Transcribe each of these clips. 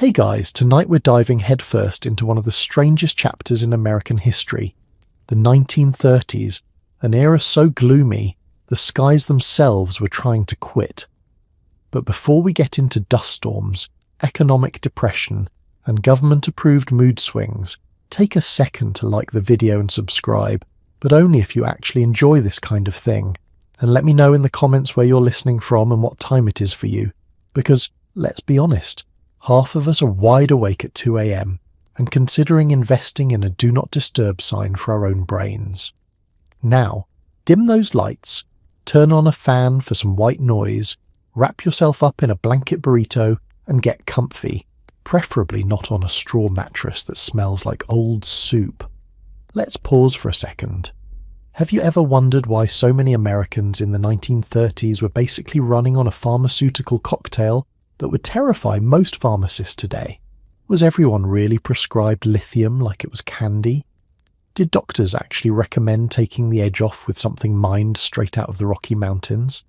Hey guys, tonight we're diving headfirst into one of the strangest chapters in American history, the 1930s, an era so gloomy the skies themselves were trying to quit. But before we get into dust storms, economic depression, and government-approved mood swings, take a second to like the video and subscribe, but only if you actually enjoy this kind of thing, and let me know in the comments where you're listening from and what time it is for you, because, let's be honest, half of us are wide awake at 2 a.m. and considering investing in a Do Not Disturb sign for our own brains. Now, dim those lights, turn on a fan for some white noise, wrap yourself up in a blanket burrito, and get comfy, preferably not on a straw mattress that smells like old soup. Let's pause for a second. Have you ever wondered why so many Americans in the 1930s were basically running on a pharmaceutical cocktail that would terrify most pharmacists today? Was everyone really prescribed lithium like it was candy? Did doctors actually recommend taking the edge off with something mined straight out of the Rocky Mountains?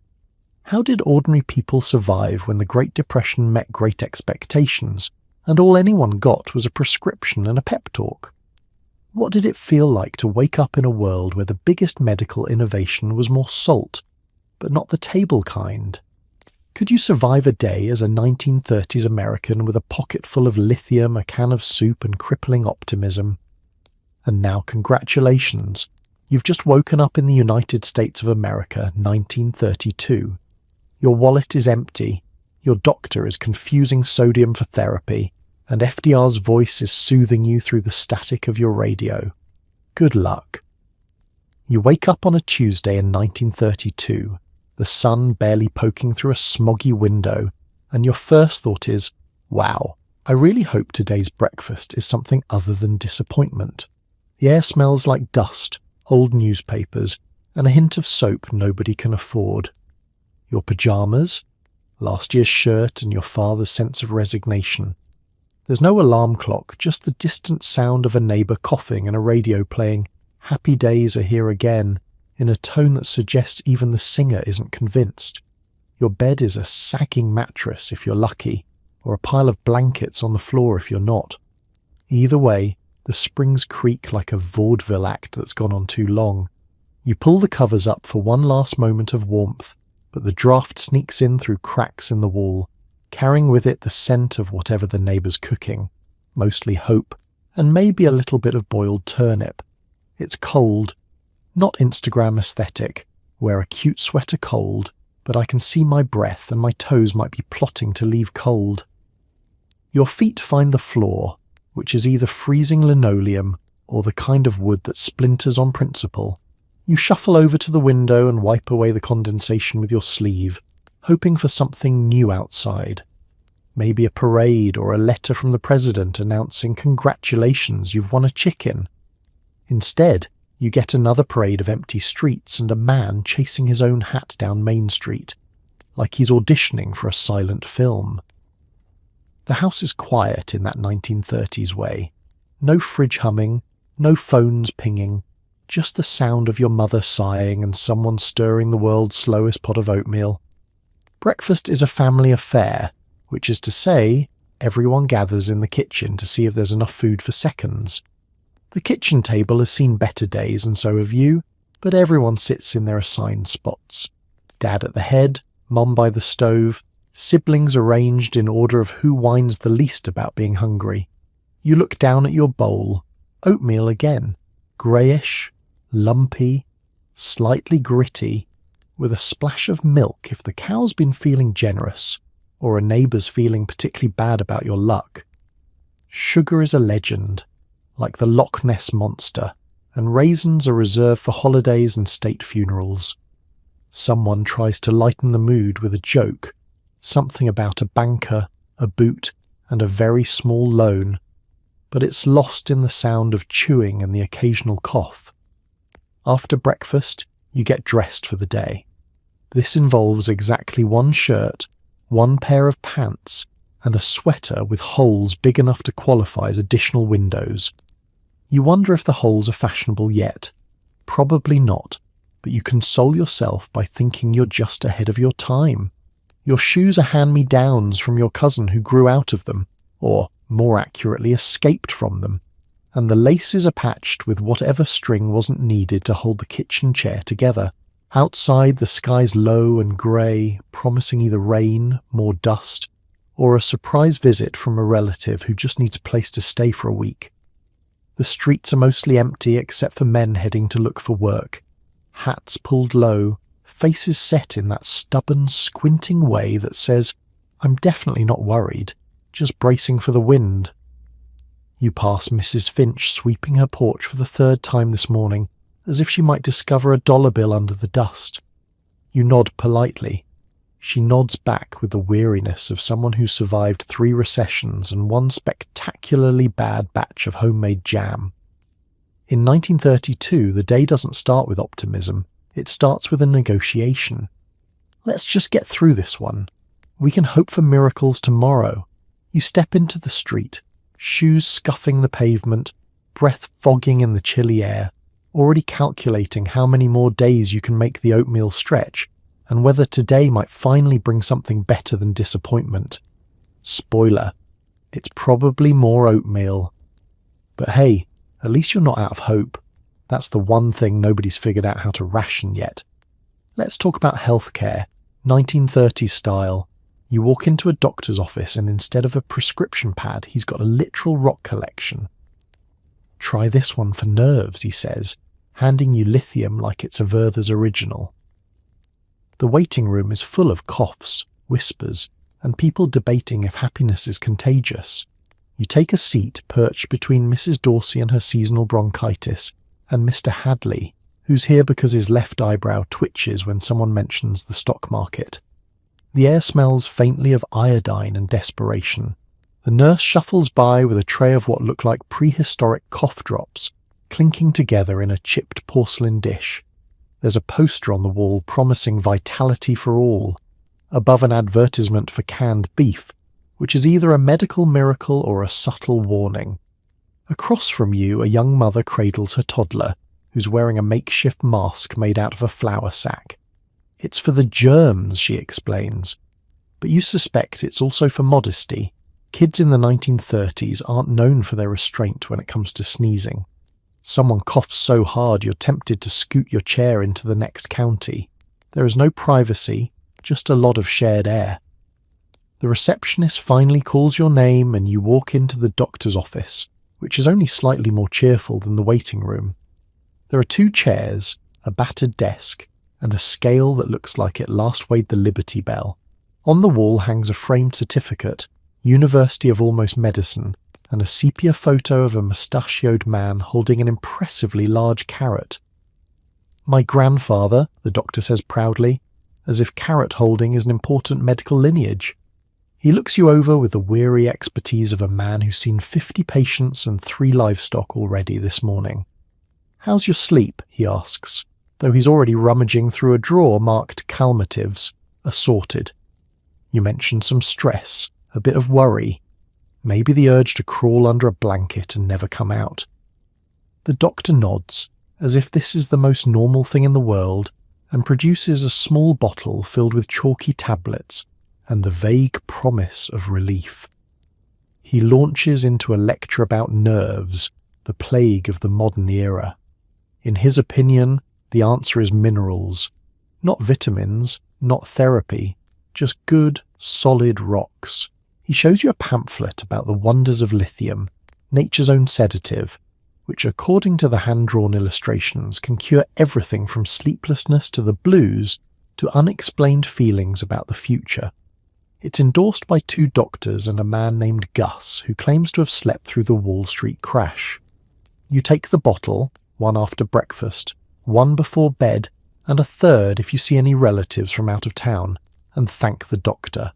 How did ordinary people survive when the Great Depression met great expectations, and all anyone got was a prescription and a pep talk? What did it feel like to wake up in a world where the biggest medical innovation was more salt, but not the table kind? Could you survive a day as a 1930s American with a pocket full of lithium, a can of soup, and crippling optimism? And now congratulations, you've just woken up in the United States of America, 1932. Your wallet is empty, your doctor is confusing sodium for therapy, and FDR's voice is soothing you through the static of your radio. Good luck. You wake up on a Tuesday in 1932, the sun barely poking through a smoggy window, and your first thought is, wow, I really hope today's breakfast is something other than disappointment. The air smells like dust, old newspapers, and a hint of soap nobody can afford. Your pyjamas, last year's shirt, and your father's sense of resignation. There's no alarm clock, just the distant sound of a neighbour coughing and a radio playing "Happy Days Are Here Again" in a tone that suggests even the singer isn't convinced. Your bed is a sagging mattress if you're lucky, or a pile of blankets on the floor if you're not. Either way, the springs creak like a vaudeville act that's gone on too long. You pull the covers up for one last moment of warmth, but the draft sneaks in through cracks in the wall, carrying with it the scent of whatever the neighbour's cooking, mostly hope, and maybe a little bit of boiled turnip. It's cold. Not Instagram aesthetic, wear a cute sweater cold, but I can see my breath and my toes might be plotting to leave cold. Your feet find the floor, which is either freezing linoleum or the kind of wood that splinters on principle. You shuffle over to the window and wipe away the condensation with your sleeve, hoping for something new outside. Maybe a parade or a letter from the president announcing congratulations, you've won a chicken. Instead, you get another parade of empty streets and a man chasing his own hat down Main Street, like he's auditioning for a silent film. The house is quiet in that 1930s way. No fridge humming, no phones pinging, just the sound of your mother sighing and someone stirring the world's slowest pot of oatmeal. Breakfast is a family affair, which is to say, everyone gathers in the kitchen to see if there's enough food for seconds. The kitchen table has seen better days and so have you, but everyone sits in their assigned spots. Dad at the head, Mum by the stove, siblings arranged in order of who whines the least about being hungry. You look down at your bowl, oatmeal again, greyish, lumpy, slightly gritty, with a splash of milk if the cow's been feeling generous, or a neighbour's feeling particularly bad about your luck. Sugar is a legend, like the Loch Ness Monster, and raisins are reserved for holidays and state funerals. Someone tries to lighten the mood with a joke, something about a banker, a boot, and a very small loan, but it's lost in the sound of chewing and the occasional cough. After breakfast, you get dressed for the day. This involves exactly one shirt, one pair of pants, and a sweater with holes big enough to qualify as additional windows. You wonder if the holes are fashionable yet. Probably not, but you console yourself by thinking you're just ahead of your time. Your shoes are hand-me-downs from your cousin who grew out of them, or more accurately escaped from them, and the laces are patched with whatever string wasn't needed to hold the kitchen chair together. Outside, the sky's low and grey, promising either rain, more dust, or a surprise visit from a relative who just needs a place to stay for a week. The streets are mostly empty except for men heading to look for work, hats pulled low, faces set in that stubborn, squinting way that says, "I'm definitely not worried, just bracing for the wind." You pass Mrs. Finch sweeping her porch for the third time this morning, as if she might discover a dollar bill under the dust. You nod politely. She nods back with the weariness of someone who survived 3 recessions and one spectacularly bad batch of homemade jam. In 1932, the day doesn't start with optimism, it starts with a negotiation. Let's just get through this one. We can hope for miracles tomorrow. You step into the street, shoes scuffing the pavement, breath fogging in the chilly air, already calculating how many more days you can make the oatmeal stretch, and whether today might finally bring something better than disappointment. Spoiler, it's probably more oatmeal. But hey, at least you're not out of hope. That's the one thing nobody's figured out how to ration yet. Let's talk about healthcare, 1930s style. You walk into a doctor's office and instead of a prescription pad, he's got a literal rock collection. "Try this one for nerves," he says, handing you Lithium like it's a Werther's original. The waiting room is full of coughs, whispers, and people debating if happiness is contagious. You take a seat perched between Mrs. Dorsey and her seasonal bronchitis and Mr. Hadley, who's here because his left eyebrow twitches when someone mentions the stock market. The air smells faintly of iodine and desperation. The nurse shuffles by with a tray of what look like prehistoric cough drops, clinking together in a chipped porcelain dish. There's a poster on the wall promising vitality for all, above an advertisement for canned beef, which is either a medical miracle or a subtle warning. Across from you, a young mother cradles her toddler, who's wearing a makeshift mask made out of a flour sack. "It's for the germs," she explains. But you suspect it's also for modesty. Kids in the 1930s aren't known for their restraint when it comes to sneezing. Someone coughs so hard you're tempted to scoot your chair into the next county. There is no privacy, just a lot of shared air. The receptionist finally calls your name and you walk into the doctor's office, which is only slightly more cheerful than the waiting room. There are 2 chairs, a battered desk, and a scale that looks like it last weighed the Liberty Bell. On the wall hangs a framed certificate, University of Almost Medicine, and a sepia photo of a mustachioed man holding an impressively large carrot. "My grandfather," the doctor says proudly, as if carrot holding is an important medical lineage. He looks you over with the weary expertise of a man who's seen 50 patients and 3 livestock already this morning. "How's your sleep?" he asks, though he's already rummaging through a drawer marked calmatives, assorted. You mention some stress, a bit of worry, maybe the urge to crawl under a blanket and never come out. The doctor nods, as if this is the most normal thing in the world, and produces a small bottle filled with chalky tablets and the vague promise of relief. He launches into a lecture about nerves, the plague of the modern era. In his opinion, the answer is minerals. Not vitamins, not therapy, just good, solid rocks. He shows you a pamphlet about the wonders of lithium, nature's own sedative, which according to the hand-drawn illustrations can cure everything from sleeplessness to the blues to unexplained feelings about the future. It's endorsed by 2 doctors and a man named Gus, who claims to have slept through the Wall Street crash. You take the bottle, one after breakfast, one before bed, and a third if you see any relatives from out of town, and thank the doctor.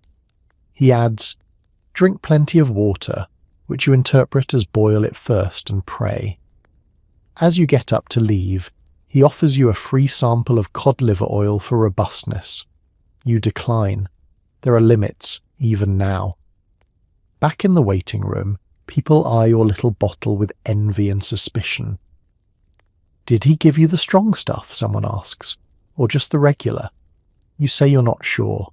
He adds, "Drink plenty of water," which you interpret as boil it first and pray. As you get up to leave, he offers you a free sample of cod liver oil for robustness. You decline. There are limits, even now. Back in the waiting room, people eye your little bottle with envy and suspicion. "Did he give you the strong stuff?" someone asks, "or just the regular?" You say you're not sure.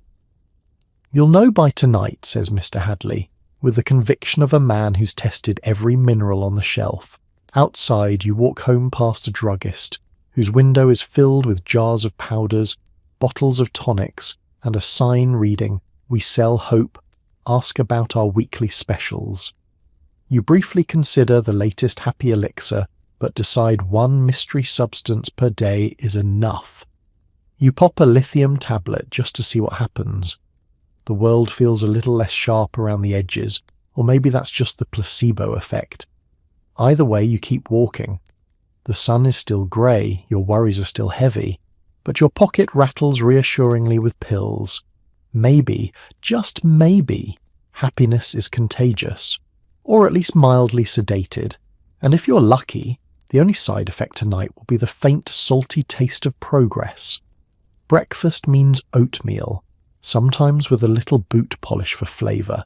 "You'll know by tonight," says Mr. Hadley, with the conviction of a man who's tested every mineral on the shelf. Outside, you walk home past a druggist, whose window is filled with jars of powders, bottles of tonics, and a sign reading, "We sell hope. Ask about our weekly specials." You briefly consider the latest happy elixir, but decide one mystery substance per day is enough. You pop a lithium tablet just to see what happens. The world feels a little less sharp around the edges, or maybe that's just the placebo effect. Either way, you keep walking. The sun is still grey, your worries are still heavy, but your pocket rattles reassuringly with pills. Maybe, just maybe, happiness is contagious, or at least mildly sedated, and if you're lucky, the only side effect tonight will be the faint, salty taste of progress. Breakfast means oatmeal, sometimes with a little boot polish for flavour.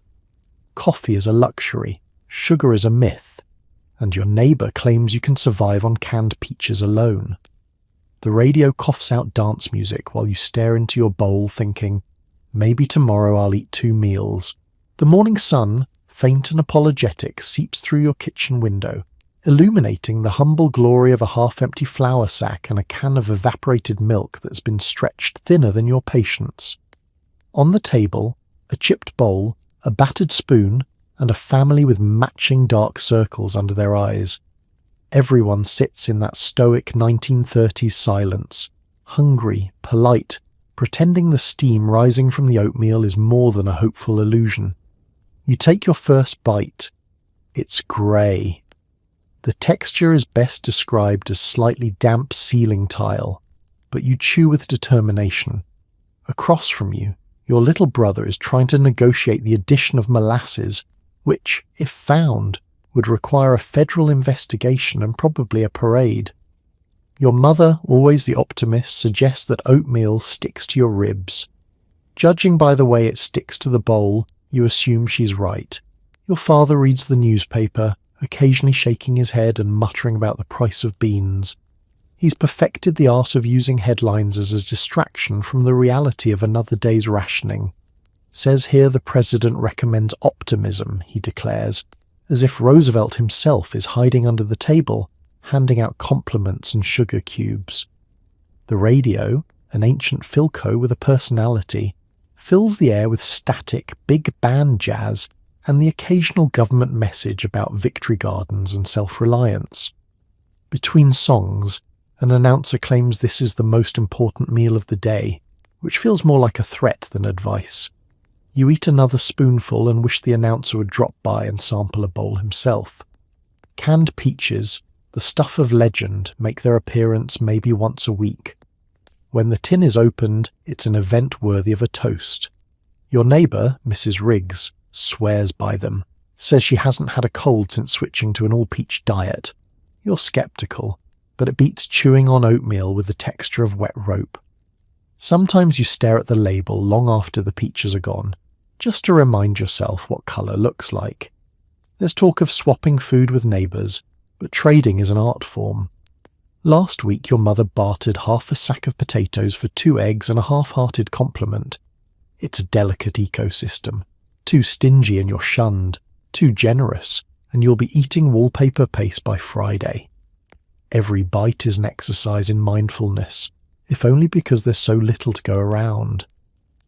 Coffee is a luxury, sugar is a myth, and your neighbour claims you can survive on canned peaches alone. The radio coughs out dance music while you stare into your bowl thinking, maybe tomorrow I'll eat 2 meals. The morning sun, faint and apologetic, seeps through your kitchen window, illuminating the humble glory of a half-empty flour sack and a can of evaporated milk that's been stretched thinner than your patience. On the table, a chipped bowl, a battered spoon, and a family with matching dark circles under their eyes. Everyone sits in that stoic 1930s silence, hungry, polite, pretending the steam rising from the oatmeal is more than a hopeful illusion. You take your first bite. It's grey. The texture is best described as slightly damp ceiling tile, but you chew with determination. Across from you, your little brother is trying to negotiate the addition of molasses, which, if found, would require a federal investigation and probably a parade. Your mother, always the optimist, suggests that oatmeal sticks to your ribs. Judging by the way it sticks to the bowl, you assume she's right. Your father reads the newspaper, occasionally shaking his head and muttering about the price of beans. He's perfected the art of using headlines as a distraction from the reality of another day's rationing. Says here the president recommends optimism, he declares, as if Roosevelt himself is hiding under the table, handing out compliments and sugar cubes. The radio, an ancient Philco with a personality, fills the air with static, big band jazz and the occasional government message about victory gardens and self-reliance. Between songs, an announcer claims this is the most important meal of the day, which feels more like a threat than advice. You eat another spoonful and wish the announcer would drop by and sample a bowl himself. Canned peaches, the stuff of legend, make their appearance maybe once a week. When the tin is opened, it's an event worthy of a toast. Your neighbour, Mrs. Riggs, swears by them, says she hasn't had a cold since switching to an all-peach diet. You're sceptical, but it beats chewing on oatmeal with the texture of wet rope. Sometimes you stare at the label long after the peaches are gone, just to remind yourself what colour looks like. There's talk of swapping food with neighbours, but trading is an art form. Last week your mother bartered half a sack of potatoes for 2 eggs and a half-hearted compliment. It's a delicate ecosystem. Too stingy and you're shunned. Too generous, and you'll be eating wallpaper paste by Friday. Every bite is an exercise in mindfulness, if only because there's so little to go around.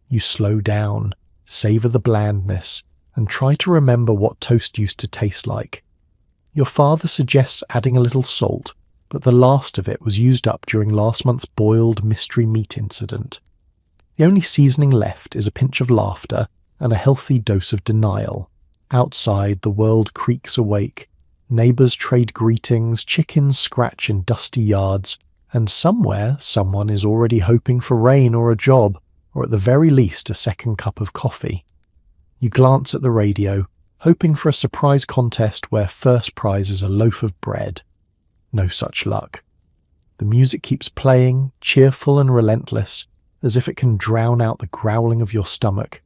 You slow down, savour the blandness, and try to remember what toast used to taste like. Your father suggests adding a little salt, but the last of it was used up during last month's boiled mystery meat incident. The only seasoning left is a pinch of laughter and a healthy dose of denial. Outside, the world creaks awake. Neighbours trade greetings, chickens scratch in dusty yards, and somewhere someone is already hoping for rain or a job, or at the very least a second cup of coffee. You glance at the radio, hoping for a surprise contest where first prize is a loaf of bread. No such luck. The music keeps playing, cheerful and relentless, as if it can drown out the growling of your stomach.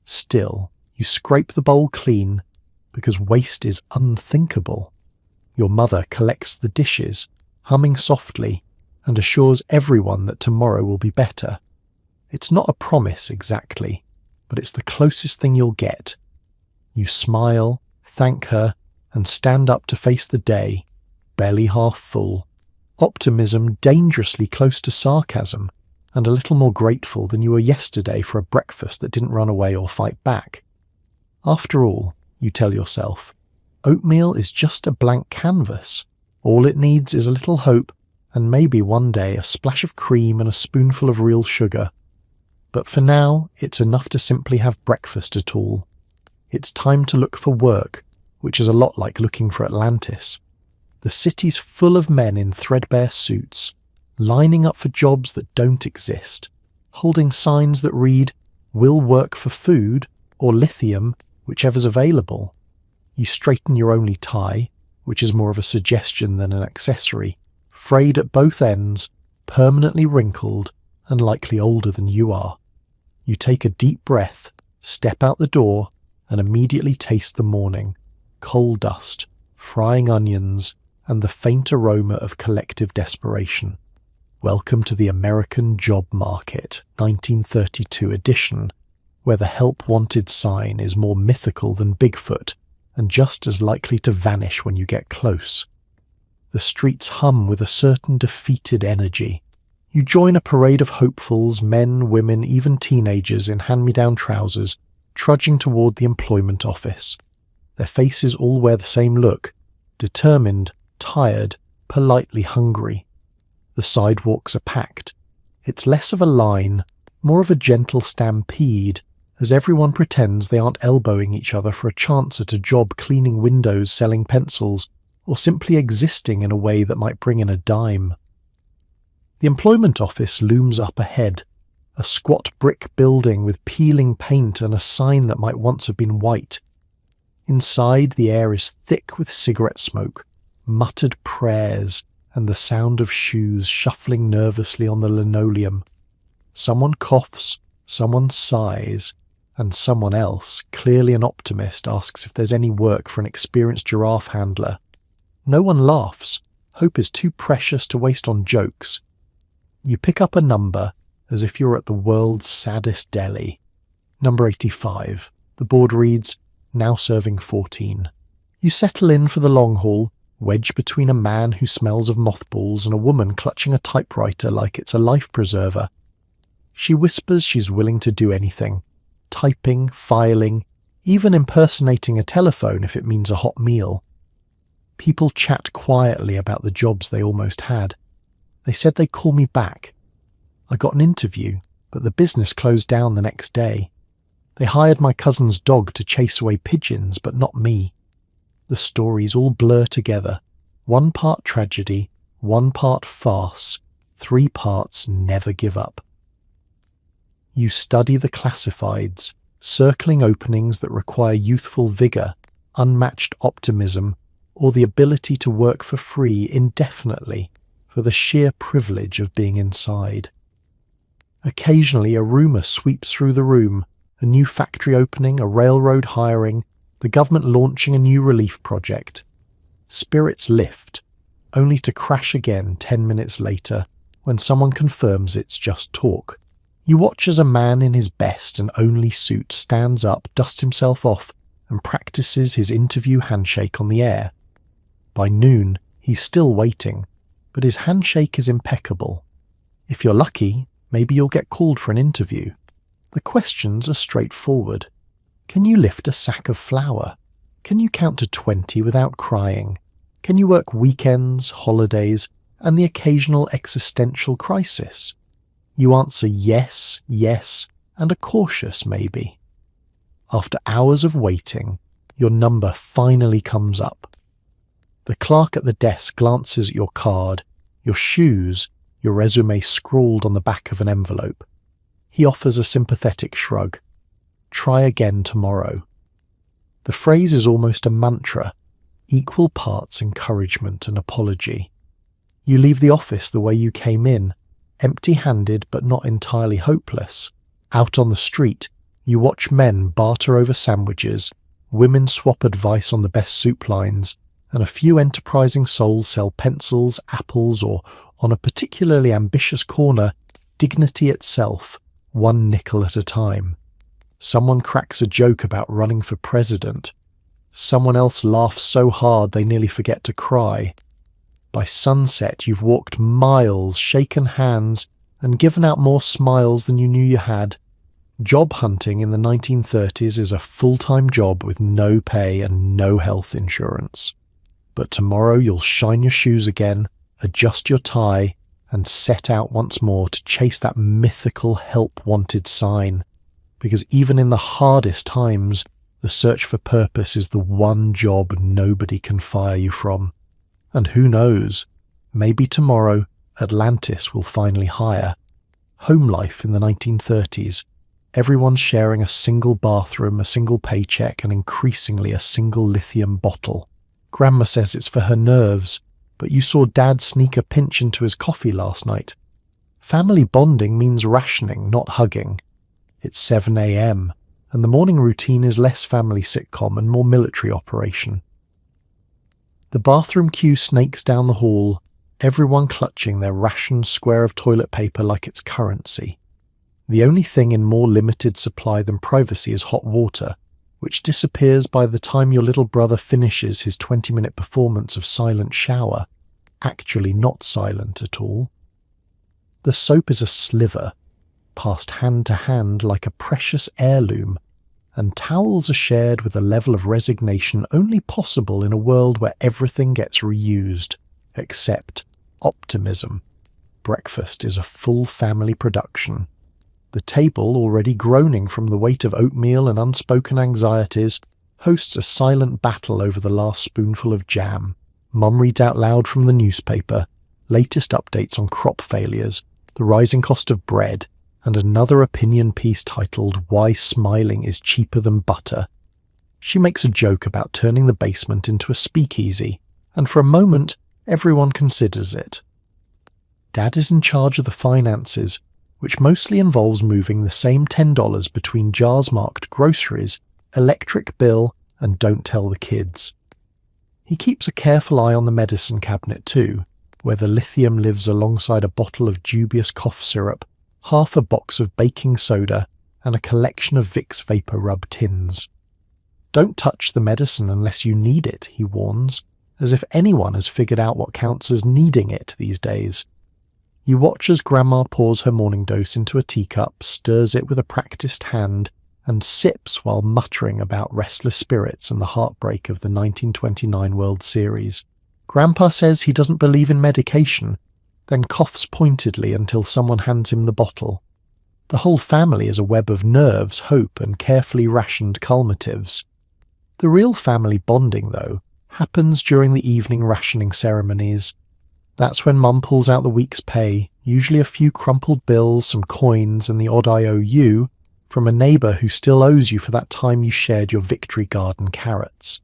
Still, you scrape the bowl clean, because waste is unthinkable. Your mother collects the dishes, humming softly, and assures everyone that tomorrow will be better. It's not a promise exactly, but it's the closest thing you'll get. You smile, thank her, and stand up to face the day, belly half full, optimism dangerously close to sarcasm, and a little more grateful than you were yesterday for a breakfast that didn't run away or fight back. After all, you tell yourself, oatmeal is just a blank canvas. All it needs is a little hope and maybe one day a splash of cream and a spoonful of real sugar. But for now, it's enough to simply have breakfast at all. It's time to look for work, which is a lot like looking for Atlantis. The city's full of men in threadbare suits, lining up for jobs that don't exist, holding signs that read, "Will work for food," or "Lithium," whichever's available. You straighten your only tie, which is more of a suggestion than an accessory, frayed at both ends, permanently wrinkled, and likely older than you are. You take a deep breath, step out the door, and immediately taste the morning, coal dust, frying onions, and the faint aroma of collective desperation. Welcome to the American Job Market, 1932 edition, where the help wanted sign is more mythical than Bigfoot, and just as likely to vanish when you get close. The streets hum with a certain defeated energy. You join a parade of hopefuls, men, women, even teenagers in hand-me-down trousers, trudging toward the employment office. Their faces all wear the same look, determined, tired, politely hungry. The sidewalks are packed. It's less of a line, more of a gentle stampede, as everyone pretends they aren't elbowing each other for a chance at a job cleaning windows, selling pencils, or simply existing in a way that might bring in a dime. The employment office looms up ahead, a squat brick building with peeling paint and a sign that might once have been white. Inside, the air is thick with cigarette smoke, muttered prayers, and the sound of shoes shuffling nervously on the linoleum. Someone coughs, someone sighs, and someone else, clearly an optimist, asks if there's any work for an experienced giraffe handler. No one laughs. Hope is too precious to waste on jokes. You pick up a number as if you're at the world's saddest deli. Number 85. The board reads, "Now serving 14. You settle in for the long haul, wedged between a man who smells of mothballs and a woman clutching a typewriter like it's a life preserver. She whispers she's willing to do anything. Typing, filing, even impersonating a telephone if it means a hot meal. People chat quietly about the jobs they almost had. They said they'd call me back. I got an interview, but the business closed down the next day. They hired my cousin's dog to chase away pigeons, but not me. The stories all blur together. One part tragedy, one part farce, 3 parts never give up. You study the classifieds, circling openings that require youthful vigour, unmatched optimism, or the ability to work for free indefinitely for the sheer privilege of being inside. Occasionally a rumour sweeps through the room, a new factory opening, a railroad hiring, the government launching a new relief project. Spirits lift, only to crash again 10 minutes later when someone confirms it's just talk. You watch as a man in his best and only suit stands up, dusts himself off, and practices his interview handshake on the air. By noon, he's still waiting, but his handshake is impeccable. If you're lucky, maybe you'll get called for an interview. The questions are straightforward. Can you lift a sack of flour? Can you count to 20 without crying? Can you work weekends, holidays, and the occasional existential crisis? You answer yes, yes, and a cautious maybe. After hours of waiting, your number finally comes up. The clerk at the desk glances at your card, your shoes, your resume scrawled on the back of an envelope. He offers a sympathetic shrug. Try again tomorrow. The phrase is almost a mantra, equal parts encouragement and apology. You leave the office the way you came in, empty-handed but not entirely hopeless. Out on the street, you watch men barter over sandwiches, women swap advice on the best soup lines, and a few enterprising souls sell pencils, apples, or, on a particularly ambitious corner, dignity itself, 1 nickel at a time. Someone cracks a joke about running for president. Someone else laughs so hard they nearly forget to cry. By sunset, you've walked miles, shaken hands, and given out more smiles than you knew you had. Job hunting in the 1930s is a full-time job with no pay and no health insurance. But tomorrow you'll shine your shoes again, adjust your tie, and set out once more to chase that mythical help-wanted sign. Because even in the hardest times, the search for purpose is the one job nobody can fire you from. And who knows, maybe tomorrow Atlantis will finally hire. Home life in the 1930s. Everyone's sharing a single bathroom, a single paycheck, and increasingly a single lithium bottle. Grandma says it's for her nerves, but you saw Dad sneak a pinch into his coffee last night. Family bonding means rationing, not hugging. It's 7 a.m., and the morning routine is less family sitcom and more military operation. The bathroom queue snakes down the hall, everyone clutching their rationed square of toilet paper like it's currency. The only thing in more limited supply than privacy is hot water, which disappears by the time your little brother finishes his 20-minute performance of Silent Shower, actually not silent at all. The soap is a sliver, passed hand to hand like a precious heirloom, and towels are shared with a level of resignation only possible in a world where everything gets reused, except optimism. Breakfast is a full family production. The table, already groaning from the weight of oatmeal and unspoken anxieties, hosts a silent battle over the last spoonful of jam. Mum reads out loud from the newspaper, latest updates on crop failures, the rising cost of bread, and another opinion piece titled "Why Smiling is Cheaper Than Butter." She makes a joke about turning the basement into a speakeasy, and for a moment, everyone considers it. Dad is in charge of the finances, which mostly involves moving the same $10 between jars marked groceries, electric bill, and don't tell the kids. He keeps a careful eye on the medicine cabinet too, where the lithium lives alongside a bottle of dubious cough syrup, half a box of baking soda, and a collection of Vicks Vapor Rub tins. Don't touch the medicine unless you need it, he warns, as if anyone has figured out what counts as needing it these days. You watch as Grandma pours her morning dose into a teacup, stirs it with a practiced hand, and sips while muttering about restless spirits and the heartbreak of the 1929 World Series. Grandpa says he doesn't believe in medication, then coughs pointedly until someone hands him the bottle. The whole family is a web of nerves, hope, and carefully rationed calmatives. The real family bonding, though, happens during the evening rationing ceremonies. That's when Mum pulls out the week's pay, usually a few crumpled bills, some coins, and the odd IOU, from a neighbour who still owes you for that time you shared your Victory Garden carrots.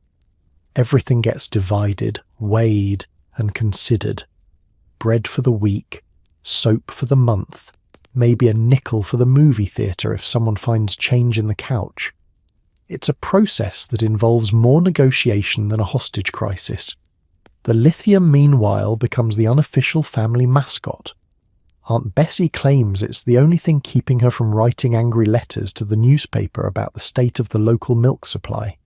Everything gets divided, weighed, and considered. Bread for the week, soap for the month, maybe a nickel for the movie theatre if someone finds change in the couch. It's a process that involves more negotiation than a hostage crisis. The lithium, meanwhile, becomes the unofficial family mascot. Aunt Bessie claims it's the only thing keeping her from writing angry letters to the newspaper about the state of the local milk supply.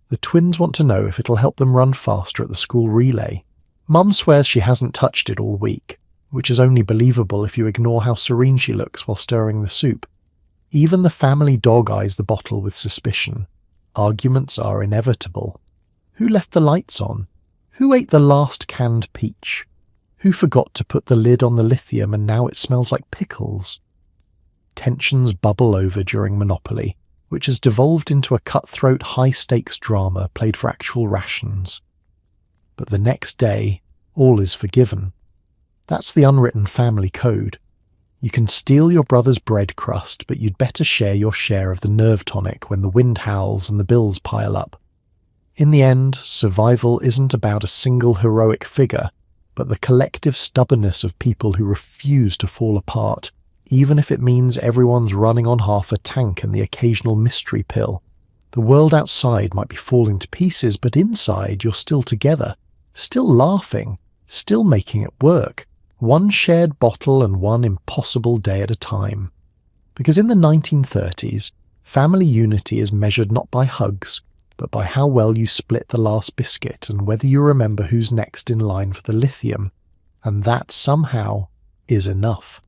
The twins want to know if it'll help them run faster at the school relay. Mum swears she hasn't touched it all week, which is only believable if you ignore how serene she looks while stirring the soup. Even the family dog eyes the bottle with suspicion. Arguments are inevitable. Who left the lights on? Who ate the last canned peach? Who forgot to put the lid on the lithium and now it smells like pickles? Tensions bubble over during Monopoly, which has devolved into a cutthroat high-stakes drama played for actual rations. But the next day, all is forgiven. That's the unwritten family code. You can steal your brother's bread crust, but you'd better share your share of the nerve tonic when the wind howls and the bills pile up. In the end, survival isn't about a single heroic figure, but the collective stubbornness of people who refuse to fall apart, even if it means everyone's running on half a tank and the occasional mystery pill. The world outside might be falling to pieces, but inside you're still together, still laughing, still making it work, one shared bottle and one impossible day at a time. Because in the 1930s, Family unity is measured not by hugs, but by how well you split the last biscuit and whether you remember who's next in line for the lithium, and that somehow is enough.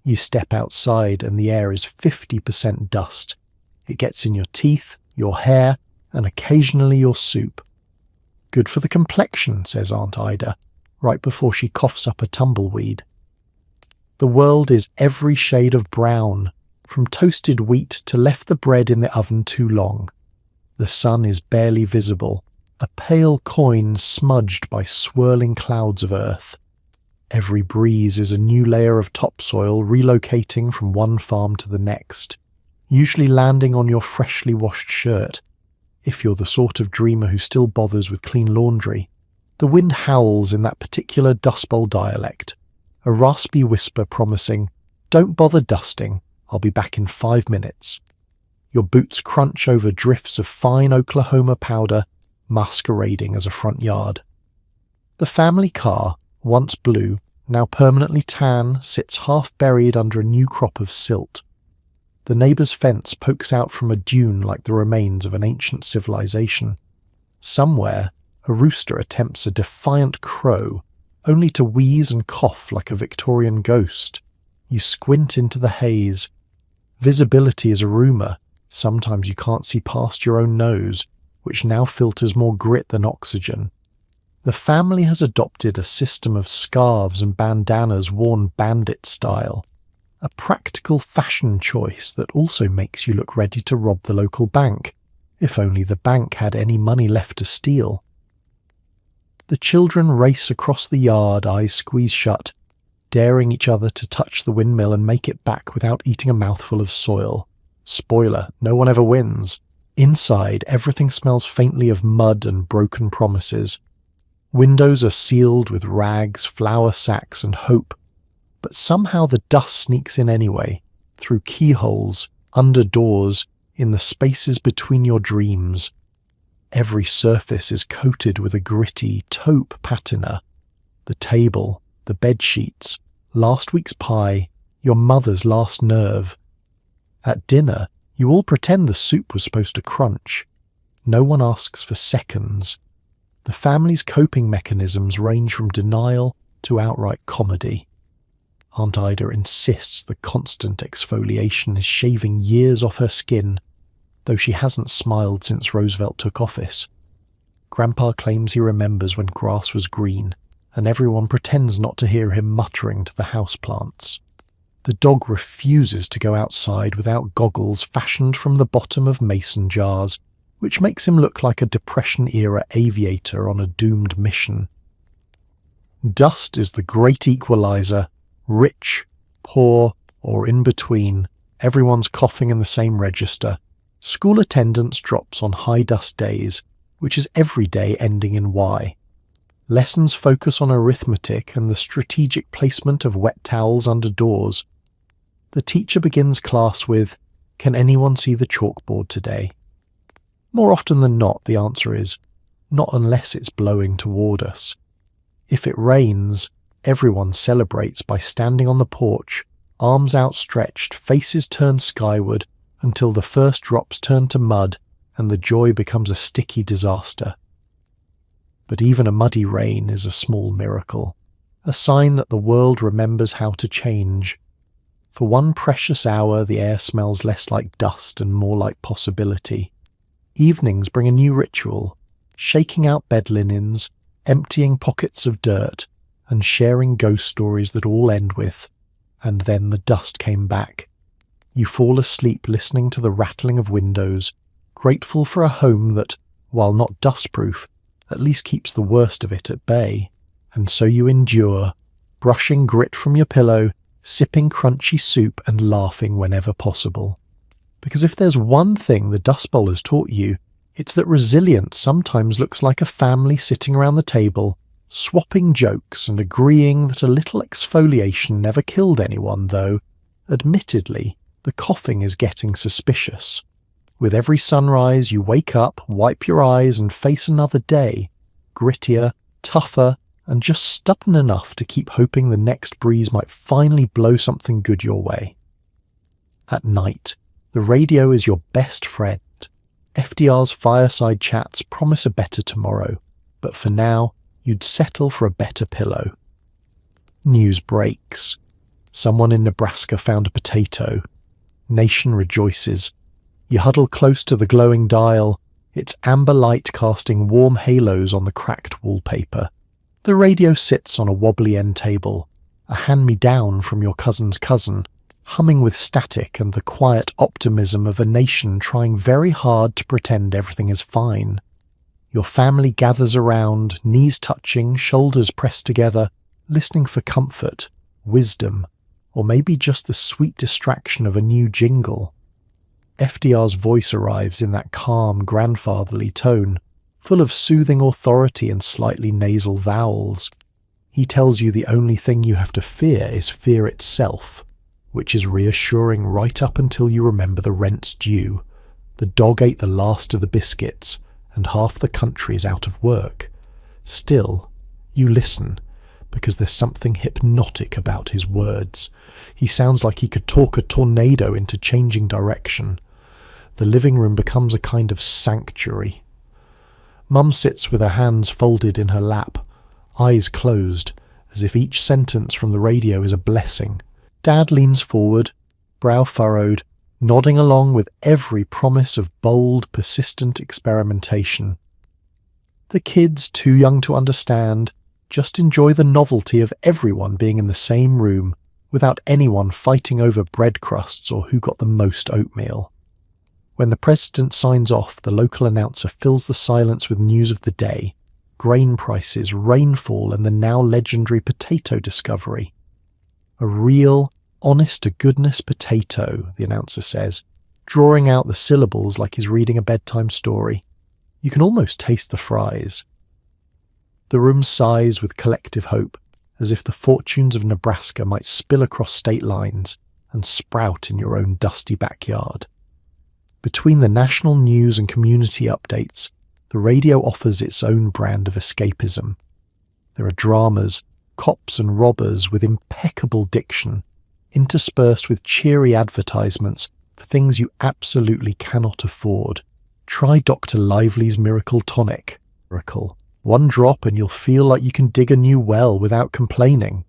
You step outside and the air is 50% dust. It gets in your teeth, your hair, and occasionally your soup. Good for the complexion, says Aunt Ida, right before she coughs up a tumbleweed. The world is every shade of brown, from toasted wheat to left the bread in the oven too long. The sun is barely visible, a pale coin smudged by swirling clouds of earth. Every breeze is a new layer of topsoil relocating from one farm to the next, usually landing on your freshly washed shirt. If you're the sort of dreamer who still bothers with clean laundry, the wind howls in that particular Dust Bowl dialect, a raspy whisper promising, "Don't bother dusting, I'll be back in 5 minutes." Your boots crunch over drifts of fine Oklahoma powder, masquerading as a front yard. The family car, once blue, now permanently tan, sits half buried under a new crop of silt. The neighbour's fence pokes out from a dune like the remains of an ancient civilization. Somewhere, a rooster attempts a defiant crow, only to wheeze and cough like a Victorian ghost. You squint into the haze. Visibility is a rumour. Sometimes you can't see past your own nose, which now filters more grit than oxygen. The family has adopted a system of scarves and bandanas worn bandit style, a practical fashion choice that also makes you look ready to rob the local bank, if only the bank had any money left to steal. The children race across the yard, eyes squeezed shut, daring each other to touch the windmill and make it back without eating a mouthful of soil. Spoiler, no one ever wins. Inside, everything smells faintly of mud and broken promises. Windows are sealed with rags, flour sacks, and hope, but somehow the dust sneaks in anyway, through keyholes, under doors, in the spaces between your dreams. Every surface is coated with a gritty taupe patina. The table, the bed sheets, last week's pie, your mother's last nerve. At dinner, you all pretend the soup was supposed to crunch. No one asks for seconds. The family's coping mechanisms range from denial to outright comedy. Aunt Ida insists the constant exfoliation is shaving years off her skin, though she hasn't smiled since Roosevelt took office. Grandpa claims he remembers when grass was green, and everyone pretends not to hear him muttering to the houseplants. The dog refuses to go outside without goggles fashioned from the bottom of mason jars, which makes him look like a Depression-era aviator on a doomed mission. Dust is the great equalizer. Rich, poor, or in between, everyone's coughing in the same register. School attendance drops on high dust days, which is every day ending in Y. Lessons focus on arithmetic and the strategic placement of wet towels under doors. The teacher begins class with, "Can anyone see the chalkboard today?" More often than not, the answer is, "Not unless it's blowing toward us." If it rains, everyone celebrates by standing on the porch, arms outstretched, faces turned skyward, until the first drops turn to mud and the joy becomes a sticky disaster. But even a muddy rain is a small miracle, a sign that the world remembers how to change. For one precious hour, the air smells less like dust and more like possibility. Evenings bring a new ritual, shaking out bed linens, emptying pockets of dirt, and sharing ghost stories that all end with, "And then the dust came back." You fall asleep listening to the rattling of windows, grateful for a home that, while not dustproof, at least keeps the worst of it at bay. And so you endure, brushing grit from your pillow, sipping crunchy soup and laughing whenever possible. Because if there's one thing the Dust Bowl has taught you, it's that resilience sometimes looks like a family sitting around the table, swapping jokes and agreeing that a little exfoliation never killed anyone, though, admittedly, the coughing is getting suspicious. With every sunrise, you wake up, wipe your eyes, and face another day, grittier, tougher, and just stubborn enough to keep hoping the next breeze might finally blow something good your way. At night, The radio is your best friend. FDR's fireside chats promise a better tomorrow, but for now, you'd settle for a better pillow. News breaks. Someone in Nebraska found a potato. Nation rejoices. You huddle close to the glowing dial, its amber light casting warm halos on the cracked wallpaper. The radio sits on a wobbly end table, a hand-me-down from your cousin's cousin, humming with static and the quiet optimism of a nation trying very hard to pretend everything is fine. Your family gathers around, knees touching, shoulders pressed together, listening for comfort, wisdom, or maybe just the sweet distraction of a new jingle. FDR's voice arrives in that calm, grandfatherly tone, full of soothing authority and slightly nasal vowels. He tells you the only thing you have to fear is fear itself, which is reassuring right up until you remember the rent's due. The dog ate the last of the biscuits, and half the country is out of work. Still, you listen, because there's something hypnotic about his words. He sounds like he could talk a tornado into changing direction. The living room becomes a kind of sanctuary. Mum sits with her hands folded in her lap, eyes closed, as if each sentence from the radio is a blessing. Dad leans forward, brow furrowed, nodding along with every promise of bold, persistent experimentation. The kids, too young to understand, just enjoy the novelty of everyone being in the same room without anyone fighting over bread crusts or who got the most oatmeal. When the president signs off, the local announcer fills the silence with news of the day, grain prices, rainfall, and the now legendary potato discovery. A real, honest-to-goodness potato, the announcer says, drawing out the syllables like he's reading a bedtime story. You can almost taste the fries. The room sighs with collective hope, as if the fortunes of Nebraska might spill across state lines and sprout in your own dusty backyard. Between the national news and community updates, the radio offers its own brand of escapism. There are dramas, cops and robbers with impeccable diction, interspersed with cheery advertisements for things you absolutely cannot afford. Try Dr. Lively's Miracle Tonic. Miracle. One drop and you'll feel like you can dig a new well without complaining.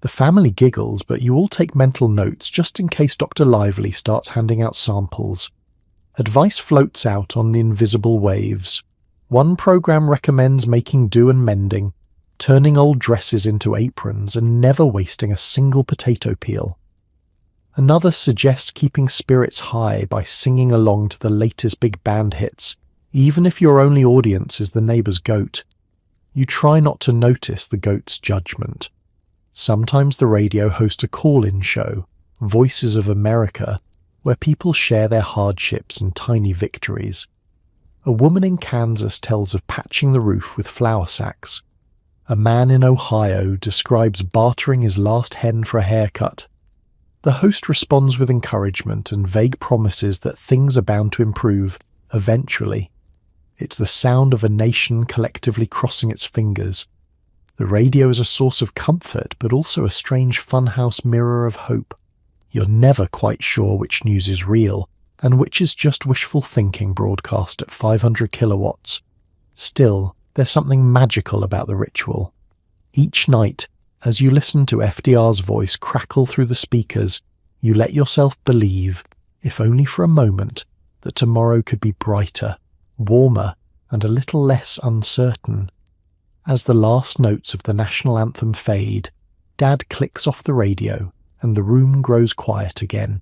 The family giggles, but you all take mental notes just in case Dr. Lively starts handing out samples. Advice floats out on the invisible waves. One program recommends making do and mending, turning old dresses into aprons and never wasting a single potato peel. Another suggests keeping spirits high by singing along to the latest big band hits, even if your only audience is the neighbour's goat. You try not to notice the goat's judgment. Sometimes the radio hosts a call-in show, Voices of America, where people share their hardships and tiny victories. A woman in Kansas tells of patching the roof with flour sacks. A man in Ohio describes bartering his last hen for a haircut. The host responds with encouragement and vague promises that things are bound to improve, eventually. It's the sound of a nation collectively crossing its fingers. The radio is a source of comfort, but also a strange funhouse mirror of hope. You're never quite sure which news is real, and which is just wishful thinking broadcast at 500 kilowatts. Still, there's something magical about the ritual. Each night, as you listen to FDR's voice crackle through the speakers, you let yourself believe, if only for a moment, that tomorrow could be brighter, warmer, and a little less uncertain. As the last notes of the national anthem fade, Dad clicks off the radio, and the room grows quiet again.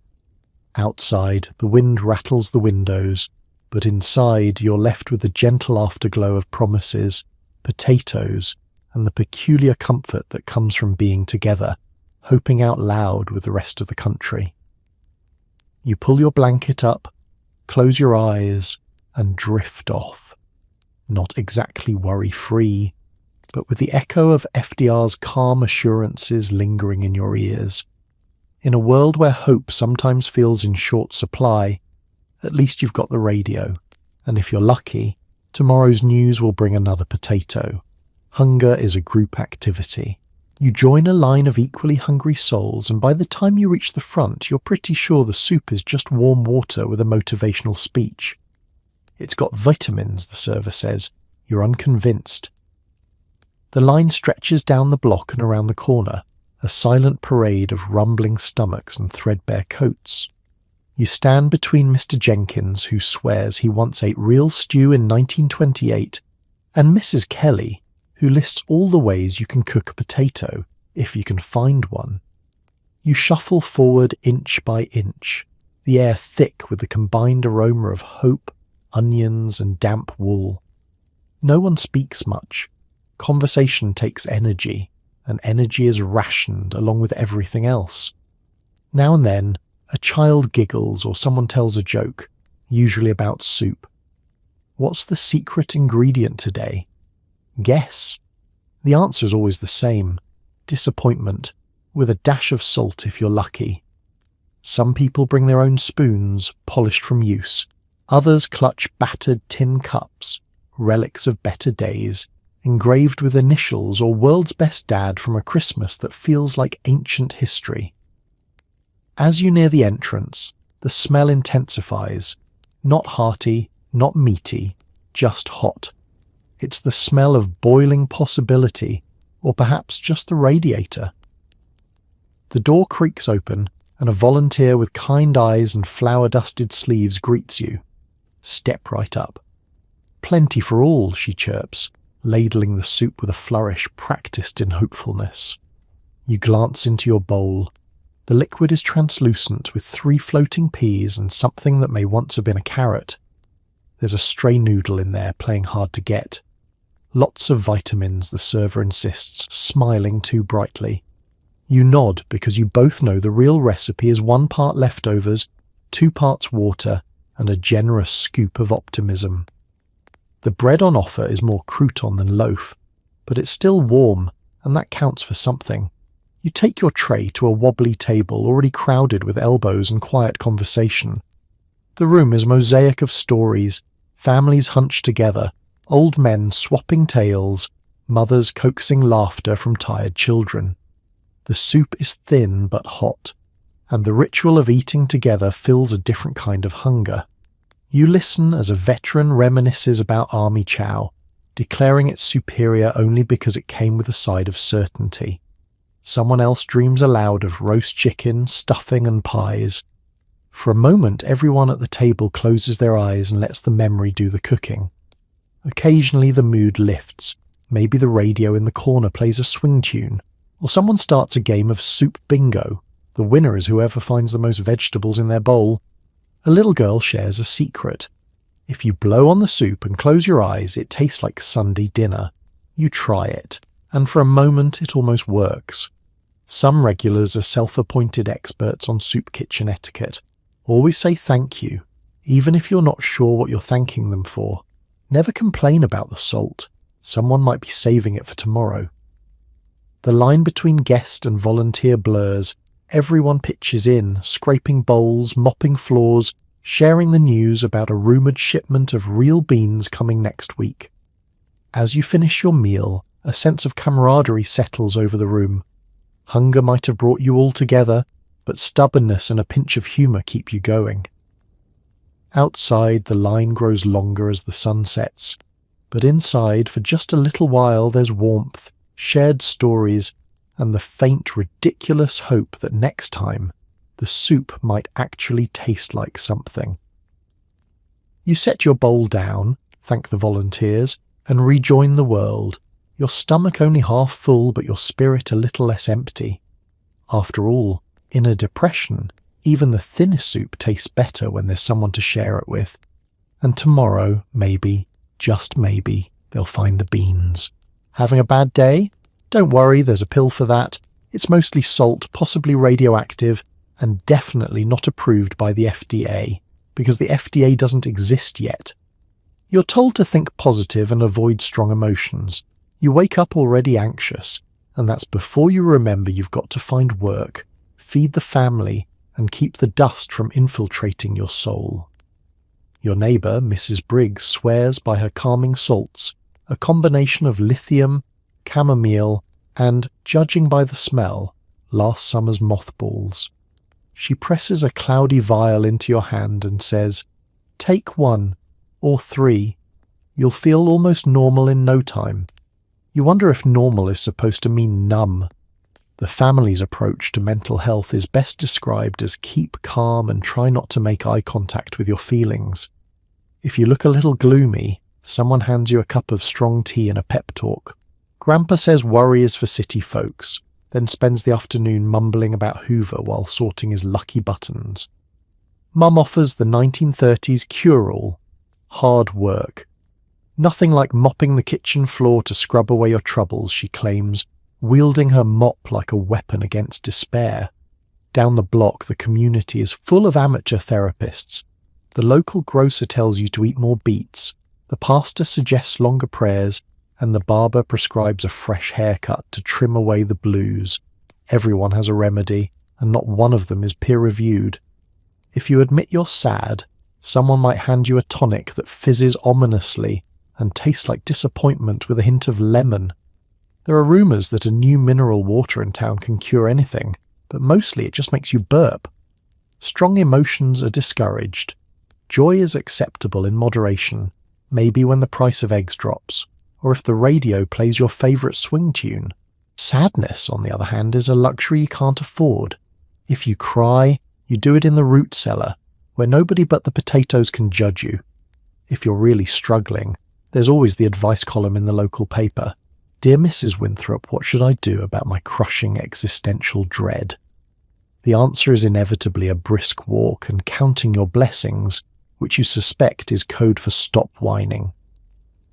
Outside, the wind rattles the windows, but inside you're left with the gentle afterglow of promises, potatoes, and the peculiar comfort that comes from being together, hoping out loud with the rest of the country. You pull your blanket up, close your eyes, and drift off. Not exactly worry-free, but with the echo of FDR's calm assurances lingering in your ears. In a world where hope sometimes feels in short supply, at least you've got the radio, and if you're lucky, tomorrow's news will bring another potato. Hunger is a group activity. You join a line of equally hungry souls, and by the time you reach the front, you're pretty sure the soup is just warm water with a motivational speech. It's got vitamins, the server says. You're unconvinced. The line stretches down the block and around the corner, a silent parade of rumbling stomachs and threadbare coats. You stand between Mr. Jenkins, who swears he once ate real stew in 1928, and Mrs. Kelly, who lists all the ways you can cook a potato, if you can find one. You shuffle forward inch by inch, the air thick with the combined aroma of hope, onions, and damp wool. No one speaks much. Conversation takes energy, and energy is rationed along with everything else. Now and then, a child giggles or someone tells a joke, usually about soup. What's the secret ingredient today? Guess. The answer is always the same. Disappointment, with a dash of salt if you're lucky. Some people bring their own spoons, polished from use. Others clutch battered tin cups, relics of better days, engraved with initials or world's best dad from a Christmas that feels like ancient history. As you near the entrance, the smell intensifies. Not hearty, not meaty, just hot. It's the smell of boiling possibility, or perhaps just the radiator. The door creaks open, and a volunteer with kind eyes and flour-dusted sleeves greets you. Step right up. Plenty for all, she chirps, ladling the soup with a flourish practiced in hopefulness. You glance into your bowl. The liquid is translucent with 3 floating peas and something that may once have been a carrot. There's a stray noodle in there playing hard to get. Lots of vitamins, the server insists, smiling too brightly. You nod because you both know the real recipe is 1 part leftovers, 2 parts water, and a generous scoop of optimism. The bread on offer is more crouton than loaf, but it's still warm, and that counts for something. You take your tray to a wobbly table already crowded with elbows and quiet conversation. The room is a mosaic of stories, families hunched together, old men swapping tales, mothers coaxing laughter from tired children. The soup is thin but hot, and the ritual of eating together fills a different kind of hunger. You listen as a veteran reminisces about army chow, declaring it superior only because it came with a side of certainty. Someone else dreams aloud of roast chicken, stuffing and pies. For a moment, everyone at the table closes their eyes and lets the memory do the cooking. Occasionally the mood lifts. Maybe the radio in the corner plays a swing tune, or someone starts a game of soup bingo. The winner is whoever finds the most vegetables in their bowl. A little girl shares a secret. If you blow on the soup and close your eyes, it tastes like Sunday dinner. You try it, and for a moment it almost works. Some regulars are self-appointed experts on soup kitchen etiquette. Always say thank you, even if you're not sure what you're thanking them for. Never complain about the salt. Someone might be saving it for tomorrow. The line between guest and volunteer blurs. Everyone pitches in, scraping bowls, mopping floors, sharing the news about a rumoured shipment of real beans coming next week. As you finish your meal, a sense of camaraderie settles over the room. Hunger might have brought you all together, but stubbornness and a pinch of humour keep you going. Outside, the line grows longer as the sun sets, but inside, for just a little while, there's warmth, shared stories, and the faint, ridiculous hope that next time, the soup might actually taste like something. You set your bowl down, thank the volunteers, and rejoin the world, your stomach only half full but your spirit a little less empty. After all, in a depression, even the thinnest soup tastes better when there's someone to share it with. And tomorrow, maybe, just maybe, they'll find the beans. Having a bad day? Don't worry, there's a pill for that. It's mostly salt, possibly radioactive, and definitely not approved by the FDA, because the FDA doesn't exist yet. You're told to think positive and avoid strong emotions. You wake up already anxious, and that's before you remember you've got to find work, feed the family, and keep the dust from infiltrating your soul. Your neighbour, Mrs. Briggs, swears by her calming salts, a combination of lithium, chamomile, and, judging by the smell, last summer's mothballs. She presses a cloudy vial into your hand and says, "Take 1, or 3. You'll feel almost normal in no time." You wonder if normal is supposed to mean numb. The family's approach to mental health is best described as keep calm and try not to make eye contact with your feelings. If you look a little gloomy, someone hands you a cup of strong tea and a pep talk. Grandpa says worry is for city folks, then spends the afternoon mumbling about Hoover while sorting his lucky buttons. Mum offers the 1930s cure-all: hard work. Nothing like mopping the kitchen floor to scrub away your troubles, she claims, wielding her mop like a weapon against despair. Down the block, the community is full of amateur therapists. The local grocer tells you to eat more beets, the pastor suggests longer prayers, and the barber prescribes a fresh haircut to trim away the blues. Everyone has a remedy, and not one of them is peer-reviewed. If you admit you're sad, someone might hand you a tonic that fizzes ominously and tastes like disappointment with a hint of lemon. There are rumours that a new mineral water in town can cure anything, but mostly it just makes you burp. Strong emotions are discouraged. Joy is acceptable in moderation, maybe when the price of eggs drops, or if the radio plays your favourite swing tune. Sadness, on the other hand, is a luxury you can't afford. If you cry, you do it in the root cellar, where nobody but the potatoes can judge you. If you're really struggling, there's always the advice column in the local paper. "Dear Mrs. Winthrop, what should I do about my crushing existential dread?" The answer is inevitably a brisk walk and counting your blessings, which you suspect is code for stop whining.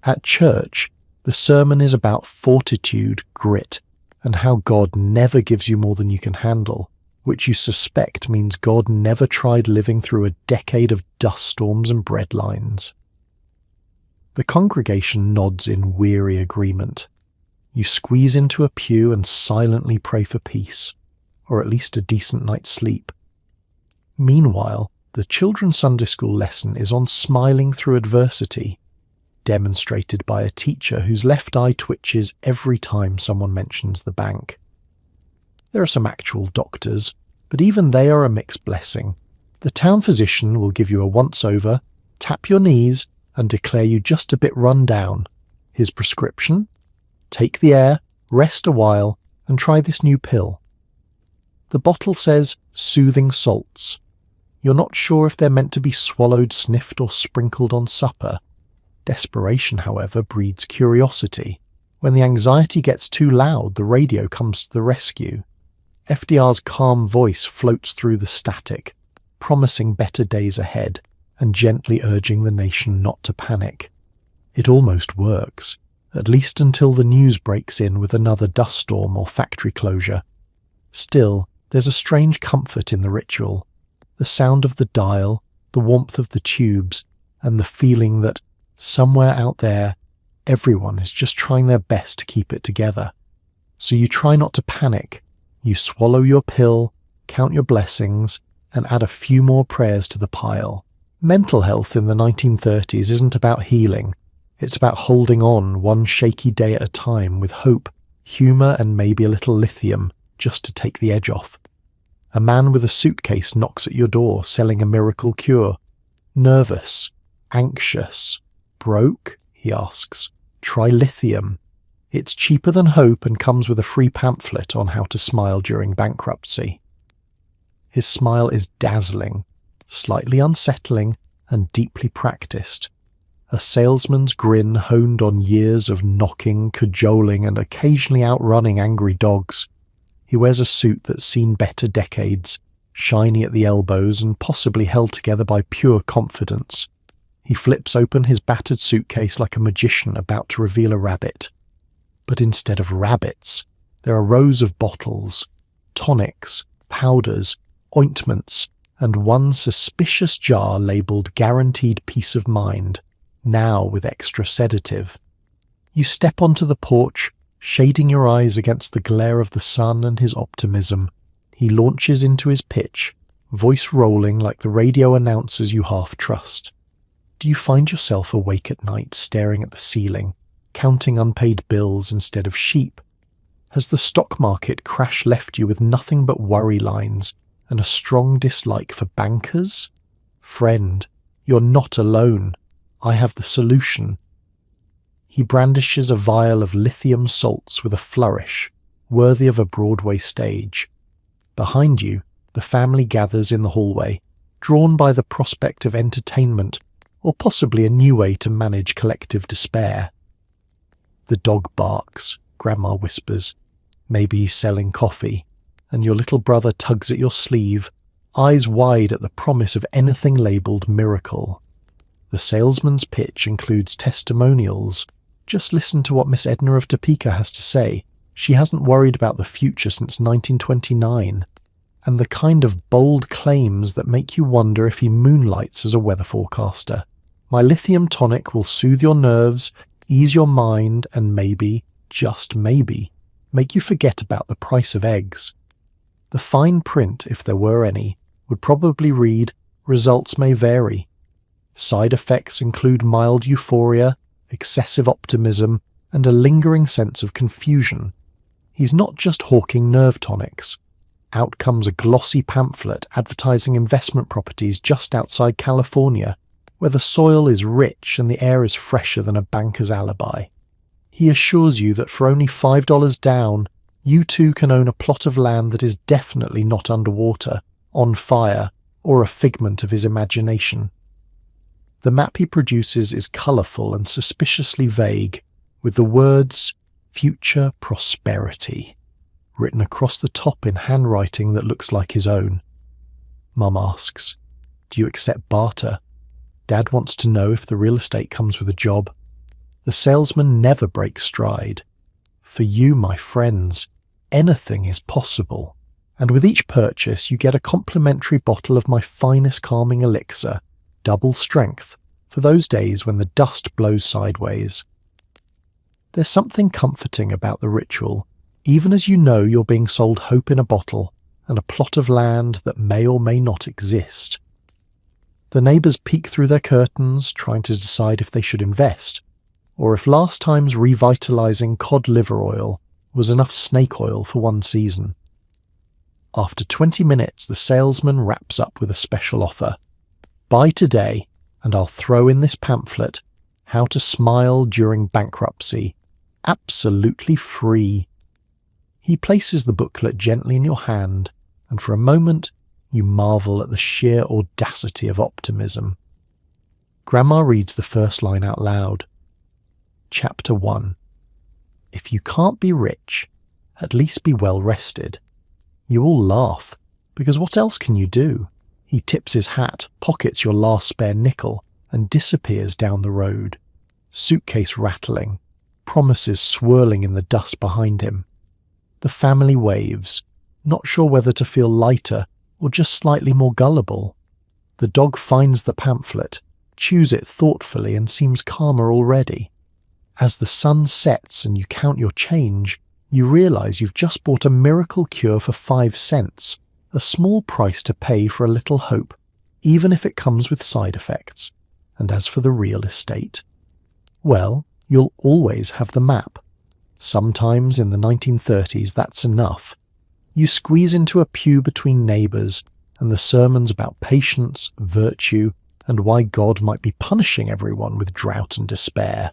At church, the sermon is about fortitude, grit, and how God never gives you more than you can handle, which you suspect means God never tried living through a decade of dust storms and breadlines. The congregation nods in weary agreement. You squeeze into a pew and silently pray for peace, or at least a decent night's sleep. Meanwhile, the children's Sunday school lesson is on smiling through adversity, demonstrated by a teacher whose left eye twitches every time someone mentions the bank. There are some actual doctors, but even they are a mixed blessing. The town physician will give you a once-over, tap your knees, and declare you just a bit run down. His prescription? Take the air, rest a while, and try this new pill. The bottle says soothing salts. You're not sure if they're meant to be swallowed, sniffed, or sprinkled on supper. Desperation, however, breeds curiosity. When the anxiety gets too loud, the radio comes to the rescue. FDR's calm voice floats through the static, promising better days ahead and gently urging the nation not to panic. It almost works, at least until the news breaks in with another dust storm or factory closure. Still, there's a strange comfort in the ritual. The sound of the dial, the warmth of the tubes, and the feeling that, somewhere out there, everyone is just trying their best to keep it together. So you try not to panic. You swallow your pill, count your blessings, and add a few more prayers to the pile. Mental health in the 1930s isn't about healing. It's about holding on one shaky day at a time with hope, humour, and maybe a little lithium, just to take the edge off. A man with a suitcase knocks at your door selling a miracle cure. Nervous, anxious, broke? He asks. Try lithium. It's cheaper than hope and comes with a free pamphlet on how to smile during bankruptcy. His smile is dazzling, slightly unsettling, and deeply practiced. A salesman's grin honed on years of knocking, cajoling, and occasionally outrunning angry dogs. He wears a suit that's seen better decades, shiny at the elbows and possibly held together by pure confidence. He flips open his battered suitcase like a magician about to reveal a rabbit. But instead of rabbits, there are rows of bottles, tonics, powders, ointments, and one suspicious jar labelled Guaranteed Peace of Mind, now with extra sedative. You step onto the porch, shading your eyes against the glare of the sun and his optimism. He launches into his pitch, voice rolling like the radio announcers you half trust. Do you find yourself awake at night staring at the ceiling, counting unpaid bills instead of sheep? Has the stock market crash left you with nothing but worry lines and a strong dislike for bankers? Friend, you're not alone. I have the solution. He brandishes a vial of lithium salts with a flourish, worthy of a Broadway stage. Behind you, the family gathers in the hallway, drawn by the prospect of entertainment or possibly a new way to manage collective despair. The dog barks, Grandma whispers. Maybe he's selling coffee, and your little brother tugs at your sleeve, eyes wide at the promise of anything labelled miracle. The salesman's pitch includes testimonials. Just listen to what Miss Edna of Topeka has to say. She hasn't worried about the future since 1929. And the kind of bold claims that make you wonder if he moonlights as a weather forecaster. My lithium tonic will soothe your nerves, ease your mind, and maybe, just maybe, make you forget about the price of eggs. The fine print, if there were any, would probably read, results may vary. Side effects include mild euphoria, excessive optimism, and a lingering sense of confusion. He's not just hawking nerve tonics. Out comes a glossy pamphlet advertising investment properties just outside California, where the soil is rich and the air is fresher than a banker's alibi. He assures you that for only $5 down, you too can own a plot of land that is definitely not underwater, on fire, or a figment of his imagination. The map he produces is colourful and suspiciously vague, with the words "Future Prosperity" written across the top in handwriting that looks like his own. Mum asks, "Do you accept barter?" Dad wants to know if the real estate comes with a job. The salesman never breaks stride. For you, my friends, anything is possible. And with each purchase, you get a complimentary bottle of my finest calming elixir, double strength, for those days when the dust blows sideways. There's something comforting about the ritual, even as you know you're being sold hope in a bottle and a plot of land that may or may not exist. The neighbours peek through their curtains, trying to decide if they should invest, or if last time's revitalising cod liver oil was enough snake oil for one season. After 20 minutes, the salesman wraps up with a special offer. Buy today, and I'll throw in this pamphlet, How to Smile During Bankruptcy, absolutely free. He places the booklet gently in your hand, and for a moment you marvel at the sheer audacity of optimism. Grandma reads the first line out loud. Chapter 1. If you can't be rich, at least be well rested. You all laugh, because what else can you do? He tips his hat, pockets your last spare nickel, and disappears down the road. Suitcase rattling, promises swirling in the dust behind him. The family waves, not sure whether to feel lighter or just slightly more gullible. The dog finds the pamphlet, chews it thoughtfully, and seems calmer already. As the sun sets and you count your change, you realise you've just bought a miracle cure for 5 cents, a small price to pay for a little hope, even if it comes with side effects. And as for the real estate, well, you'll always have the map. Sometimes in the 1930s that's enough. You squeeze into a pew between neighbours, and the sermons about patience, virtue, and why God might be punishing everyone with drought and despair.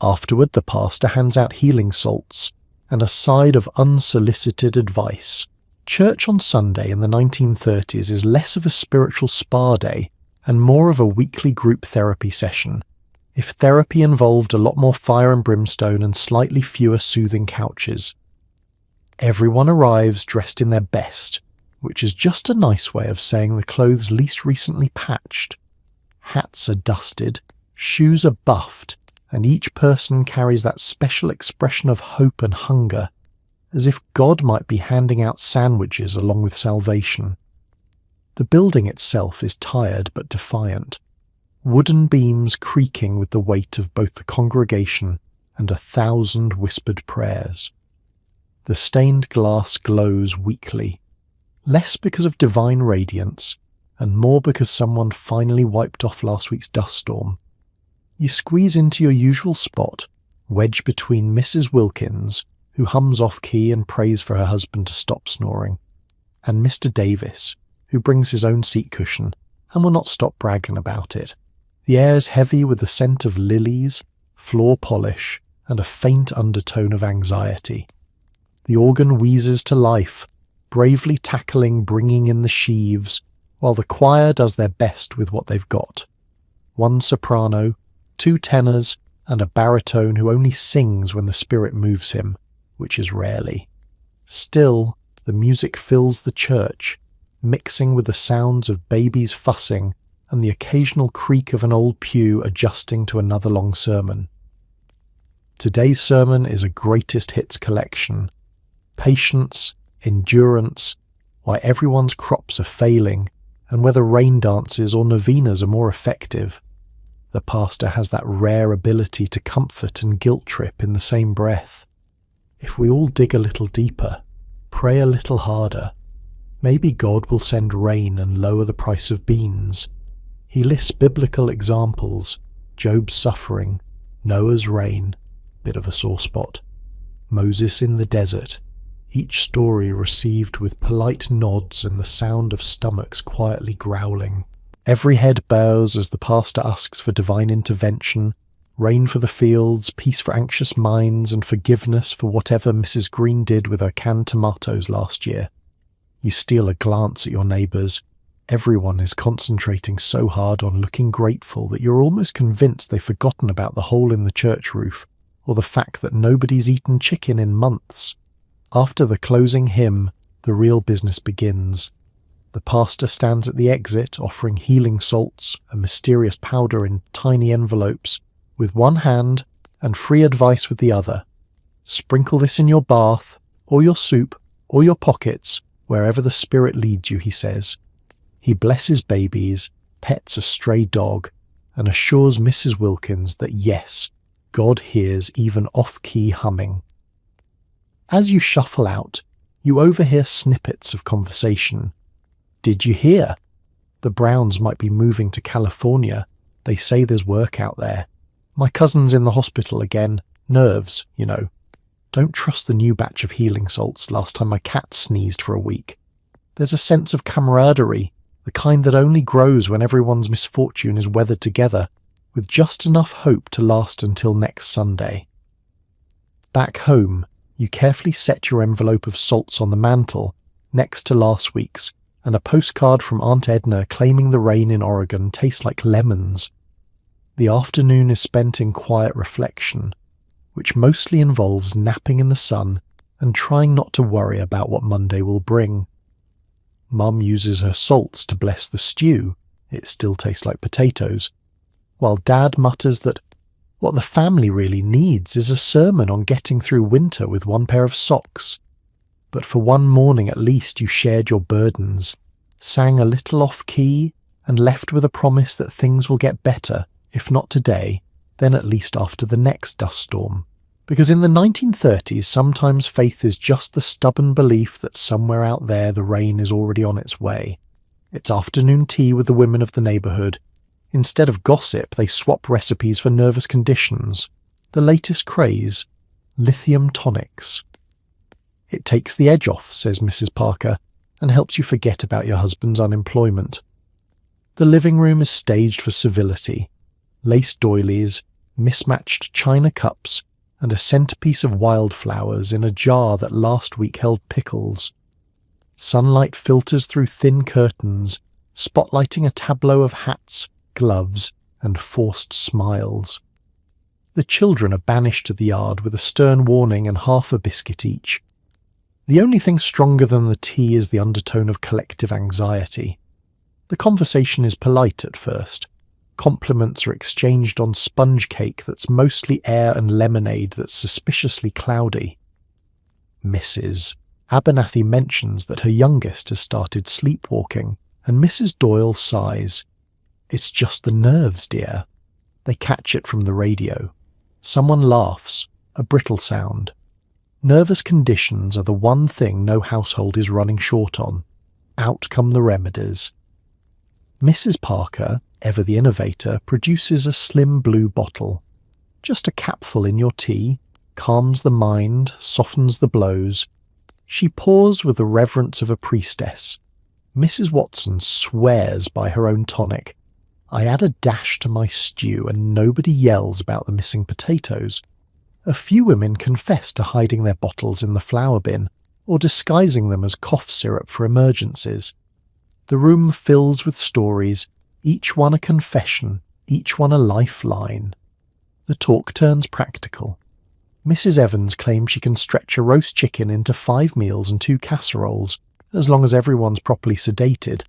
Afterward, the pastor hands out healing salts and a side of unsolicited advice. Church on Sunday in the 1930s is less of a spiritual spa day and more of a weekly group therapy session. If therapy involved a lot more fire and brimstone and slightly fewer soothing couches. Everyone arrives dressed in their best, which is just a nice way of saying the clothes least recently patched. Hats are dusted, shoes are buffed, and each person carries that special expression of hope and hunger, as if God might be handing out sandwiches along with salvation. The building itself is tired but defiant, wooden beams creaking with the weight of both the congregation and 1,000 whispered prayers. The stained glass glows weakly, less because of divine radiance, and more because someone finally wiped off last week's dust storm. You squeeze into your usual spot, wedged between Mrs. Wilkins, who hums off-key and prays for her husband to stop snoring, and Mr. Davis, who brings his own seat cushion and will not stop bragging about it. The air is heavy with the scent of lilies, floor polish, and a faint undertone of anxiety. The organ wheezes to life, bravely tackling bringing in the sheaves, while the choir does their best with what they've got. One soprano, two tenors, and a baritone who only sings when the spirit moves him, which is rarely. Still, the music fills the church, mixing with the sounds of babies fussing and the occasional creak of an old pew adjusting to another long sermon. Today's sermon is a greatest hits collection. Patience, endurance, why everyone's crops are failing, and whether rain dances or novenas are more effective. The pastor has that rare ability to comfort and guilt trip in the same breath. If we all dig a little deeper, pray a little harder, maybe God will send rain and lower the price of beans. He lists biblical examples: Job's suffering, Noah's rain, bit of a sore spot, Moses in the desert, each story received with polite nods and the sound of stomachs quietly growling. Every head bows as the pastor asks for divine intervention, rain for the fields, peace for anxious minds, and forgiveness for whatever Mrs. Green did with her canned tomatoes last year. You steal a glance at your neighbours. Everyone is concentrating so hard on looking grateful that you're almost convinced they've forgotten about the hole in the church roof, or the fact that nobody's eaten chicken in months. After the closing hymn, the real business begins. The pastor stands at the exit offering healing salts, a mysterious powder in tiny envelopes, with one hand and free advice with the other. Sprinkle this in your bath, or your soup, or your pockets, wherever the Spirit leads you, he says. He blesses babies, pets a stray dog, and assures Mrs. Wilkins that yes, God hears even off-key humming. As you shuffle out, you overhear snippets of conversation. Did you hear? The Browns might be moving to California. They say there's work out there. My cousin's in the hospital again. Nerves, you know. Don't trust the new batch of healing salts. Last time my cat sneezed for a week. There's a sense of camaraderie, the kind that only grows when everyone's misfortune is weathered together, with just enough hope to last until next Sunday. Back home, you carefully set your envelope of salts on the mantel, next to last week's, and a postcard from Aunt Edna claiming the rain in Oregon tastes like lemons. The afternoon is spent in quiet reflection, which mostly involves napping in the sun and trying not to worry about what Monday will bring. Mum uses her salts to bless the stew, it still tastes like potatoes, while Dad mutters that what the family really needs is a sermon on getting through winter with one pair of socks. But for one morning at least you shared your burdens, sang a little off-key, and left with a promise that things will get better, if not today, then at least after the next dust storm. Because in the 1930s, sometimes faith is just the stubborn belief that somewhere out there the rain is already on its way. It's afternoon tea with the women of the neighbourhood. Instead of gossip, they swap recipes for nervous conditions. The latest craze, lithium tonics. It takes the edge off, says Mrs. Parker, and helps you forget about your husband's unemployment. The living room is staged for civility. Lace doilies, mismatched china cups, and a centerpiece of wildflowers in a jar that last week held pickles. Sunlight filters through thin curtains, spotlighting a tableau of hats, gloves, and forced smiles. The children are banished to the yard with a stern warning and half a biscuit each. The only thing stronger than the tea is the undertone of collective anxiety. The conversation is polite at first. Compliments are exchanged on sponge cake that's mostly air and lemonade that's suspiciously cloudy. Mrs. Abernathy mentions that her youngest has started sleepwalking, and Mrs. Doyle sighs. It's just the nerves, dear. They catch it from the radio. Someone laughs, a brittle sound. Nervous conditions are the one thing no household is running short on. Out come the remedies. Mrs. Parker, ever the innovator, produces a slim blue bottle. Just a capful in your tea. calms the mind, softens the blows. She pours with the reverence of a priestess. Mrs. Watson swears by her own tonic. I add a dash to my stew and nobody yells about the missing potatoes. A few women confess to hiding their bottles in the flour bin or disguising them as cough syrup for emergencies. The room fills with stories, each one a confession, each one a lifeline. The talk turns practical. Mrs. Evans claims she can stretch a roast chicken into 5 meals and 2 casseroles, as long as everyone's properly sedated.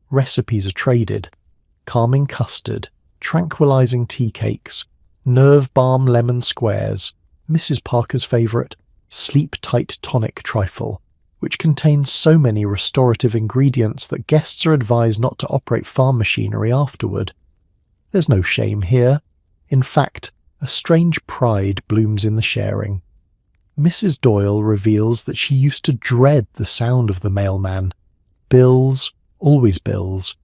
Recipes are traded. Calming custard, tranquilizing tea cakes, nerve balm lemon squares, Mrs. Parker's favourite, sleep-tight tonic trifle, which contains so many restorative ingredients that guests are advised not to operate farm machinery afterward. There's no shame here. In fact, a strange pride blooms in the sharing. Mrs. Doyle reveals that she used to dread the sound of the mailman. Bills, always bills.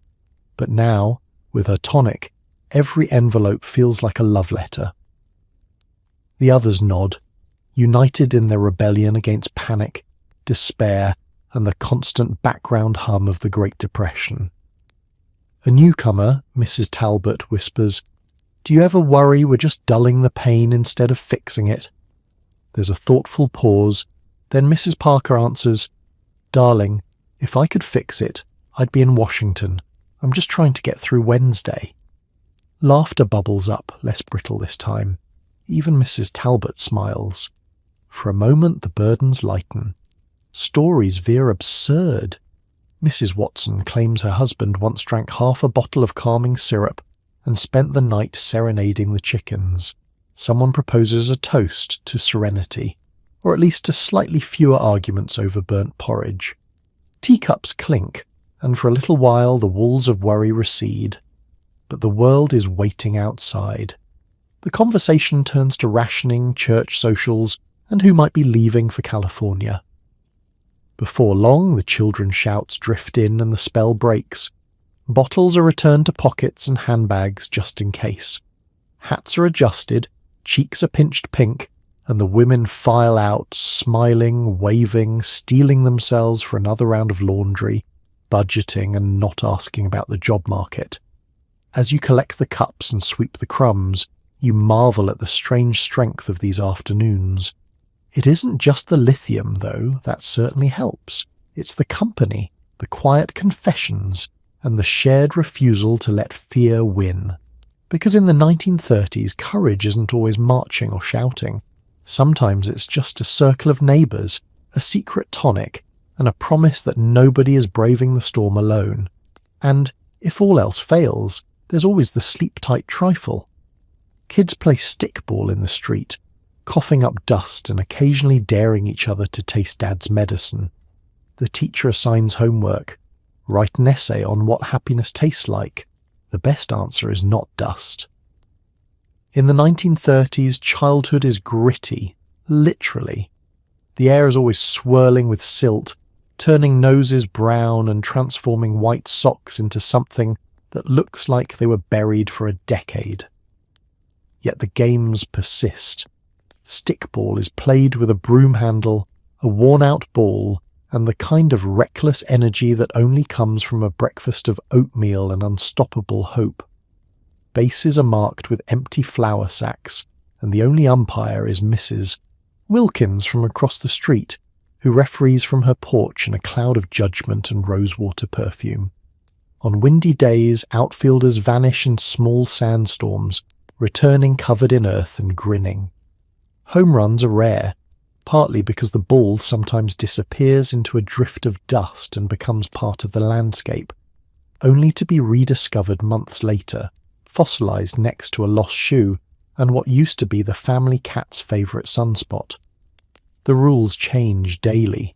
But now, with her tonic, every envelope feels like a love letter. The others nod, united in their rebellion against panic, despair, and the constant background hum of the Great Depression. A newcomer, Mrs. Talbot, whispers, "Do you ever worry we're just dulling the pain instead of fixing it?" There's a thoughtful pause, then Mrs. Parker answers, "Darling, if I could fix it, I'd be in Washington. I'm just trying to get through Wednesday." Laughter bubbles up, less brittle this time. Even Mrs. Talbot smiles. For a moment the burdens lighten. Stories veer absurd. Mrs. Watson claims her husband once drank half a bottle of calming syrup and spent the night serenading the chickens. Someone proposes a toast to serenity, or at least to slightly fewer arguments over burnt porridge. Teacups clink, and for a little while the walls of worry recede. But the world is waiting outside. The conversation turns to rationing, church socials, and who might be leaving for California. Before long, the children's shouts drift in and the spell breaks. Bottles are returned to pockets and handbags just in case. Hats are adjusted, cheeks are pinched pink, and the women file out, smiling, waving, steeling themselves for another round of laundry, budgeting and not asking about the job market. As you collect the cups and sweep the crumbs, you marvel at the strange strength of these afternoons. It isn't just the lithium, though, that certainly helps. It's the company, the quiet confessions, and the shared refusal to let fear win. Because in the 1930s, courage isn't always marching or shouting. Sometimes it's just a circle of neighbours, a secret tonic, and a promise that nobody is braving the storm alone. And, if all else fails, there's always the sleep-tight trifle. Kids play stickball in the street, coughing up dust and occasionally daring each other to taste Dad's medicine. The teacher assigns homework. Write an essay on what happiness tastes like. The best answer is not dust. In the 1930s, childhood is gritty, literally. The air is always swirling with silt, turning noses brown and transforming white socks into something that looks like they were buried for a decade. Yet the games persist. Stickball is played with a broom handle, a worn-out ball, and the kind of reckless energy that only comes from a breakfast of oatmeal and unstoppable hope. Bases are marked with empty flour sacks, and the only umpire is Mrs. Wilkins from across the street, who referees from her porch in a cloud of judgment and rosewater perfume. On windy days, outfielders vanish in small sandstorms, returning covered in earth and grinning. Home runs are rare, partly because the ball sometimes disappears into a drift of dust and becomes part of the landscape, only to be rediscovered months later, fossilized next to a lost shoe and what used to be the family cat's favourite sunspot. The rules change daily.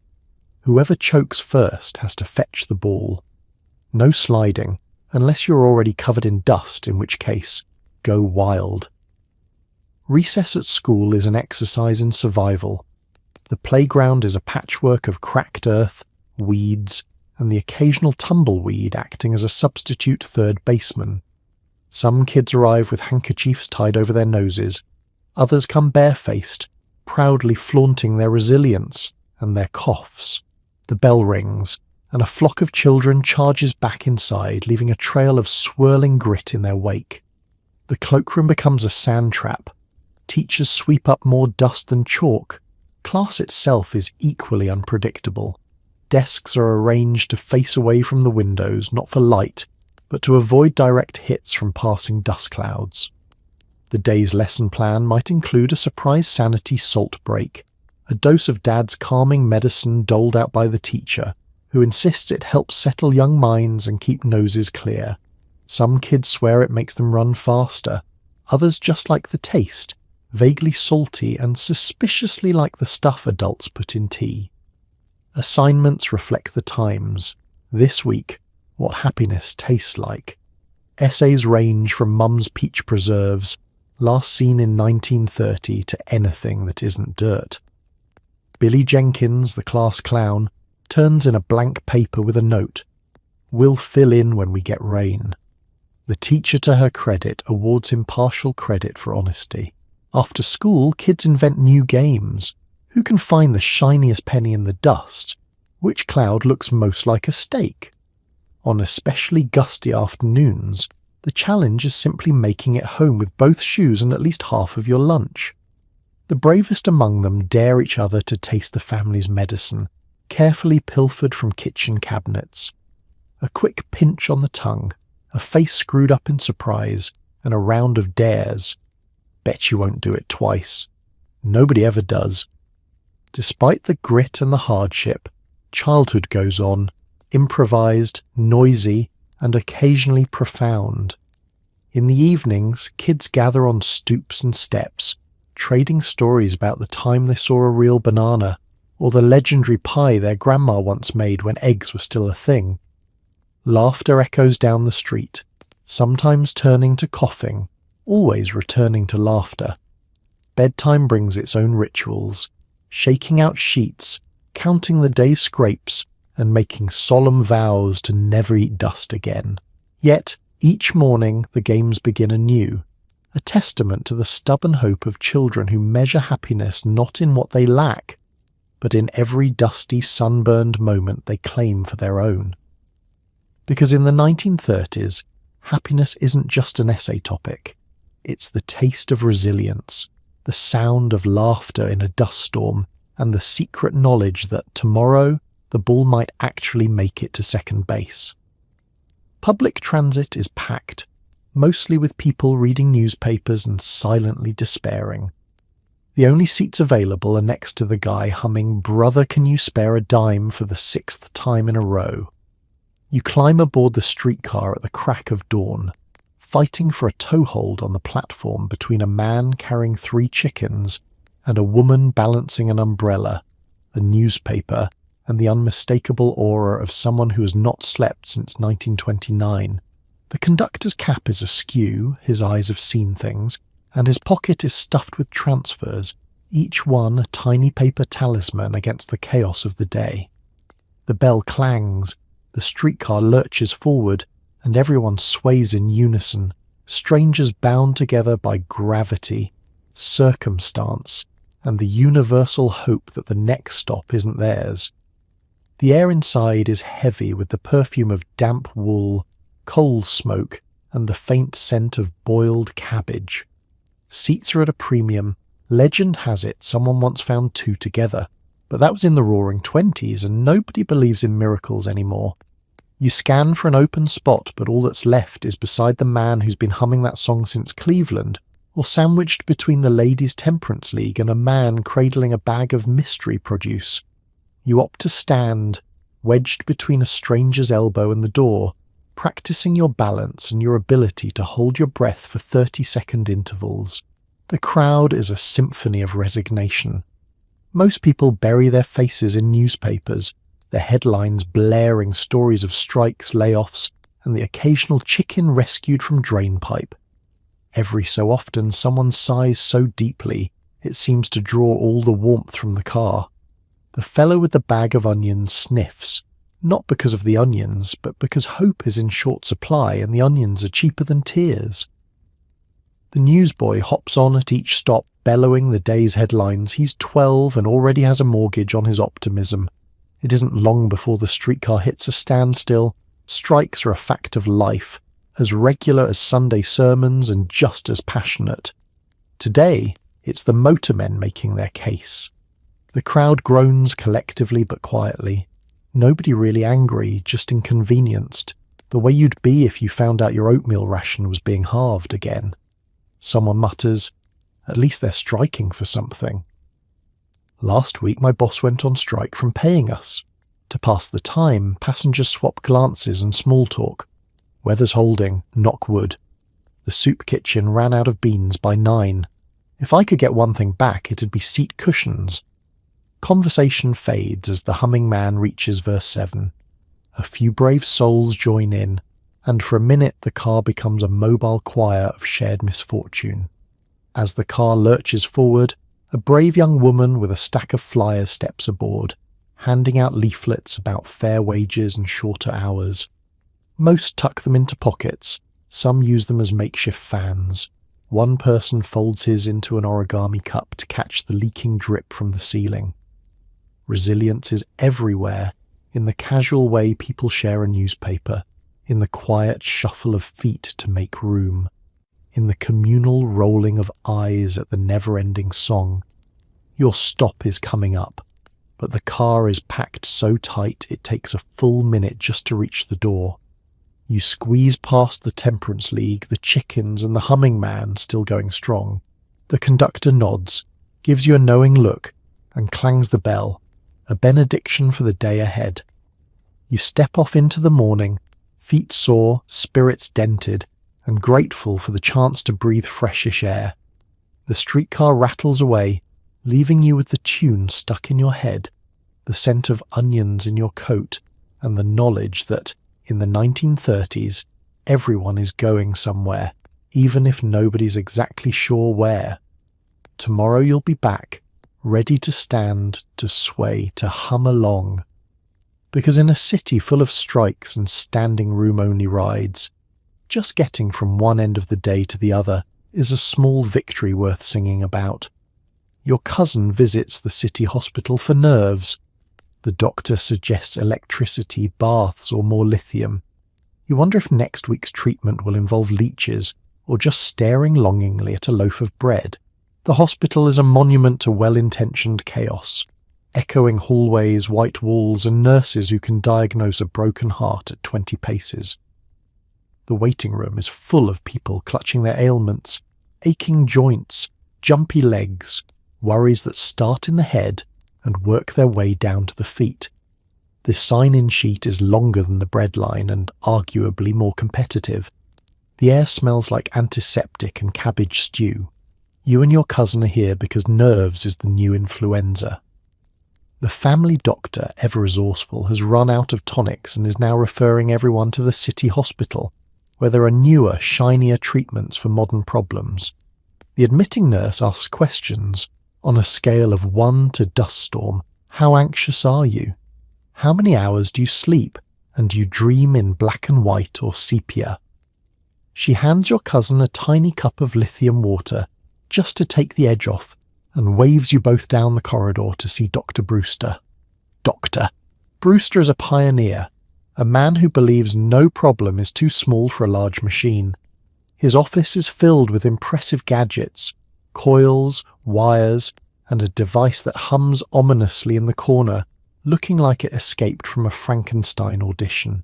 Whoever chokes first has to fetch the ball. No sliding, unless you're already covered in dust, in which case, go wild. Recess at school is an exercise in survival. The playground is a patchwork of cracked earth, weeds, and the occasional tumbleweed acting as a substitute third baseman. Some kids arrive with handkerchiefs tied over their noses. Others come barefaced, proudly flaunting their resilience and their coughs. The bell rings, and a flock of children charges back inside, leaving a trail of swirling grit in their wake. The cloakroom becomes a sand trap. Teachers sweep up more dust than chalk. Class itself is equally unpredictable. Desks are arranged to face away from the windows, not for light, but to avoid direct hits from passing dust clouds. The day's lesson plan might include a surprise sanity salt break, a dose of Dad's calming medicine doled out by the teacher, who insists it helps settle young minds and keep noses clear. Some kids swear it makes them run faster, others just like the taste, vaguely salty and suspiciously like the stuff adults put in tea. Assignments reflect the times. This week, what happiness tastes like. Essays range from Mum's peach preserves, last seen in 1930, to anything that isn't dirt. Billy Jenkins, the class clown, turns in a blank paper with a note. "We'll fill in when we get rain." The teacher, to her credit, awards him partial credit for honesty. After school, kids invent new games. Who can find the shiniest penny in the dust? Which cloud looks most like a steak? On especially gusty afternoons, the challenge is simply making it home with both shoes and at least half of your lunch. The bravest among them dare each other to taste the family's medicine, carefully pilfered from kitchen cabinets. A quick pinch on the tongue, a face screwed up in surprise, and a round of dares. Bet you won't do it twice. Nobody ever does. Despite the grit and the hardship, childhood goes on, improvised, noisy, and occasionally profound. In the evenings, kids gather on stoops and steps, trading stories about the time they saw a real banana, or the legendary pie their grandma once made when eggs were still a thing. Laughter echoes down the street, sometimes turning to coughing, always returning to laughter. Bedtime brings its own rituals, shaking out sheets, counting the day's scrapes, and making solemn vows to never eat dust again. Yet, each morning the games begin anew, a testament to the stubborn hope of children who measure happiness not in what they lack, but in every dusty, sunburned moment they claim for their own. Because in the 1930s, happiness isn't just an essay topic. It's the taste of resilience, the sound of laughter in a dust storm, and the secret knowledge that tomorrow the ball might actually make it to second base. Public transit is packed, mostly with people reading newspapers and silently despairing. The only seats available are next to the guy humming "Brother, Can You Spare a Dime" for the 6th time in a row. You climb aboard the streetcar at the crack of dawn, fighting for a toehold on the platform between a man carrying 3 chickens and a woman balancing an umbrella, a newspaper, and the unmistakable aura of someone who has not slept since 1929. The conductor's cap is askew, his eyes have seen things, and his pocket is stuffed with transfers, each one a tiny paper talisman against the chaos of the day. The bell clangs, the streetcar lurches forward, and everyone sways in unison, strangers bound together by gravity, circumstance, and the universal hope that the next stop isn't theirs. The air inside is heavy with the perfume of damp wool, coal smoke, and the faint scent of boiled cabbage. Seats are at a premium. Legend has it someone once found 2 together, but that was in the roaring 20s and nobody believes in miracles anymore. You scan for an open spot, but all that's left is beside the man who's been humming that song since Cleveland, or sandwiched between the Ladies' Temperance League and a man cradling a bag of mystery produce. You opt to stand, wedged between a stranger's elbow and the door, practicing your balance and your ability to hold your breath for 30-second intervals. The crowd is a symphony of resignation. Most people bury their faces in newspapers, their headlines blaring stories of strikes, layoffs, and the occasional chicken rescued from drainpipe. Every so often someone sighs so deeply it seems to draw all the warmth from the car. The fellow with the bag of onions sniffs, not because of the onions, but because hope is in short supply and the onions are cheaper than tears. The newsboy hops on at each stop, Bellowing the day's headlines, he's 12 and already has a mortgage on his optimism. It isn't long before the streetcar hits a standstill. Strikes are a fact of life, as regular as Sunday sermons and just as passionate. Today, it's the motormen making their case. The crowd groans collectively but quietly. Nobody really angry, just inconvenienced, the way you'd be if you found out your oatmeal ration was being halved again. Someone mutters, "At least they're striking for something." Last week my boss went on strike from paying us. To pass the time, passengers swap glances and small talk. Weather's holding, knock wood. The soup kitchen ran out of beans by 9. If I could get one thing back, it'd be seat cushions. Conversation fades as the humming man reaches verse 7. A few brave souls join in, and for a minute the car becomes a mobile choir of shared misfortune. As the car lurches forward, a brave young woman with a stack of flyers steps aboard, handing out leaflets about fair wages and shorter hours. Most tuck them into pockets, some use them as makeshift fans. One person folds his into an origami cup to catch the leaking drip from the ceiling. Resilience is everywhere, in the casual way people share a newspaper, in the quiet shuffle of feet to make room, in the communal rolling of eyes at the never-ending song. Your stop is coming up, but the car is packed so tight it takes a full minute just to reach the door. You squeeze past the Temperance League, the chickens and the humming man still going strong. The conductor nods, gives you a knowing look, and clangs the bell, a benediction for the day ahead. You step off into the morning, feet sore, spirits dented, and grateful for the chance to breathe freshish air. The streetcar rattles away, leaving you with the tune stuck in your head, the scent of onions in your coat, and the knowledge that, in the 1930s, everyone is going somewhere, even if nobody's exactly sure where. Tomorrow you'll be back, ready to stand, to sway, to hum along. Because in a city full of strikes and standing room-only rides, just getting from one end of the day to the other is a small victory worth singing about. Your cousin visits the city hospital for nerves. The doctor suggests electricity, baths, or more lithium. You wonder if next week's treatment will involve leeches or just staring longingly at a loaf of bread. The hospital is a monument to well-intentioned chaos. Echoing hallways, white walls, and nurses who can diagnose a broken heart at 20 paces. The waiting room is full of people clutching their ailments, aching joints, jumpy legs, worries that start in the head and work their way down to the feet. This sign-in sheet is longer than the breadline and arguably more competitive. The air smells like antiseptic and cabbage stew. You and your cousin are here because nerves is the new influenza. The family doctor, ever resourceful, has run out of tonics and is now referring everyone to the city hospital, where there are newer, shinier treatments for modern problems. The admitting nurse asks questions. On a scale of 1 to dust storm, how anxious are you? How many hours do you sleep, and do you dream in black and white or sepia? She hands your cousin a tiny cup of lithium water, just to take the edge off, and waves you both down the corridor to see Dr. Brewster. Doctor. Brewster is a pioneer, a man who believes no problem is too small for a large machine. His office is filled with impressive gadgets, coils, wires, and a device that hums ominously in the corner, looking like it escaped from a Frankenstein audition.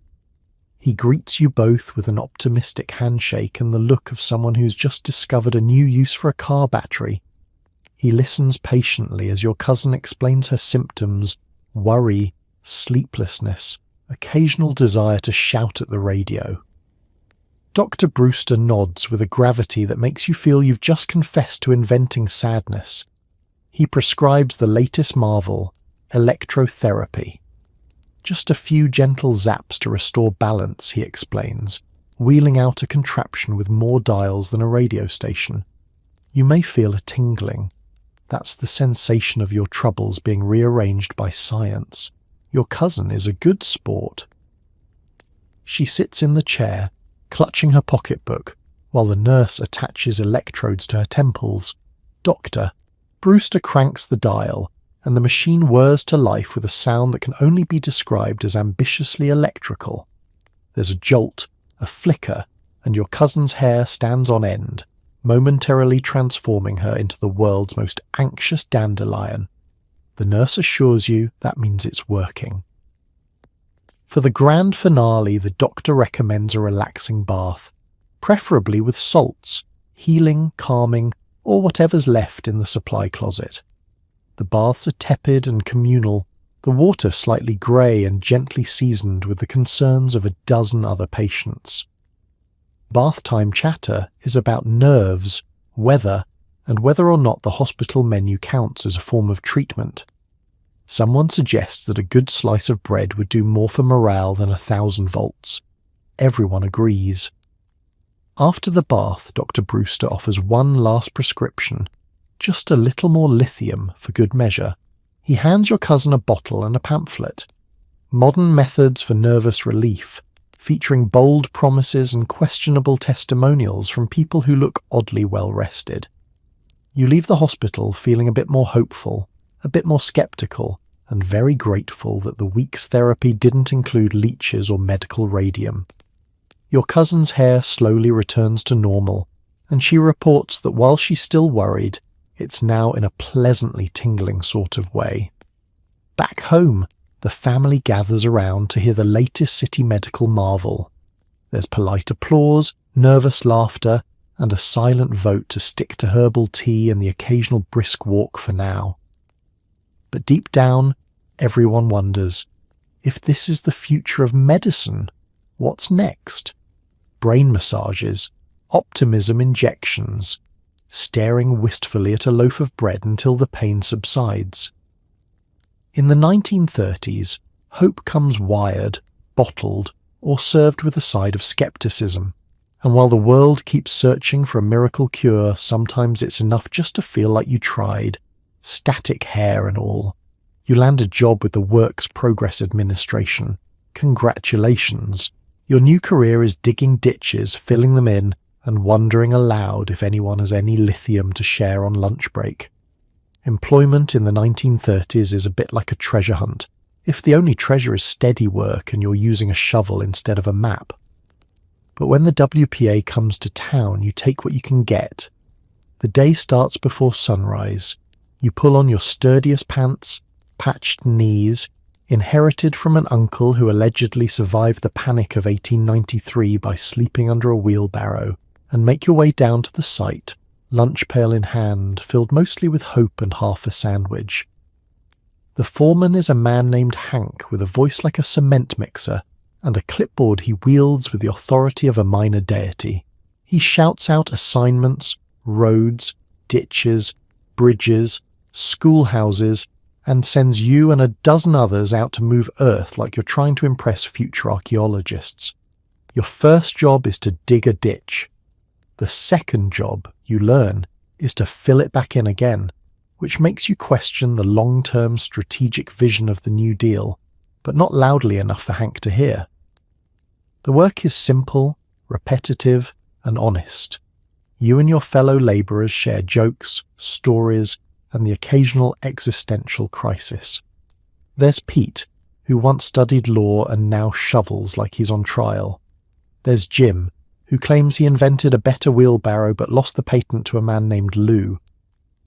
He greets you both with an optimistic handshake and the look of someone who's just discovered a new use for a car battery. He listens patiently as your cousin explains her symptoms: worry, sleeplessness, occasional desire to shout at the radio. Dr. Brewster nods with a gravity that makes you feel you've just confessed to inventing sadness. He prescribes the latest marvel, electrotherapy. Just a few gentle zaps to restore balance, he explains, wheeling out a contraption with more dials than a radio station. You may feel a tingling. That's the sensation of your troubles being rearranged by science. Your cousin is a good sport. She sits in the chair, clutching her pocketbook, while the nurse attaches electrodes to her temples. Doctor, Brewster cranks the dial, and the machine whirs to life with a sound that can only be described as ambitiously electrical. There's a jolt, a flicker, and your cousin's hair stands on end, momentarily transforming her into the world's most anxious dandelion. The nurse assures you that means it's working. For the grand finale, the doctor recommends a relaxing bath, preferably with salts, healing, calming, or whatever's left in the supply closet. The baths are tepid and communal, the water slightly grey and gently seasoned with the concerns of a dozen other patients. Bath time chatter is about nerves, weather, and whether or not the hospital menu counts as a form of treatment. Someone suggests that a good slice of bread would do more for morale than 1,000 volts. Everyone agrees. After the bath, Dr. Brewster offers one last prescription, just a little more lithium for good measure. He hands your cousin a bottle and a pamphlet. Modern methods for nervous relief, featuring bold promises and questionable testimonials from people who look oddly well rested. You leave the hospital feeling a bit more hopeful, a bit more skeptical, and very grateful that the week's therapy didn't include leeches or medical radium. Your cousin's hair slowly returns to normal, and she reports that while she's still worried, it's now in a pleasantly tingling sort of way. Back home, the family gathers around to hear the latest city medical marvel. There's polite applause, nervous laughter, and a silent vote to stick to herbal tea and the occasional brisk walk for now. But deep down, everyone wonders, if this is the future of medicine, what's next? Brain massages, optimism injections, staring wistfully at a loaf of bread until the pain subsides. In the 1930s, hope comes wired, bottled, or served with a side of skepticism. And while the world keeps searching for a miracle cure, sometimes it's enough just to feel like you tried, static hair and all. You land a job with the Works Progress Administration. Congratulations. Your new career is digging ditches, filling them in, and wondering aloud if anyone has any lithium to share on lunch break. Employment in the 1930s is a bit like a treasure hunt, if the only treasure is steady work and you're using a shovel instead of a map. But when the WPA comes to town, you take what you can get. The day starts before sunrise. You pull on your sturdiest pants, patched knees, inherited from an uncle who allegedly survived the panic of 1893 by sleeping under a wheelbarrow, and make your way down to the site, lunch pail in hand, filled mostly with hope and half a sandwich. The foreman is a man named Hank with a voice like a cement mixer, and a clipboard he wields with the authority of a minor deity. He shouts out assignments, roads, ditches, bridges, schoolhouses, and sends you and a dozen others out to move Earth like you're trying to impress future archaeologists. Your first job is to dig a ditch. The second job, you learn, is to fill it back in again, which makes you question the long-term strategic vision of the New Deal, but not loudly enough for Hank to hear. The work is simple, repetitive, and honest. You and your fellow labourers share jokes, stories, and the occasional existential crisis. There's Pete, who once studied law and now shovels like he's on trial. There's Jim, who claims he invented a better wheelbarrow but lost the patent to a man named Lou.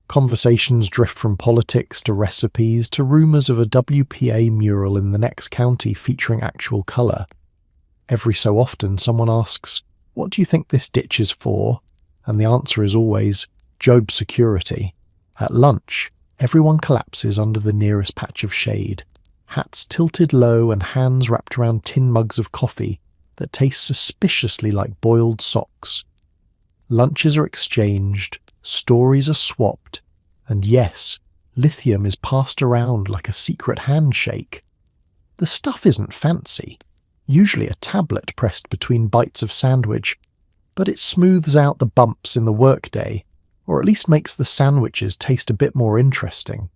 Conversations drift from politics to recipes to rumours of a WPA mural in the next county featuring actual colour. Every so often someone asks, "What do you think this ditch is for?" And the answer is always, job security. At lunch, everyone collapses under the nearest patch of shade, hats tilted low and hands wrapped around tin mugs of coffee that taste suspiciously like boiled socks. Lunches are exchanged, stories are swapped, and yes, lithium is passed around like a secret handshake. The stuff isn't fancy, usually a tablet pressed between bites of sandwich, but it smooths out the bumps in the workday, or at least makes the sandwiches taste a bit more interesting.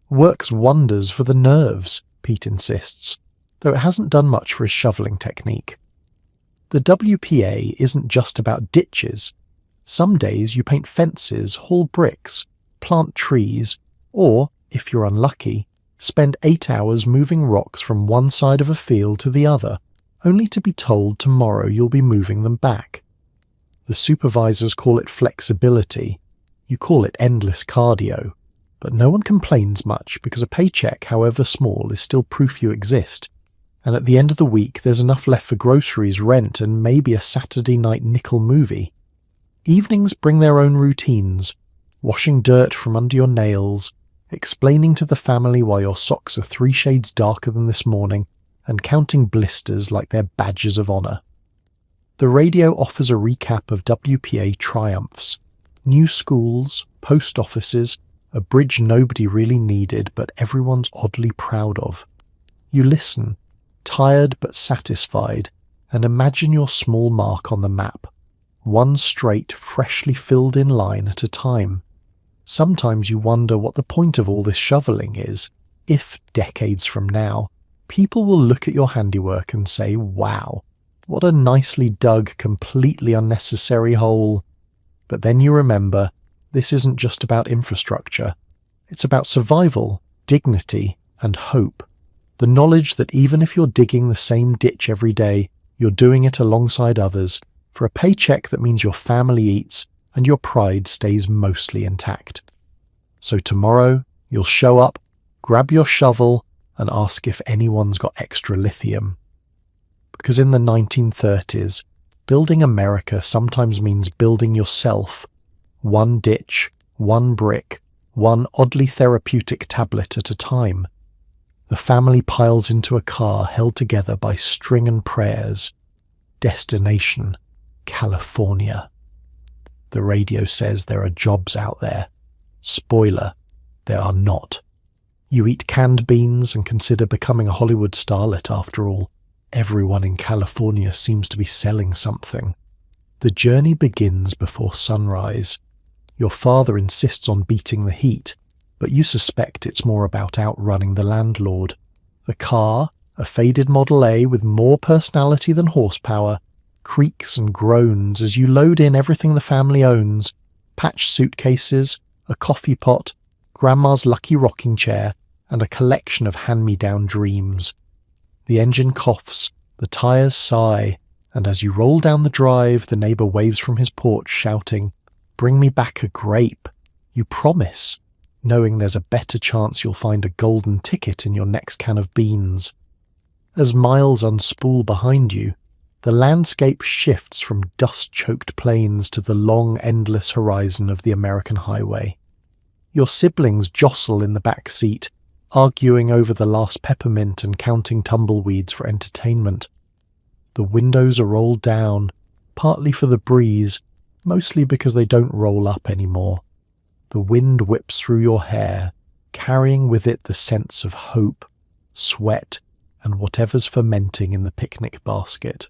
Works wonders for the nerves, Pete insists, though it hasn't done much for his shoveling technique. The WPA isn't just about ditches. Some days you paint fences, haul bricks, plant trees, or, if you're unlucky, spend 8 hours moving rocks from one side of a field to the other, only to be told tomorrow you'll be moving them back. The supervisors call it flexibility. You call it endless cardio. But no one complains much because a paycheck, however small, is still proof you exist. And at the end of the week, there's enough left for groceries, rent, and maybe a Saturday night nickel movie. Evenings bring their own routines. Washing dirt from under your nails, explaining to the family why your socks are 3 shades darker than this morning, and counting blisters like they're badges of honour. The radio offers a recap of WPA triumphs. New schools, post offices, a bridge nobody really needed but everyone's oddly proud of. You listen, tired but satisfied, and imagine your small mark on the map, one straight, freshly filled in line at a time. Sometimes you wonder what the point of all this shoveling is, if, decades from now, people will look at your handiwork and say, wow, what a nicely dug, completely unnecessary hole. But then you remember, this isn't just about infrastructure. It's about survival, dignity, and hope. The knowledge that even if you're digging the same ditch every day, you're doing it alongside others, for a paycheck that means your family eats and your pride stays mostly intact. So tomorrow, you'll show up, grab your shovel, and ask if anyone's got extra lithium. Because in the 1930s, building America sometimes means building yourself. One ditch, one brick, one oddly therapeutic tablet at a time. The family piles into a car held together by string and prayers. Destination, California. The radio says there are jobs out there. Spoiler, there are not. You eat canned beans and consider becoming a Hollywood starlet after all. Everyone in California seems to be selling something. The journey begins before sunrise. Your father insists on beating the heat, but you suspect it's more about outrunning the landlord. The car, a faded Model A with more personality than horsepower, creaks and groans as you load in everything the family owns: patched suitcases, a coffee pot, Grandma's lucky rocking chair, and a collection of hand-me-down dreams. The engine coughs, the tyres sigh, and as you roll down the drive, the neighbour waves from his porch shouting, "Bring me back a grape." You promise, knowing there's a better chance you'll find a golden ticket in your next can of beans. As miles unspool behind you, the landscape shifts from dust-choked plains to the long, endless horizon of the American highway. Your siblings jostle in the back seat, arguing over the last peppermint and counting tumbleweeds for entertainment. The windows are rolled down, partly for the breeze, mostly because they don't roll up anymore. The wind whips through your hair, carrying with it the sense of hope, sweat, and whatever's fermenting in the picnic basket.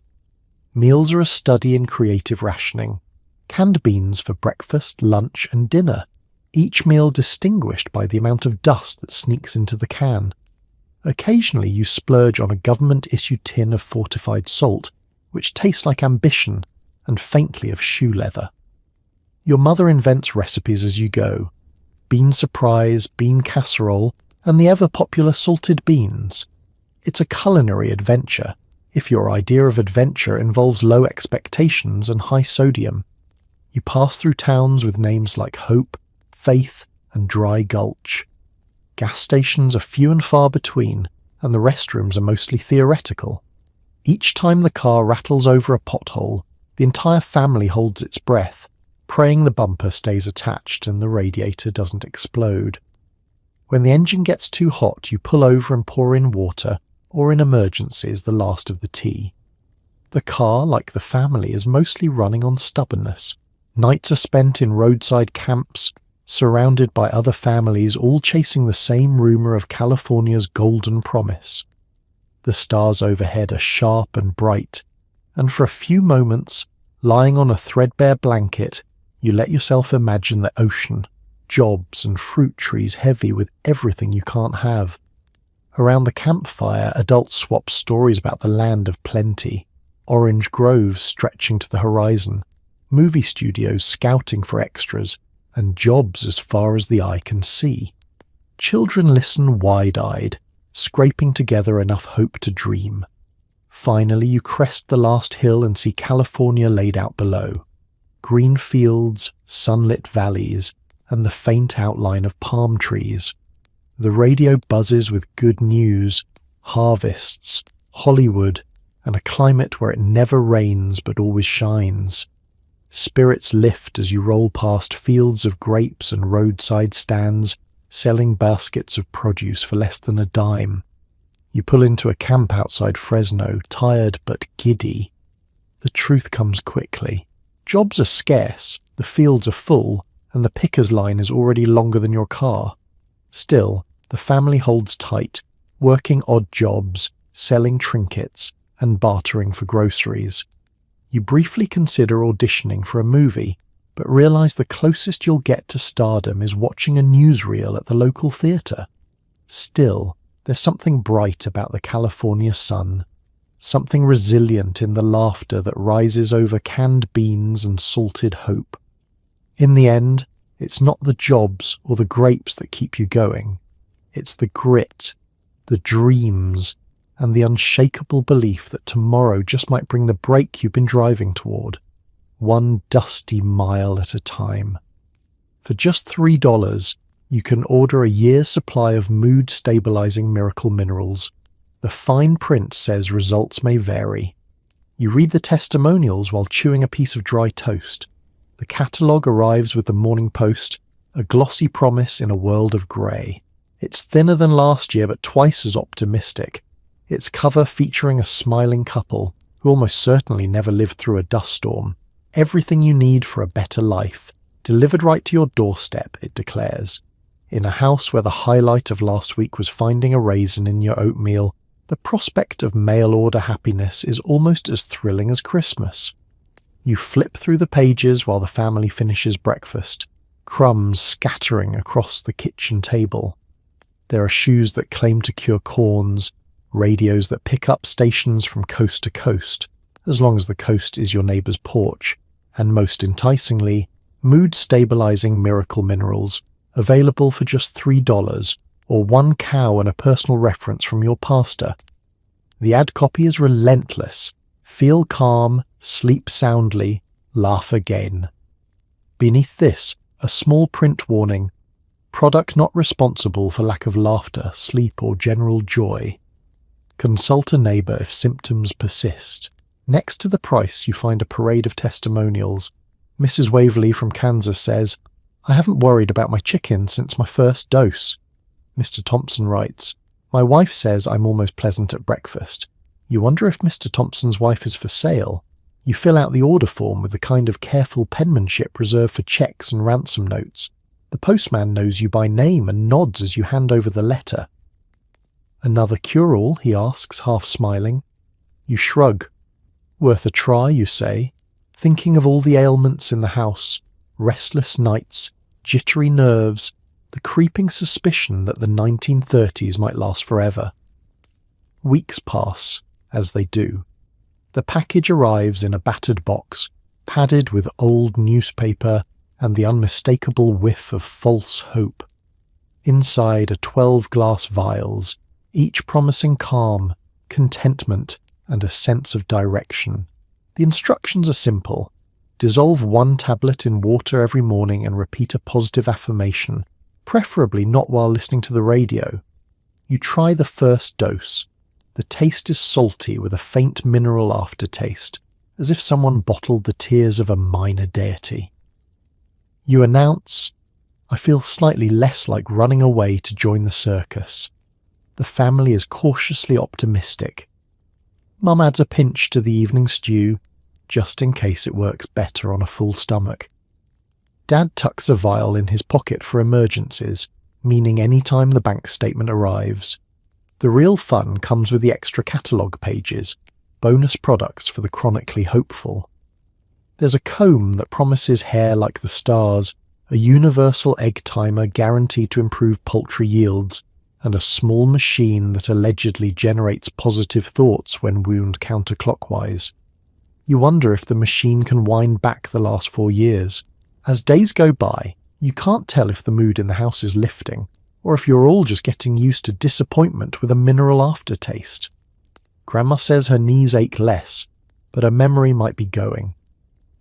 Meals are a study in creative rationing. Canned beans for breakfast, lunch, and dinner, each meal distinguished by the amount of dust that sneaks into the can. Occasionally you splurge on a government-issued tin of fortified salt, which tastes like ambition and faintly of shoe leather. Your mother invents recipes as you go: bean surprise, bean casserole, and the ever-popular salted beans. It's a culinary adventure, if your idea of adventure involves low expectations and high sodium. You pass through towns with names like Hope, Faith, and Dry Gulch. Gas stations are few and far between, and the restrooms are mostly theoretical. Each time the car rattles over a pothole, the entire family holds its breath, praying the bumper stays attached and the radiator doesn't explode. When the engine gets too hot, you pull over and pour in water, or in emergencies, the last of the tea. The car, like the family, is mostly running on stubbornness. Nights are spent in roadside camps, surrounded by other families all chasing the same rumour of California's golden promise. The stars overhead are sharp and bright, and for a few moments, lying on a threadbare blanket, you let yourself imagine the ocean, jobs and fruit trees heavy with everything you can't have. Around the campfire, adults swap stories about the land of plenty, orange groves stretching to the horizon, movie studios scouting for extras, and jobs as far as the eye can see. Children listen wide-eyed, scraping together enough hope to dream. Finally, you crest the last hill and see California laid out below. Green fields, sunlit valleys, and the faint outline of palm trees. The radio buzzes with good news, harvests, Hollywood, and a climate where it never rains but always shines. Spirits lift as you roll past fields of grapes and roadside stands selling baskets of produce for less than a dime. You pull into a camp outside Fresno, tired but giddy. The truth comes quickly. Jobs are scarce, the fields are full, and the picker's line is already longer than your car. Still, the family holds tight, working odd jobs, selling trinkets, and bartering for groceries. You briefly consider auditioning for a movie, but realise the closest you'll get to stardom is watching a newsreel at the local theatre. Still, there's something bright about the California sun, something resilient in the laughter that rises over canned beans and salted hope. In the end, it's not the jobs or the grapes that keep you going. It's the grit, the dreams, and the unshakable belief that tomorrow just might bring the break you've been driving toward, one dusty mile at a time. For just $3, you can order a year's supply of mood-stabilizing miracle minerals. The fine print says results may vary. You read the testimonials while chewing a piece of dry toast. The catalogue arrives with the Morning Post, a glossy promise in a world of grey. It's thinner than last year but twice as optimistic. Its cover featuring a smiling couple who almost certainly never lived through a dust storm. Everything you need for a better life, delivered right to your doorstep, it declares. In a house where the highlight of last week was finding a raisin in your oatmeal, the prospect of mail-order happiness is almost as thrilling as Christmas. You flip through the pages while the family finishes breakfast, crumbs scattering across the kitchen table. There are shoes that claim to cure corns, radios that pick up stations from coast to coast, as long as the coast is your neighbour's porch, and most enticingly, mood-stabilizing miracle minerals, available for just $3, or one cow and a personal reference from your pastor. The ad copy is relentless. Feel calm, sleep soundly, laugh again. Beneath this, a small print warning: product not responsible for lack of laughter, sleep, or general joy. Consult a neighbour if symptoms persist. Next to the price, you find a parade of testimonials. Mrs. Waverley from Kansas says, "I haven't worried about my chicken since my first dose." Mr. Thompson writes, "My wife says I'm almost pleasant at breakfast." You wonder if Mr. Thompson's wife is for sale. You fill out the order form with the kind of careful penmanship reserved for cheques and ransom notes. The postman knows you by name and nods as you hand over the letter. "Another cure-all?" he asks, half smiling. You shrug. "Worth a try," you say, thinking of all the ailments in the house, restless nights, jittery nerves, the creeping suspicion that the 1930s might last forever. Weeks pass, as they do. The package arrives in a battered box, padded with old newspaper and the unmistakable whiff of false hope. Inside are 12 glass vials, each promising calm, contentment, and a sense of direction. The instructions are simple. Dissolve one tablet in water every morning and repeat a positive affirmation, preferably not while listening to the radio. You try the first dose. The taste is salty with a faint mineral aftertaste, as if someone bottled the tears of a minor deity. You announce, "I feel slightly less like running away to join the circus." The family is cautiously optimistic. Mum adds a pinch to the evening stew, just in case it works better on a full stomach. Dad tucks a vial in his pocket for emergencies, meaning any time the bank statement arrives. The real fun comes with the extra catalogue pages, bonus products for the chronically hopeful. There's a comb that promises hair like the stars, a universal egg timer guaranteed to improve poultry yields, and a small machine that allegedly generates positive thoughts when wound counterclockwise. You wonder if the machine can wind back the last 4 years. As days go by, you can't tell if the mood in the house is lifting, or if you're all just getting used to disappointment with a mineral aftertaste. Grandma says her knees ache less, but her memory might be going.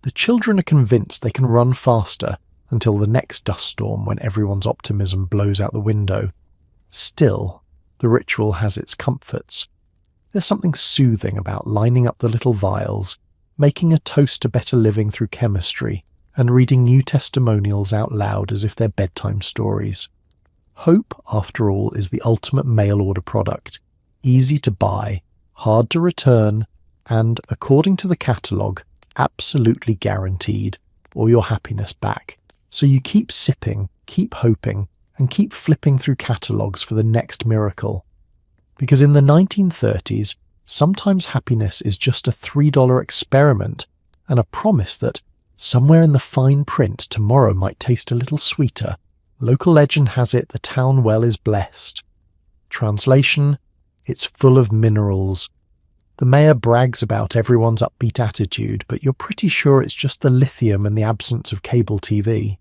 The children are convinced they can run faster until the next dust storm when everyone's optimism blows out the window. Still, the ritual has its comforts. There's something soothing about lining up the little vials, making a toast to better living through chemistry, and reading new testimonials out loud as if they're bedtime stories. Hope, after all, is the ultimate mail-order product. Easy to buy, hard to return, and, according to the catalogue, absolutely guaranteed, or your happiness back. So you keep sipping, keep hoping, and keep flipping through catalogues for the next miracle. Because in the 1930s, sometimes happiness is just a $3 experiment and a promise that somewhere in the fine print tomorrow might taste a little sweeter. Local legend has it the town well is blessed. Translation: it's full of minerals. The mayor brags about everyone's upbeat attitude, but you're pretty sure it's just the lithium and the absence of cable TV.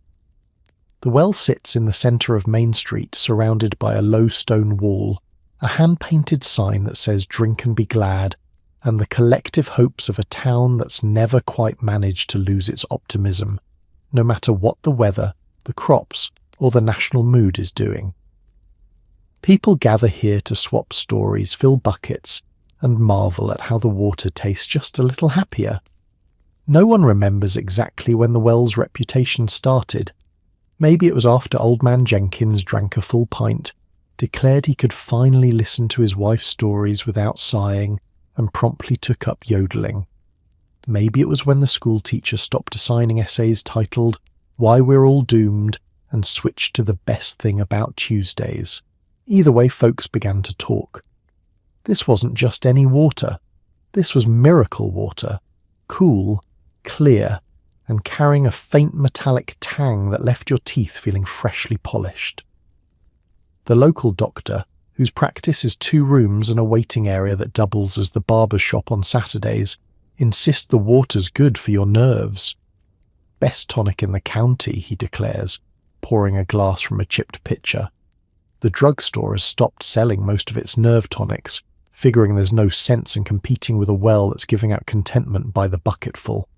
The well sits in the centre of Main Street, surrounded by a low stone wall, a hand-painted sign that says "Drink and be glad," and the collective hopes of a town that's never quite managed to lose its optimism, no matter what the weather, the crops, or the national mood is doing. People gather here to swap stories, fill buckets, and marvel at how the water tastes just a little happier. No one remembers exactly when the well's reputation started. Maybe it was after Old Man Jenkins drank a full pint, declared he could finally listen to his wife's stories without sighing, and promptly took up yodeling. Maybe it was when the school teacher stopped assigning essays titled "Why We're All Doomed" and switched to "The Best Thing About Tuesdays." Either way, folks began to talk. This wasn't just any water. This was miracle water, cool, clear, and carrying a faint metallic tang that left your teeth feeling freshly polished. The local doctor, whose practice is 2 rooms and a waiting area that doubles as the barber's shop on Saturdays, insists the water's good for your nerves. "Best tonic in the county," he declares, pouring a glass from a chipped pitcher. The drugstore has stopped selling most of its nerve tonics, figuring there's no sense in competing with a well that's giving out contentment by the bucketful.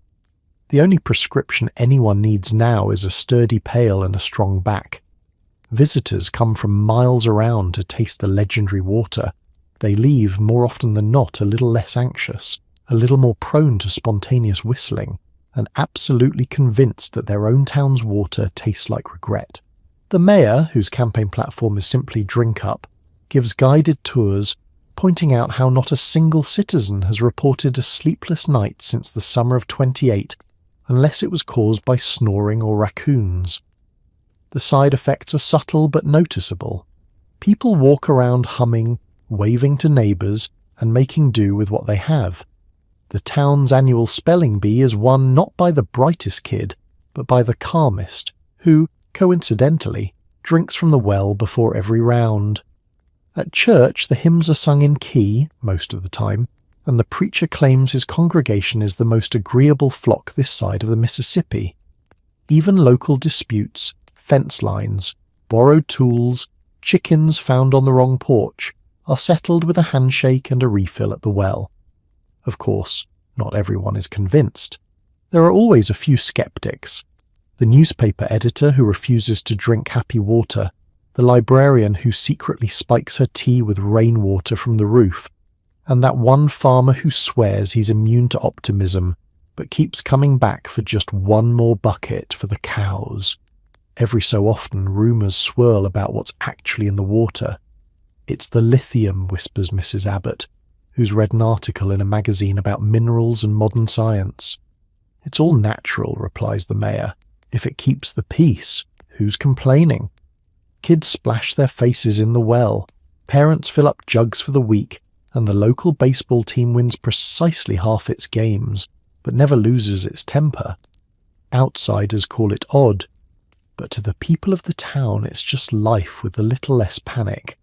The only prescription anyone needs now is a sturdy pail and a strong back. Visitors come from miles around to taste the legendary water. They leave, more often than not, a little less anxious, a little more prone to spontaneous whistling, and absolutely convinced that their own town's water tastes like regret. The mayor, whose campaign platform is simply "Drink Up," gives guided tours, pointing out how not a single citizen has reported a sleepless night since the summer of '28, unless it was caused by snoring or raccoons. The side effects are subtle but noticeable. People walk around humming, waving to neighbours, and making do with what they have. The town's annual spelling bee is won not by the brightest kid, but by the calmest, who, coincidentally, drinks from the well before every round. At church, the hymns are sung in key, most of the time, and the preacher claims his congregation is the most agreeable flock this side of the Mississippi. Even local disputes, fence lines, borrowed tools, chickens found on the wrong porch, are settled with a handshake and a refill at the well. Of course, not everyone is convinced. There are always a few skeptics. The newspaper editor who refuses to drink happy water, the librarian who secretly spikes her tea with rainwater from the roof, and that one farmer who swears he's immune to optimism, but keeps coming back for just one more bucket for the cows. Every so often, rumours swirl about what's actually in the water. "It's the lithium," whispers Mrs. Abbott, who's read an article in a magazine about minerals and modern science. "It's all natural," replies the mayor. "If it keeps the peace, who's complaining?" Kids splash their faces in the well, parents fill up jugs for the week, and the local baseball team wins precisely half its games, but never loses its temper. Outsiders call it odd, but to the people of the town it's just life with a little less panic.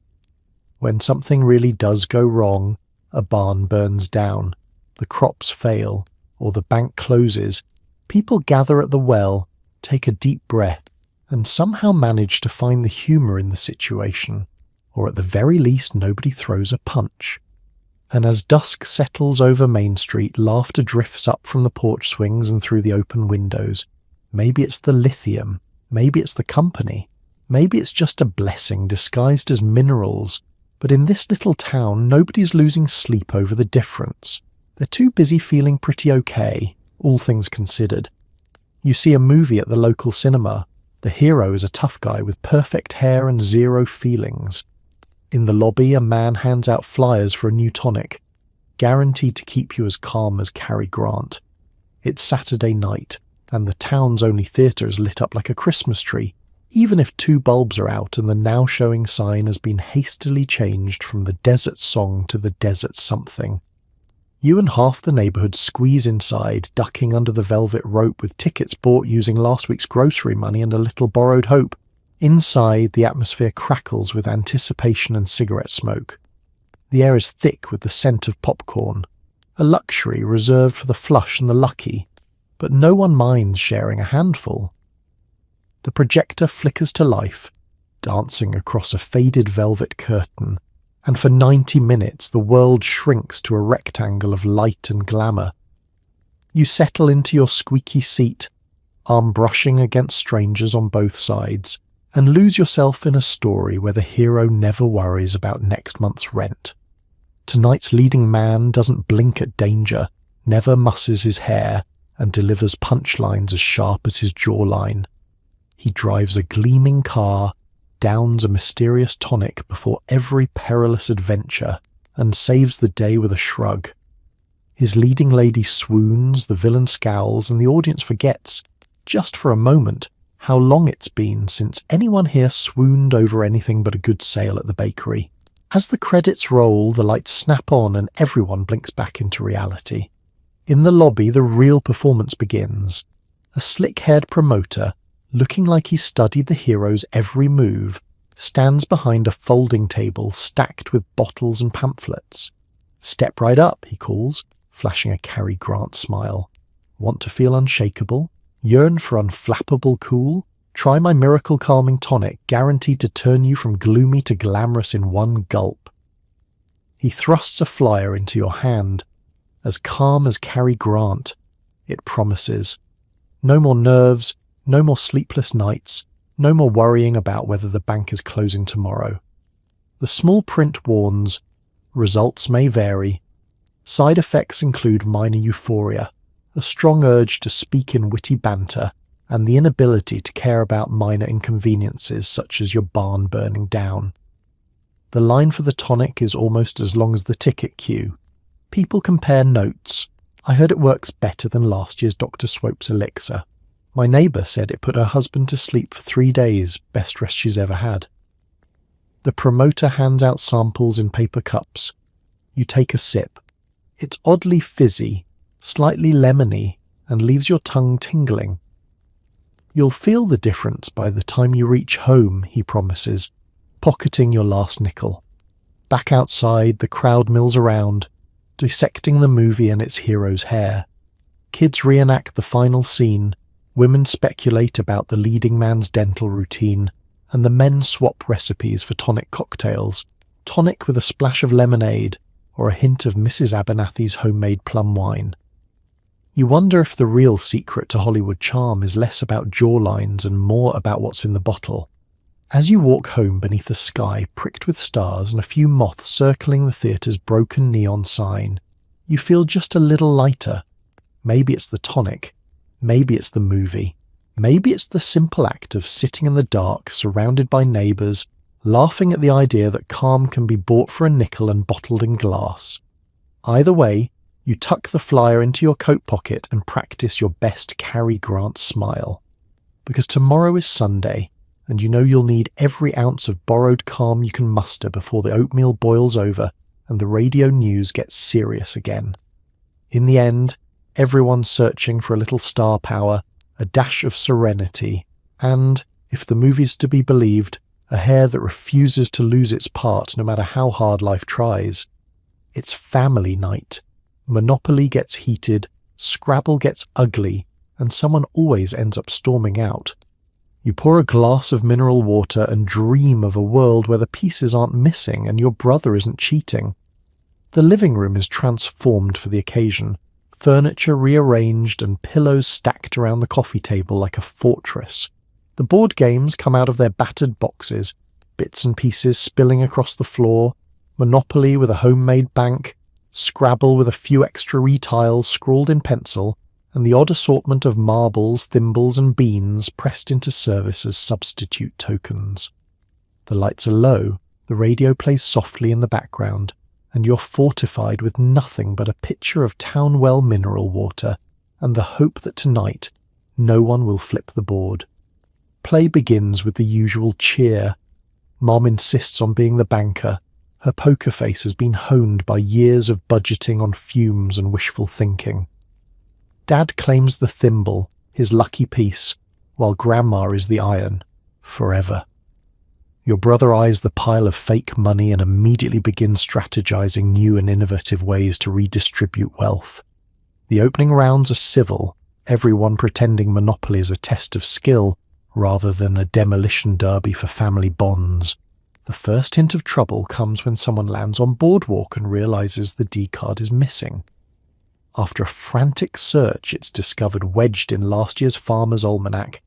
When something really does go wrong, a barn burns down, the crops fail, or the bank closes, people gather at the well, take a deep breath, and somehow manage to find the humour in the situation, or at the very least nobody throws a punch. And as dusk settles over Main Street, laughter drifts up from the porch swings and through the open windows. Maybe it's the lithium, maybe it's the company, maybe it's just a blessing disguised as minerals, but in this little town nobody's losing sleep over the difference. They're too busy feeling pretty okay, all things considered. You see a movie at the local cinema. The hero is a tough guy with perfect hair and zero feelings. In the lobby, a man hands out flyers for a new tonic, guaranteed to keep you as calm as Cary Grant. It's Saturday night, and the town's only theatre is lit up like a Christmas tree, even if 2 bulbs are out and the now showing sign has been hastily changed from the desert song to the desert something. You and half the neighbourhood squeeze inside, ducking under the velvet rope with tickets bought using last week's grocery money and a little borrowed hope. Inside, the atmosphere crackles with anticipation and cigarette smoke. The air is thick with the scent of popcorn, a luxury reserved for the flush and the lucky, but no one minds sharing a handful. The projector flickers to life, dancing across a faded velvet curtain, and for 90 minutes the world shrinks to a rectangle of light and glamour. You settle into your squeaky seat, arm brushing against strangers on both sides, and lose yourself in a story where the hero never worries about next month's rent. Tonight's leading man doesn't blink at danger, never musses his hair, and delivers punchlines as sharp as his jawline. He drives a gleaming car, downs a mysterious tonic before every perilous adventure, and saves the day with a shrug. His leading lady swoons, the villain scowls, and the audience forgets, just for a moment, how long it's been since anyone here swooned over anything but a good sale at the bakery. As the credits roll, the lights snap on and everyone blinks back into reality. In the lobby, the real performance begins. A slick-haired promoter, looking like he studied the hero's every move, stands behind a folding table stacked with bottles and pamphlets. "Step right up," he calls, flashing a Cary Grant smile. "Want to feel unshakable? Yearn for unflappable cool? Try my miracle calming tonic, guaranteed to turn you from gloomy to glamorous in one gulp." He thrusts a flyer into your hand. As calm as Cary Grant, it promises. No more nerves, no more sleepless nights, no more worrying about whether the bank is closing tomorrow. The small print warns, results may vary. Side effects include minor euphoria, a strong urge to speak in witty banter, and the inability to care about minor inconveniences such as your barn burning down. The line for the tonic is almost as long as the ticket queue. People compare notes. I heard it works better than last year's Dr. Swope's elixir. My neighbour said it put her husband to sleep for 3 days, best rest she's ever had. The promoter hands out samples in paper cups. You take a sip. It's oddly fizzy, slightly lemony, and leaves your tongue tingling. You'll feel the difference by the time you reach home, he promises, pocketing your last nickel. Back outside, the crowd mills around, dissecting the movie and its hero's hair. Kids reenact the final scene, women speculate about the leading man's dental routine, and the men swap recipes for tonic cocktails, tonic with a splash of lemonade, or a hint of Mrs. Abernathy's homemade plum wine. You wonder if the real secret to Hollywood charm is less about jawlines and more about what's in the bottle. As you walk home beneath a sky pricked with stars and a few moths circling the theatre's broken neon sign, you feel just a little lighter. Maybe it's the tonic, maybe it's the movie, maybe it's the simple act of sitting in the dark surrounded by neighbours, laughing at the idea that calm can be bought for a nickel and bottled in glass. Either way, you tuck the flyer into your coat pocket and practice your best Cary Grant smile. Because tomorrow is Sunday, and you know you'll need every ounce of borrowed calm you can muster before the oatmeal boils over and the radio news gets serious again. In the end, everyone's searching for a little star power, a dash of serenity, and, if the movie's to be believed, a hair that refuses to lose its part no matter how hard life tries. It's family night. Monopoly gets heated, Scrabble gets ugly, and someone always ends up storming out. You pour a glass of mineral water and dream of a world where the pieces aren't missing and your brother isn't cheating. The living room is transformed for the occasion, furniture rearranged and pillows stacked around the coffee table like a fortress. The board games come out of their battered boxes, bits and pieces spilling across the floor, Monopoly with a homemade bank, Scrabble with a few extra retiles scrawled in pencil, and the odd assortment of marbles, thimbles and beans pressed into service as substitute tokens. The lights are low, the radio plays softly in the background, and you're fortified with nothing but a pitcher of town well mineral water and the hope that tonight no one will flip the board. Play begins with the usual cheer. Mom insists on being the banker. Her poker face has been honed by years of budgeting on fumes and wishful thinking. Dad claims the thimble, his lucky piece, while Grandma is the iron, forever. Your brother eyes the pile of fake money and immediately begins strategizing new and innovative ways to redistribute wealth. The opening rounds are civil, everyone pretending Monopoly is a test of skill rather than a demolition derby for family bonds. The first hint of trouble comes when someone lands on Boardwalk and realizes the D card is missing. After a frantic search, it's discovered wedged in last year's Farmer's Almanac,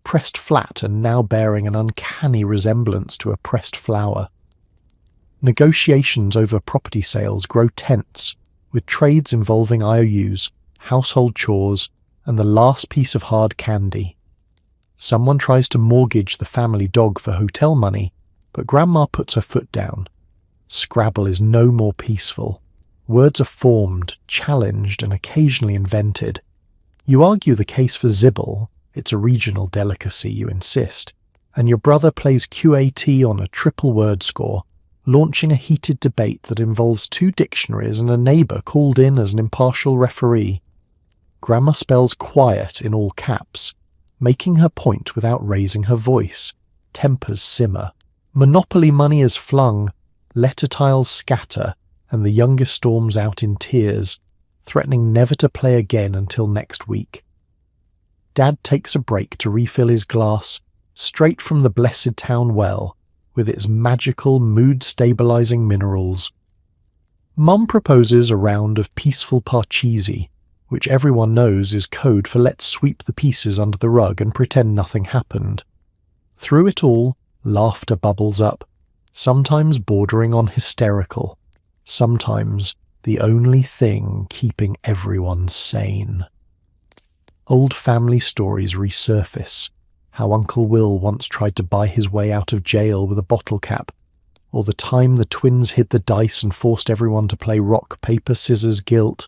pressed flat and now bearing an uncanny resemblance to a pressed flower. Negotiations over property sales grow tense, with trades involving IOUs, household chores, and the last piece of hard candy. Someone tries to mortgage the family dog for hotel money, but Grandma puts her foot down. Scrabble is no more peaceful. Words are formed, challenged, and occasionally invented. You argue the case for Zibble, it's a regional delicacy, you insist, and your brother plays QAT on a triple word score, launching a heated debate that involves 2 dictionaries and a neighbour called in as an impartial referee. Grandma spells quiet in all caps, making her point without raising her voice. Tempers simmer. Monopoly money is flung, letter tiles scatter, and the youngest storms out in tears, threatening never to play again until next week. Dad takes a break to refill his glass, straight from the blessed town well, with its magical mood-stabilizing minerals. Mum proposes a round of peaceful parcheesi, which everyone knows is code for let's sweep the pieces under the rug and pretend nothing happened. Through it all, laughter bubbles up, sometimes bordering on hysterical, sometimes the only thing keeping everyone sane. Old family stories resurface, how Uncle Will once tried to buy his way out of jail with a bottle cap, or the time the twins hid the dice and forced everyone to play rock, paper, scissors, guilt.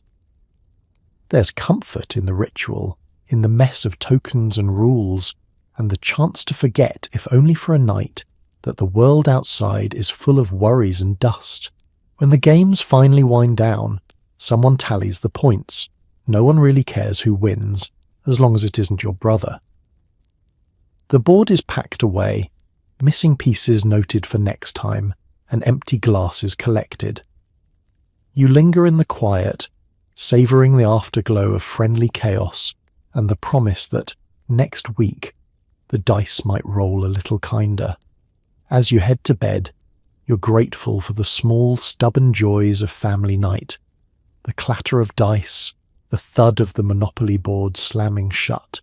There's comfort in the ritual, in the mess of tokens and rules, and the chance to forget, if only for a night, that the world outside is full of worries and dust. When the games finally wind down, someone tallies the points. No one really cares who wins, as long as it isn't your brother. The board is packed away, missing pieces noted for next time, and empty glasses collected. You linger in the quiet, savouring the afterglow of friendly chaos and the promise that, next week, the dice might roll a little kinder. As you head to bed, you're grateful for the small, stubborn joys of family night, the clatter of dice, the thud of the Monopoly board slamming shut,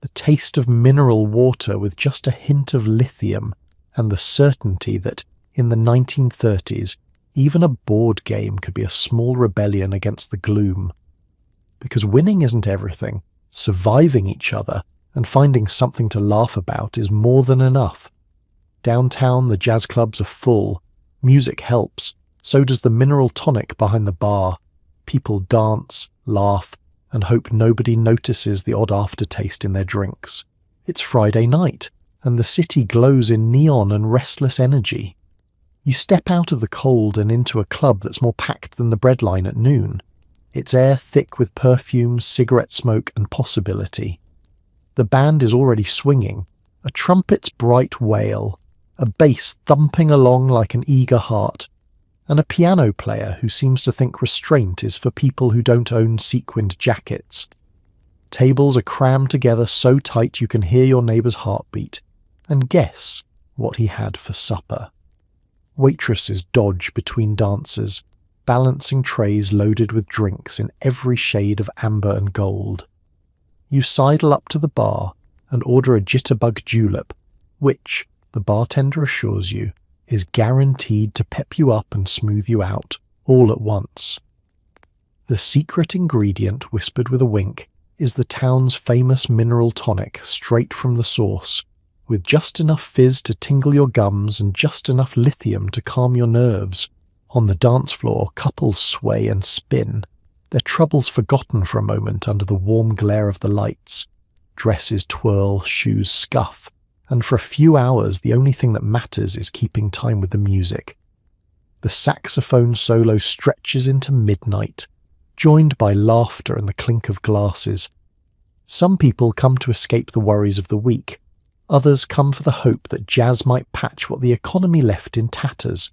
the taste of mineral water with just a hint of lithium, and the certainty that, in the 1930s, even a board game could be a small rebellion against the gloom. Because winning isn't everything. Surviving each other and finding something to laugh about is more than enough. Downtown, the jazz clubs are full. Music helps. So does the mineral tonic behind the bar. People dance, laugh, and hope nobody notices the odd aftertaste in their drinks. It's Friday night, and the city glows in neon and restless energy. You step out of the cold and into a club that's more packed than the breadline at noon. Its air thick with perfume, cigarette smoke, and possibility. The band is already swinging, a trumpet's bright wail, a bass thumping along like an eager heart, and a piano player who seems to think restraint is for people who don't own sequined jackets. Tables are crammed together so tight you can hear your neighbour's heartbeat, and guess what he had for supper. Waitresses dodge between dancers, balancing trays loaded with drinks in every shade of amber and gold. You sidle up to the bar and order a jitterbug julep, which, the bartender assures you, is guaranteed to pep you up and smooth you out, all at once. The secret ingredient, whispered with a wink, is the town's famous mineral tonic straight from the source, with just enough fizz to tingle your gums and just enough lithium to calm your nerves. On the dance floor, couples sway and spin, their troubles forgotten for a moment under the warm glare of the lights. Dresses twirl, shoes scuff, and for a few hours the only thing that matters is keeping time with the music. The saxophone solo stretches into midnight, joined by laughter and the clink of glasses. Some people come to escape the worries of the week. Others come for the hope that jazz might patch what the economy left in tatters.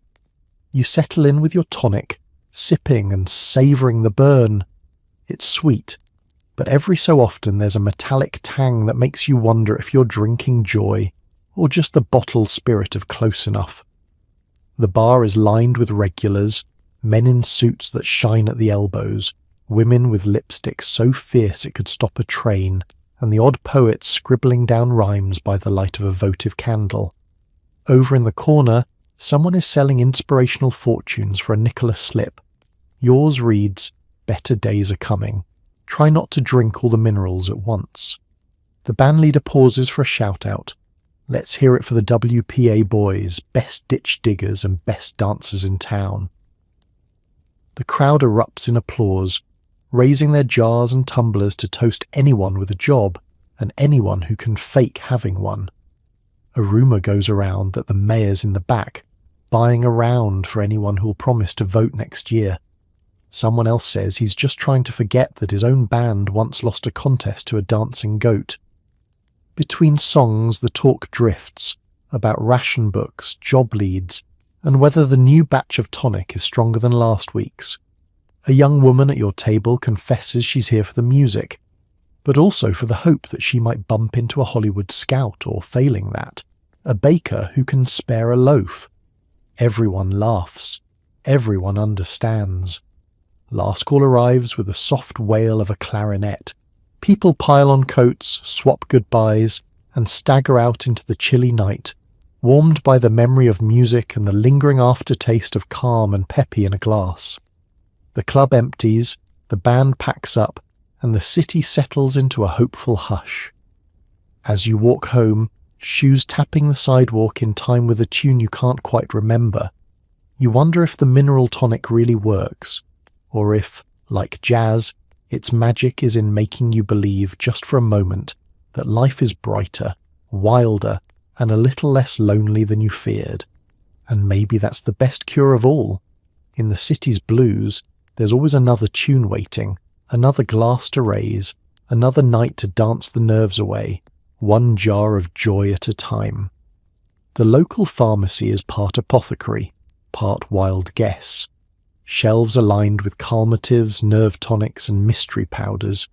You settle in with your tonic, sipping and savouring the burn. It's sweet, but every so often there's a metallic tang that makes you wonder if you're drinking joy, or just the bottled spirit of close enough. The bar is lined with regulars, men in suits that shine at the elbows, women with lipstick so fierce it could stop a train, and the odd poet scribbling down rhymes by the light of a votive candle. Over in the corner, someone is selling inspirational fortunes for a nickel a slip. Yours reads, "Better days are coming. Try not to drink all the minerals at once." The bandleader pauses for a shout-out. Let's hear it for the WPA boys, best ditch diggers and best dancers in town. The crowd erupts in applause, raising their jars and tumblers to toast anyone with a job and anyone who can fake having one. A rumour goes around that the mayor's in the back, buying around for anyone who'll promise to vote next year. Someone else says he's just trying to forget that his own band once lost a contest to a dancing goat. Between songs, the talk drifts about ration books, job leads, and whether the new batch of tonic is stronger than last week's. A young woman at your table confesses she's here for the music, but also for the hope that she might bump into a Hollywood scout or, failing that, a baker who can spare a loaf. Everyone laughs. Everyone understands. Last call arrives with the soft wail of a clarinet. People pile on coats, swap goodbyes, and stagger out into the chilly night, warmed by the memory of music and the lingering aftertaste of calm and peppy in a glass. The club empties, the band packs up, and the city settles into a hopeful hush. As you walk home, shoes tapping the sidewalk in time with a tune you can't quite remember, you wonder if the mineral tonic really works, or if, like jazz, its magic is in making you believe just for a moment that life is brighter, wilder, and a little less lonely than you feared. And maybe that's the best cure of all. In the city's blues, there's always another tune waiting, another glass to raise, another night to dance the nerves away, one jar of joy at a time. The local pharmacy is part apothecary, part wild guess. Shelves are lined with calmatives, nerve tonics, and mystery powders.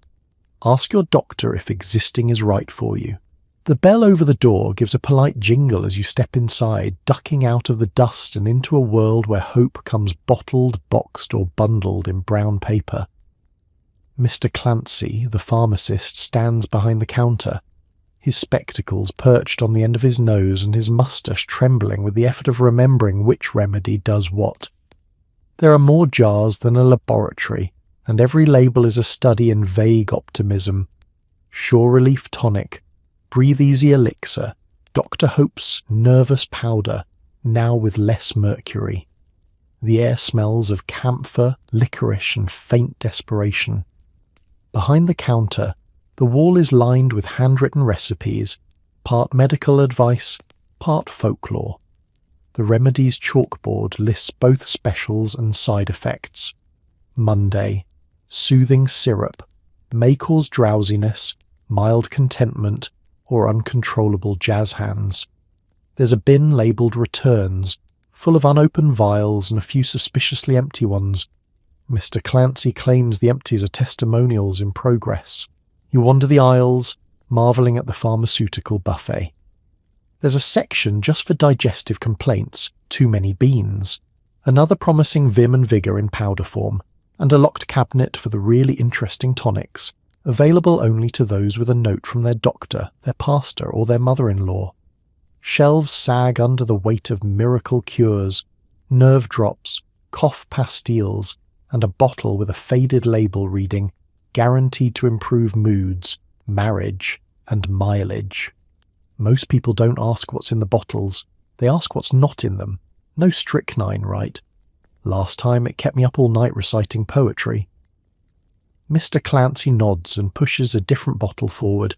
Ask your doctor if existing is right for you. The bell over the door gives a polite jingle as you step inside, ducking out of the dust and into a world where hope comes bottled, boxed, or bundled in brown paper. Mr. Clancy, the pharmacist, stands behind the counter, his spectacles perched on the end of his nose and his moustache trembling with the effort of remembering which remedy does what. There are more jars than a laboratory, and every label is a study in vague optimism. Sure Relief Tonic, Breathe Easy Elixir, Dr. Hope's Nervous Powder, now with less mercury. The air smells of camphor, licorice, and faint desperation. Behind the counter, the wall is lined with handwritten recipes, part medical advice, part folklore. The remedy's chalkboard lists both specials and side effects. Monday, soothing syrup, may cause drowsiness, mild contentment, or uncontrollable jazz hands. There's a bin labelled returns, full of unopened vials and a few suspiciously empty ones. Mr. Clancy claims the empties are testimonials in progress. You wander the aisles, marvelling at the pharmaceutical buffet. There's a section just for digestive complaints, too many beans, another promising vim and vigour in powder form, and a locked cabinet for the really interesting tonics, available only to those with a note from their doctor, their pastor, or their mother-in-law. Shelves sag under the weight of miracle cures, nerve drops, cough pastilles, and a bottle with a faded label reading, "Guaranteed to improve moods, marriage, and mileage." Most people don't ask what's in the bottles, they ask what's not in them. No strychnine, right? Last time it kept me up all night reciting poetry. Mr. Clancy nods and pushes a different bottle forward.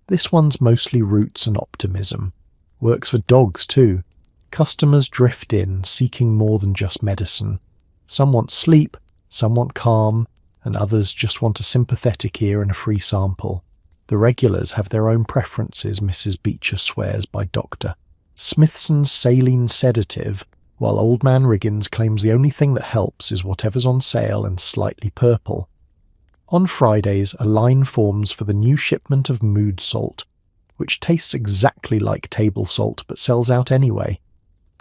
This one's mostly roots and optimism. Works for dogs too. Customers drift in, seeking more than just medicine. Some want sleep, some want calm, and others just want a sympathetic ear and a free sample. The regulars have their own preferences, Mrs. Beecher swears by doctor. Smithson's saline sedative, while Old Man Riggins claims the only thing that helps is whatever's on sale and slightly purple. On Fridays, a line forms for the new shipment of mood salt, which tastes exactly like table salt but sells out anyway.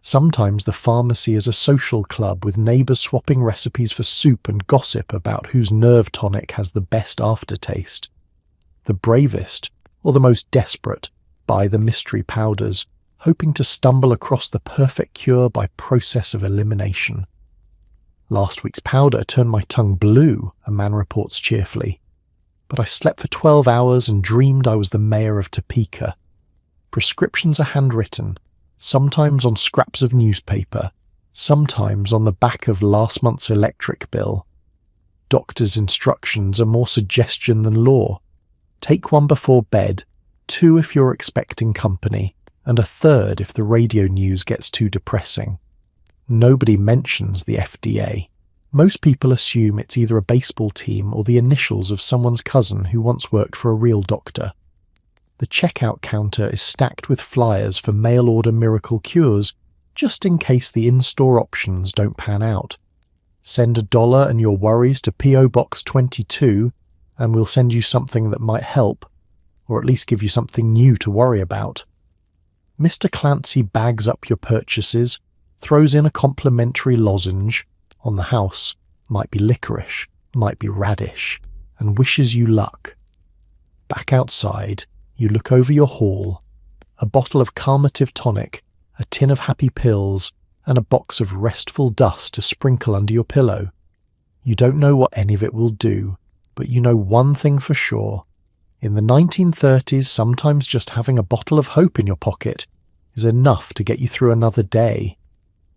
Sometimes the pharmacy is a social club with neighbours swapping recipes for soup and gossip about whose nerve tonic has the best aftertaste. The bravest, or the most desperate, buy the mystery powders, hoping to stumble across the perfect cure by process of elimination. "Last week's powder turned my tongue blue," a man reports cheerfully. "But I slept for 12 hours and dreamed I was the mayor of Topeka." Prescriptions are handwritten, sometimes on scraps of newspaper, sometimes on the back of last month's electric bill. Doctor's instructions are more suggestion than law. Take one before bed, 2 if you're expecting company, and a 3rd if the radio news gets too depressing. Nobody mentions the FDA. Most people assume it's either a baseball team or the initials of someone's cousin who once worked for a real doctor. The checkout counter is stacked with flyers for mail-order miracle cures, just in case the in-store options don't pan out. Send $1 and your worries to P.O. Box 22, and we'll send you something that might help, or at least give you something new to worry about. Mr. Clancy bags up your purchases, throws in a complimentary lozenge, on the house, might be licorice, might be radish, and wishes you luck. Back outside, you look over your hall, a bottle of calmative tonic, a tin of happy pills, and a box of restful dust to sprinkle under your pillow. You don't know what any of it will do, but you know one thing for sure. In the 1930s, sometimes just having a bottle of hope in your pocket is enough to get you through another day.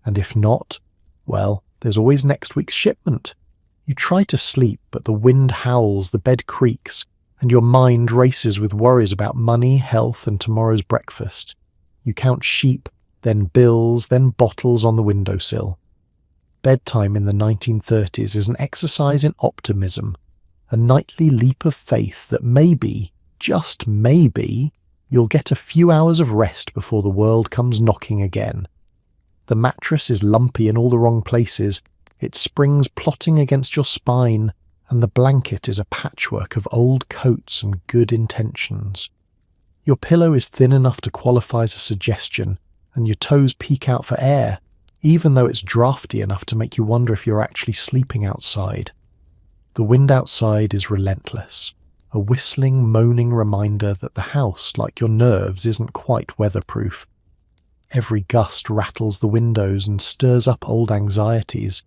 And if not, well, there's always next week's shipment. You try to sleep, but the wind howls, the bed creaks, and your mind races with worries about money, health, and tomorrow's breakfast. You count sheep, then bills, then bottles on the windowsill. Bedtime in the 1930s is an exercise in optimism, a nightly leap of faith that maybe, just maybe, you'll get a few hours of rest before the world comes knocking again. The mattress is lumpy in all the wrong places, its springs plotting against your spine, and the blanket is a patchwork of old coats and good intentions. Your pillow is thin enough to qualify as a suggestion, and your toes peek out for air, even though it's drafty enough to make you wonder if you're actually sleeping outside. The wind outside is relentless, a whistling, moaning reminder that the house, like your nerves, isn't quite weatherproof. Every gust rattles the windows and stirs up old anxieties,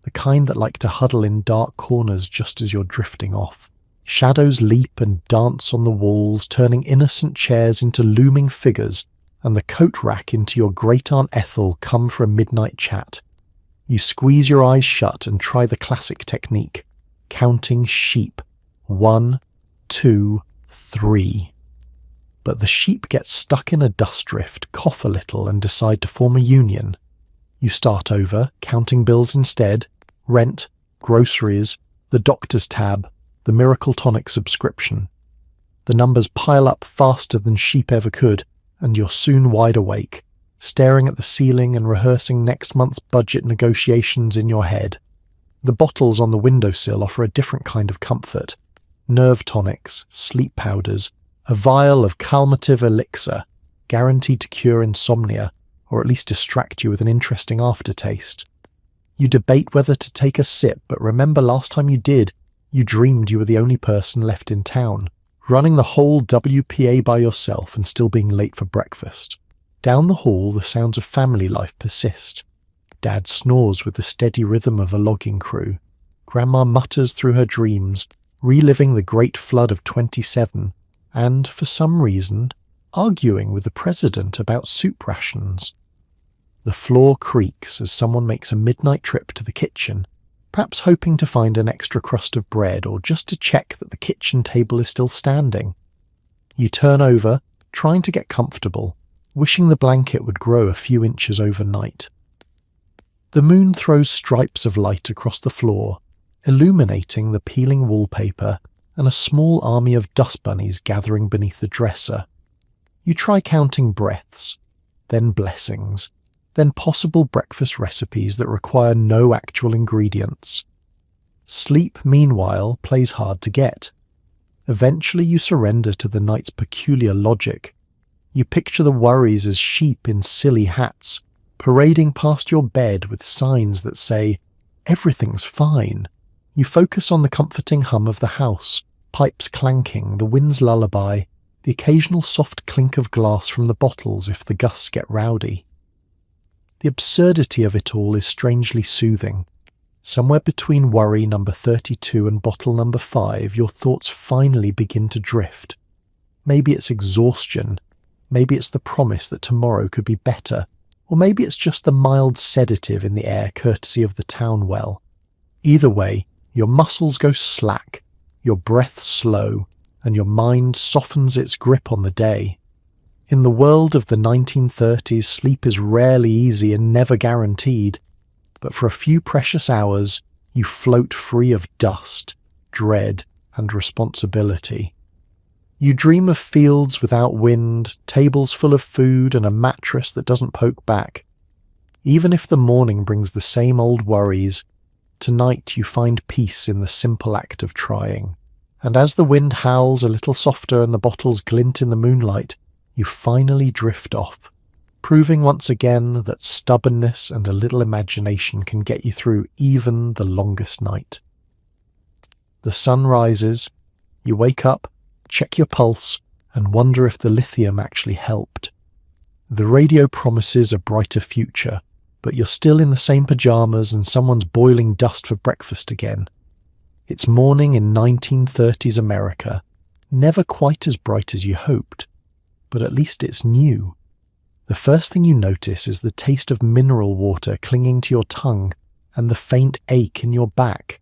the kind that like to huddle in dark corners just as you're drifting off. Shadows leap and dance on the walls, turning innocent chairs into looming figures, and the coat rack into your great-aunt Ethel come for a midnight chat. You squeeze your eyes shut and try the classic technique, counting sheep. 1, 2, 3. But the sheep get stuck in a dust drift, cough a little, and decide to form a union. You start over, counting bills instead, rent, groceries, the doctor's tab, the Miracle Tonic subscription. The numbers pile up faster than sheep ever could, and you're soon wide awake, staring at the ceiling and rehearsing next month's budget negotiations in your head. The bottles on the windowsill offer a different kind of comfort. Nerve tonics, sleep powders, a vial of calmative elixir, guaranteed to cure insomnia, or at least distract you with an interesting aftertaste. You debate whether to take a sip, but remember last time you did, you dreamed you were the only person left in town, running the whole WPA by yourself and still being late for breakfast. Down the hall, the sounds of family life persist. Dad snores with the steady rhythm of a logging crew. Grandma mutters through her dreams, reliving the Great Flood of 27, and, for some reason, arguing with the president about soup rations. The floor creaks as someone makes a midnight trip to the kitchen, perhaps hoping to find an extra crust of bread or just to check that the kitchen table is still standing. You turn over, trying to get comfortable, wishing the blanket would grow a few inches overnight. The moon throws stripes of light across the floor, illuminating the peeling wallpaper and a small army of dust bunnies gathering beneath the dresser. You try counting breaths, then blessings, then possible breakfast recipes that require no actual ingredients. Sleep, meanwhile, plays hard to get. Eventually you surrender to the night's peculiar logic. You picture the worries as sheep in silly hats, parading past your bed with signs that say, "Everything's fine." You focus on the comforting hum of the house, pipes clanking, the wind's lullaby, the occasional soft clink of glass from the bottles if the gusts get rowdy. The absurdity of it all is strangely soothing. Somewhere between worry number 32 and bottle number 5, your thoughts finally begin to drift. Maybe it's exhaustion, maybe it's the promise that tomorrow could be better, or maybe it's just the mild sedative in the air courtesy of the town well. Either way, your muscles go slack, your breath slow, and your mind softens its grip on the day. In the world of the 1930s, sleep is rarely easy and never guaranteed, but for a few precious hours, you float free of dust, dread, and responsibility. You dream of fields without wind, tables full of food, and a mattress that doesn't poke back. Even if the morning brings the same old worries, tonight you find peace in the simple act of trying. And as the wind howls a little softer and the bottles glint in the moonlight, you finally drift off, proving once again that stubbornness and a little imagination can get you through even the longest night. The sun rises, you wake up, check your pulse, and wonder if the lithium actually helped. The radio promises a brighter future, but you're still in the same pajamas and someone's boiling dust for breakfast again. It's morning in 1930s America, never quite as bright as you hoped, but at least it's new. The first thing you notice is the taste of mineral water clinging to your tongue and the faint ache in your back,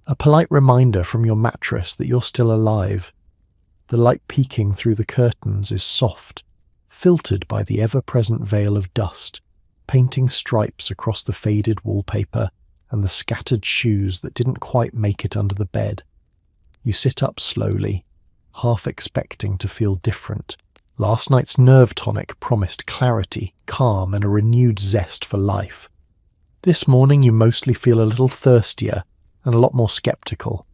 a polite reminder from your mattress that you're still alive. The light peeking through the curtains is soft, filtered by the ever-present veil of dust, painting stripes across the faded wallpaper and the scattered shoes that didn't quite make it under the bed. You sit up slowly, half expecting to feel different. Last night's nerve tonic promised clarity, calm, and a renewed zest for life. This morning you mostly feel a little thirstier and a lot more skeptical.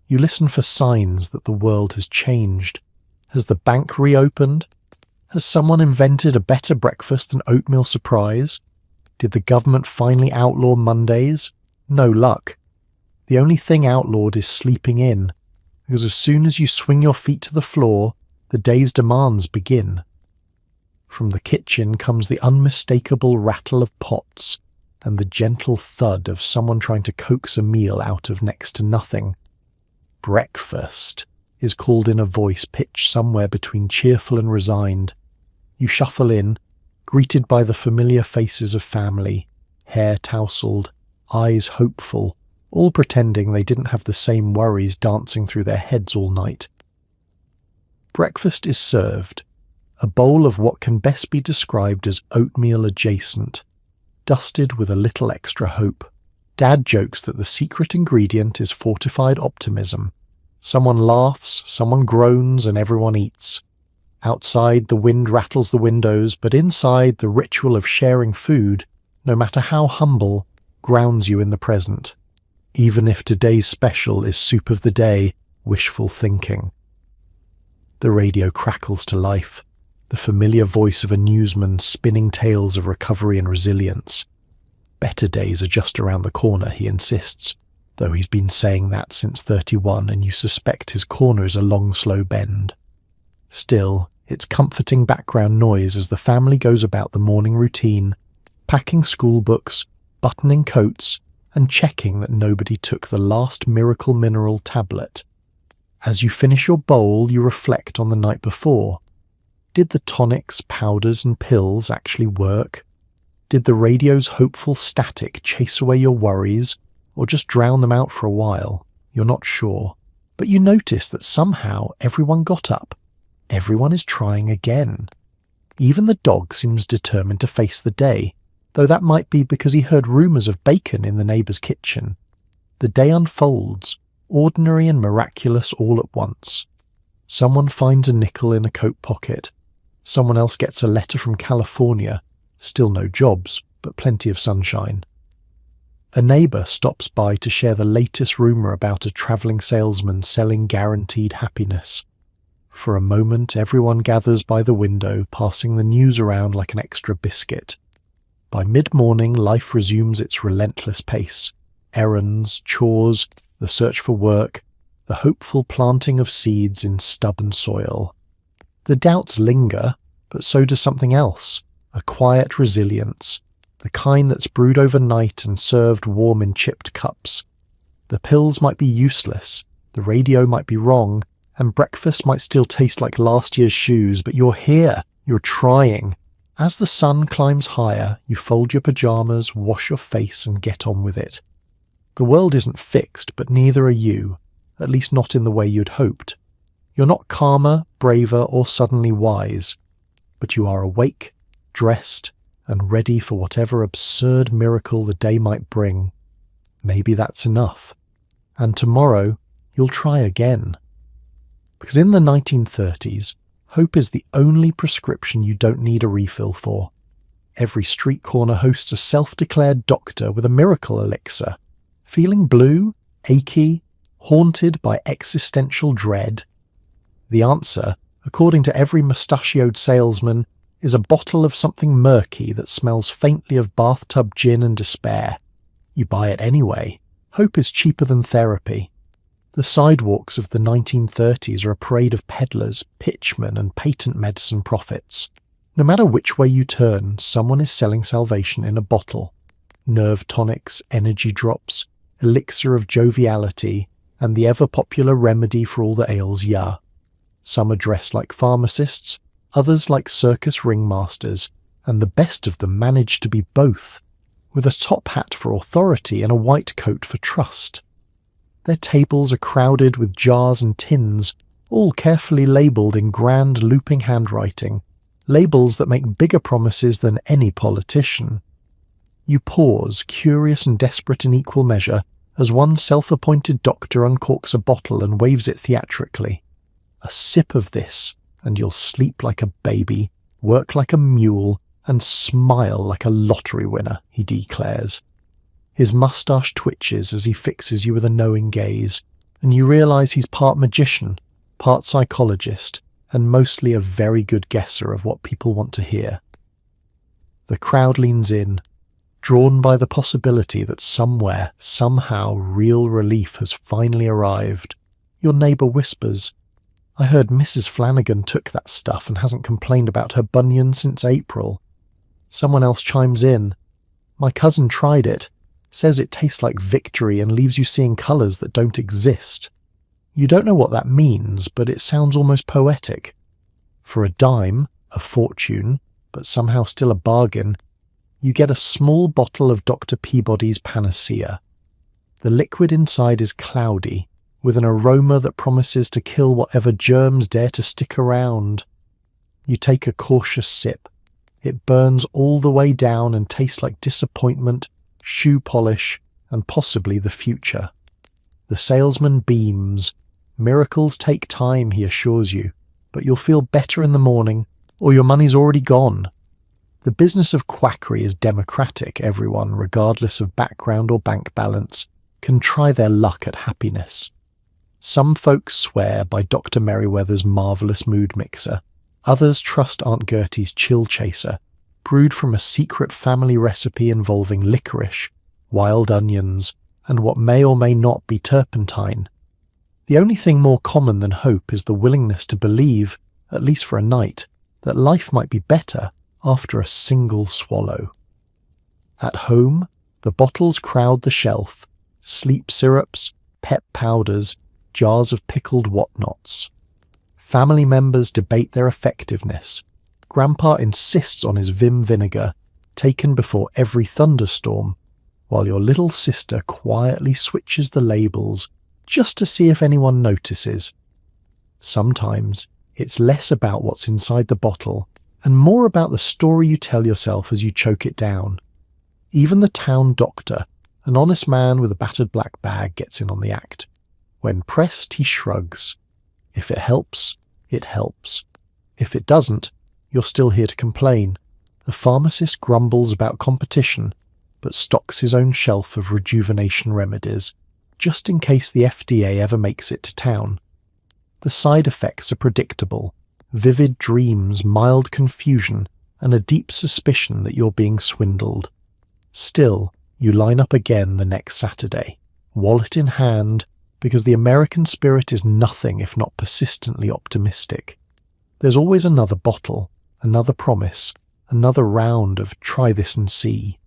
You listen for signs that the world has changed. Has the bank reopened? Has someone invented a better breakfast than oatmeal surprise? Did the government finally outlaw Mondays? No luck. The only thing outlawed is sleeping in, because as soon as you swing your feet to the floor, the day's demands begin. From the kitchen comes the unmistakable rattle of pots and the gentle thud of someone trying to coax a meal out of next to nothing. Breakfast is called in a voice pitched somewhere between cheerful and resigned. You shuffle in, greeted by the familiar faces of family, hair tousled, eyes hopeful, all pretending they didn't have the same worries dancing through their heads all night. Breakfast is served, a bowl of what can best be described as oatmeal adjacent, dusted with a little extra hope. Dad jokes that the secret ingredient is fortified optimism. Someone laughs, someone groans, and everyone eats. Outside, the wind rattles the windows, but inside, the ritual of sharing food, no matter how humble, grounds you in the present. Even if today's special is soup of the day, wishful thinking. The radio crackles to life, the familiar voice of a newsman spinning tales of recovery and resilience. Better days are just around the corner, he insists, though he's been saying that since 31 and you suspect his corner is a long, slow bend. Still, it's comforting background noise as the family goes about the morning routine, packing school books, buttoning coats, and checking that nobody took the last miracle mineral tablet. As you finish your bowl, you reflect on the night before. Did the tonics, powders, and pills actually work? Did the radio's hopeful static chase away your worries, or just drown them out for a while? You're not sure. But you notice that somehow everyone got up. Everyone is trying again. Even the dog seems determined to face the day, though that might be because he heard rumours of bacon in the neighbour's kitchen. The day unfolds, ordinary and miraculous all at once. Someone finds a nickel in a coat pocket. Someone else gets a letter from California. Still no jobs, but plenty of sunshine. A neighbour stops by to share the latest rumour about a travelling salesman selling guaranteed happiness. For a moment, everyone gathers by the window, passing the news around like an extra biscuit. By mid-morning, life resumes its relentless pace. Errands, chores, the search for work, the hopeful planting of seeds in stubborn soil. The doubts linger, but so does something else, a quiet resilience, the kind that's brewed overnight and served warm in chipped cups. The pills might be useless, the radio might be wrong, and breakfast might still taste like last year's shoes, but you're here, you're trying. As the sun climbs higher, you fold your pajamas, wash your face, and get on with it. The world isn't fixed, but neither are you, at least not in the way you'd hoped. You're not calmer, braver, or suddenly wise, but you are awake, dressed, and ready for whatever absurd miracle the day might bring. Maybe that's enough. And tomorrow, you'll try again. Because in the 1930s, hope is the only prescription you don't need a refill for. Every street corner hosts a self-declared doctor with a miracle elixir. Feeling blue, achy, haunted by existential dread? The answer, according to every mustachioed salesman, is a bottle of something murky that smells faintly of bathtub gin and despair. You buy it anyway. Hope is cheaper than therapy. The sidewalks of the 1930s are a parade of peddlers, pitchmen, and patent medicine prophets. No matter which way you turn, someone is selling salvation in a bottle. Nerve tonics, energy drops, elixir of joviality, and the ever-popular remedy for all that ails ya. Some are dressed like pharmacists, others like circus ringmasters, and the best of them manage to be both, with a top hat for authority and a white coat for trust. Their tables are crowded with jars and tins, all carefully labelled in grand looping handwriting, labels that make bigger promises than any politician. You pause, curious and desperate in equal measure, as one self-appointed doctor uncorks a bottle and waves it theatrically. A sip of this, and you'll sleep like a baby, work like a mule, and smile like a lottery winner, he declares. His moustache twitches as he fixes you with a knowing gaze, and you realise he's part magician, part psychologist, and mostly a very good guesser of what people want to hear. The crowd leans in, drawn by the possibility that somewhere, somehow, real relief has finally arrived. Your neighbour whispers, "I heard Mrs. Flanagan took that stuff and hasn't complained about her bunion since April." Someone else chimes in, "My cousin tried it. Says it tastes like victory and leaves you seeing colours that don't exist." You don't know what that means, but it sounds almost poetic. For a dime, a fortune, but somehow still a bargain, you get a small bottle of Dr. Peabody's panacea. The liquid inside is cloudy, with an aroma that promises to kill whatever germs dare to stick around. You take a cautious sip. It burns all the way down and tastes like disappointment, shoe polish, and possibly the future. The salesman beams. Miracles take time, he assures you. but you'll feel better in the morning, or your money's already gone. The business of quackery is democratic. Everyone, regardless of background or bank balance, can try their luck at happiness. Some folks swear by Dr. Merriweather's marvellous mood mixer. Others trust Aunt Gertie's chill chaser, brewed from a secret family recipe involving licorice, wild onions, and what may or may not be turpentine. The only thing more common than hope is the willingness to believe, at least for a night, that life might be better after a single swallow. At home, the bottles crowd the shelf, sleep syrups, pep powders, jars of pickled whatnots. Family members debate their effectiveness. Grandpa insists on his Vim vinegar, taken before every thunderstorm, while your little sister quietly switches the labels just to see if anyone notices. Sometimes it's less about what's inside the bottle and more about the story you tell yourself as you choke it down. Even the town doctor, an honest man with a battered black bag, gets in on the act. When pressed, he shrugs. If it helps, it helps. If it doesn't, you're still here to complain. The pharmacist grumbles about competition, but stocks his own shelf of rejuvenation remedies, just in case the FDA ever makes it to town. The side effects are predictable: vivid dreams, mild confusion, and a deep suspicion that you're being swindled. Still, you line up again the next Saturday, wallet in hand, because the American spirit is nothing if not persistently optimistic. There's always another bottle, another promise, another round of try this and see.